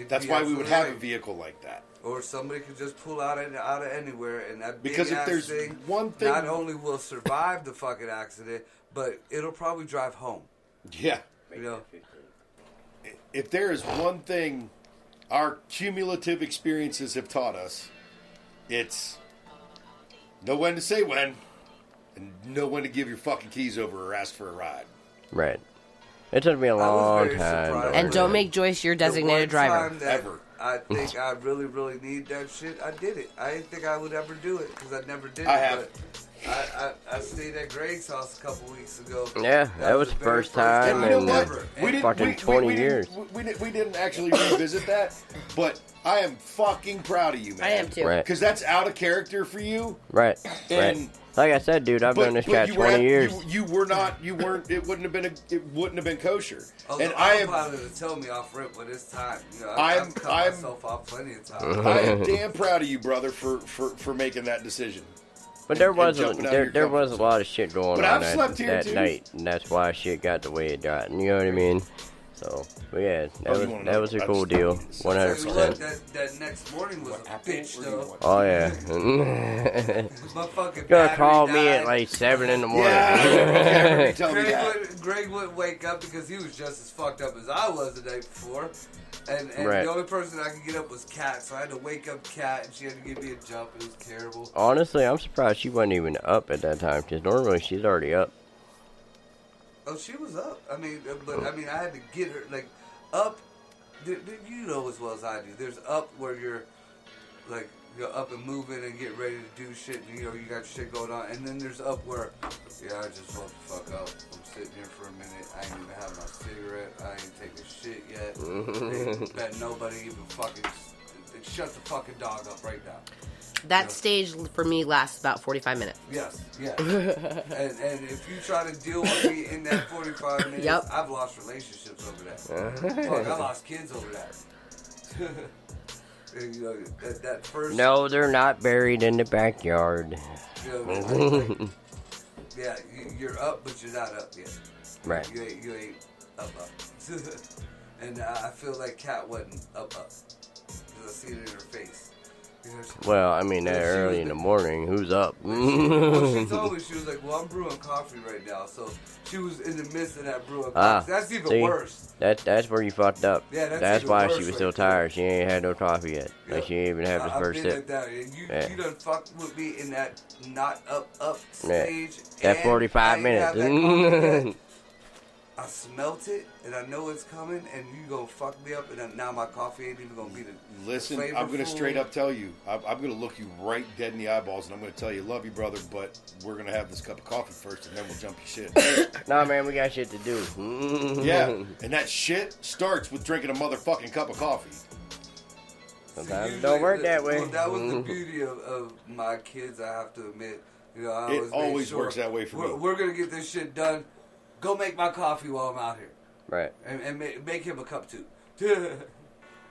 That's why we would have a vehicle like that. Or somebody could just pull out of anywhere, and that big because if there's thing, one thing, not only will survive the fucking accident, but it'll probably drive home. Yeah, you know. If there is one thing our cumulative experiences have taught us, it's know when to say when and know when to give your fucking keys over or ask for a ride. Right. It's going to be a long time. And don't make Joyce your designated driver. Ever. I think I really, really need that shit. I did it. I didn't think I would ever do it because I never did it. I have. I stayed at Greg's house a couple weeks ago. Yeah, that was the first time in fucking 20 years. We didn't actually revisit that, but I am fucking proud of you, man. I am too. Because that's out of character for you. Right. And like I said, dude, I've known this guy 20 years. You weren't. It wouldn't have been kosher. And I am bothered to tell me off rip when it's time. You know, I've cut myself off plenty of times. I am damn proud of you, brother, for making that decision. But there was a lot of shit going on that night, and that's why shit got the way it got. You know what I mean? So, but yeah, that was a cool deal, 100%. That next morning was a bitch, though. Oh yeah. My fucking gonna call me at like 7 in the morning. Yeah. Greg wouldn't wake up because he was just as fucked up as I was the night before. And right. The only person I could get up was Kat, so I had to wake up Kat, and she had to give me a jump. It was terrible. Honestly, I'm surprised she wasn't even up at that time, because normally she's already up. Oh, she was up. I mean, but I had to get her like up. You know as well as I do. There's up where you're up and moving and get ready to do shit, and you got your shit going on. And then there's up where, I just woke the fuck up. I'm sitting here for a minute. I ain't even have my cigarette. I ain't taking shit yet. Ain't bet nobody even fucking shut the fucking dog up right now. That stage for me lasts about 45 minutes. Yes. and if you try to deal with me in that 45 minutes, yep. I've lost relationships over that. Fuck, I lost kids over that. That first. No, they're not buried in the backyard. You're up, but you're not up yet. Right. You ain't up. And I feel like Kat wasn't up. I see it in her face. You know, Well, I mean, that early in the morning, who's up? Well, she told me, she was like, well, I'm brewing coffee right now. So she was in the midst of that brewing coffee. That's even worse. That's where you fucked up. Yeah, that's even why worse she was right still there. tired. She ain't had no coffee yet. Yeah. Like, she ain't even had the first sip. Like that. And you done fucked with me in that not up Yeah. stage. That 45 minutes. I smelt it, and I know it's coming, and you gonna fuck me up, and then now my coffee ain't even gonna be the Listen, I'm gonna straight up tell you, I'm gonna look you right dead in the eyeballs, and I'm gonna tell you, love you, brother, but we're gonna have this cup of coffee first, and then we'll jump your shit. Nah, man, we got shit to do. Yeah, and that shit starts with drinking a motherfucking cup of coffee. Sometimes it don't work that way. Well, that was the beauty of my kids, I have to admit. You know, I It always works that way for me. We're gonna get this shit done. Go make my coffee while I'm out here. Right. And make him a cup too. You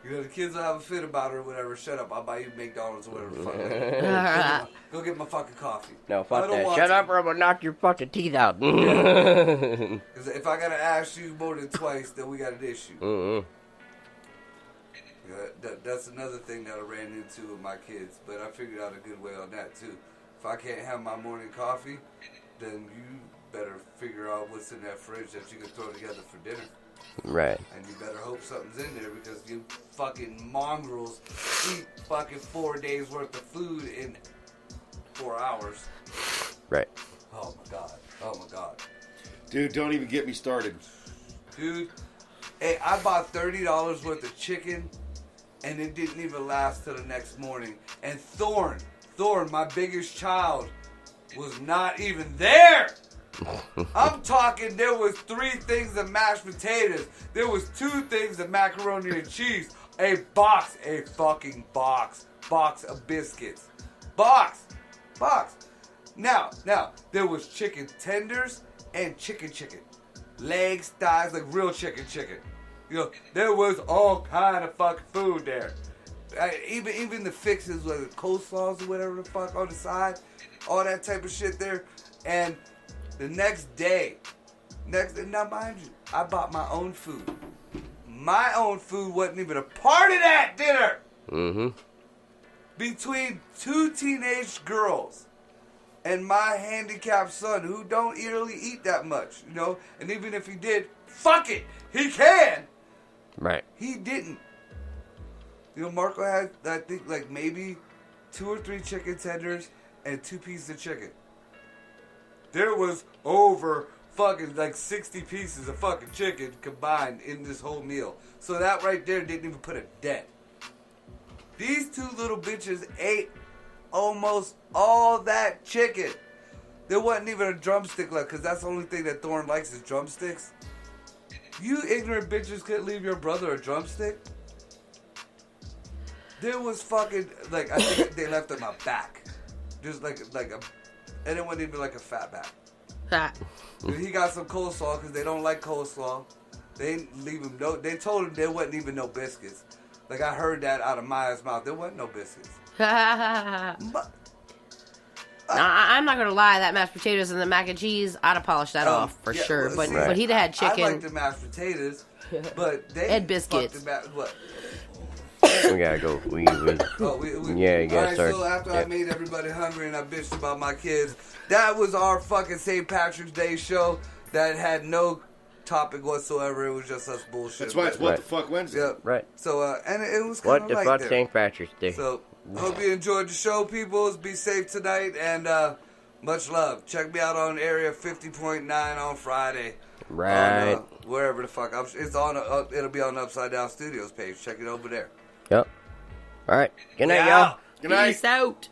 know, the kids will have a fit about it or whatever. Shut up. I'll buy you McDonald's or whatever the fuck. Go get my fucking coffee. No, fuck that. Shut up or I'm gonna knock your fucking teeth out. Because if I gotta ask you more than twice, then we got an issue. Yeah, that's another thing that I ran into with my kids. But I figured out a good way on that too. If I can't have my morning coffee, then you better figure out what's in that fridge that you can throw together for dinner. Right. And you better hope something's in there because you fucking mongrels eat fucking 4 days worth of food in 4 hours. Right. Oh my god. Oh my god. Dude, don't even get me started. Dude, hey, I bought $30 worth of chicken and it didn't even last till the next morning. And Thorn, my biggest child, was not even there. I'm talking, there was 3 things of mashed potatoes. There was 2 things of macaroni and cheese. A fucking box of biscuits. Box. Now, there was chicken tenders and chicken. Legs, thighs, like real chicken. You know, there was all kind of fucking food there. Even the fixes, like the coleslaws or whatever the fuck on the side, all that type of shit there. And the next day, now mind you, I bought my own food. My own food wasn't even a part of that dinner. Mm-hmm. Between 2 teenage girls and my handicapped son, who don't really eat that much, you know, and even if he did, fuck it, he can. Right. He didn't. You know, Marco had, I think, like maybe 2 or 3 chicken tenders and 2 pieces of chicken. There was over fucking like 60 pieces of fucking chicken combined in this whole meal. So that right there didn't even put a dent. These 2 little bitches ate almost all that chicken. There wasn't even a drumstick left, because that's the only thing that Thorn likes is drumsticks. You ignorant bitches couldn't leave your brother a drumstick? There was fucking, like, I think they left on my back. Just like a, and it wasn't even like a fat back. He got some coleslaw because they don't like coleslaw. They didn't leave him they told him there wasn't even no biscuits. Like, I heard that out of Maya's mouth. There wasn't no biscuits. But, I'm not gonna lie, that mashed potatoes and the mac and cheese, I'd have polished that off for sure. Well, But he'd have had chicken. I like the mashed potatoes, but they and biscuits. What? We gotta go. We Yeah, you gotta start. So after I made everybody hungry and I bitched about my kids, that was our fucking St. Patrick's Day show that had no topic whatsoever. It was just us bullshit. That's why it's What the Fuck Wednesday. Yeah. Right. So, and it was kind What of the like fuck there. St. Patrick's Day? So, hope you enjoyed the show, peoples. Be safe tonight, and much love. Check me out on Area 50.9 on Friday. Right. On, wherever the fuck. It's on. It'll be on the Upside Down Studios page. Check it over there. Yep. All right. Good night, Yeah. y'all. Good night. Peace out.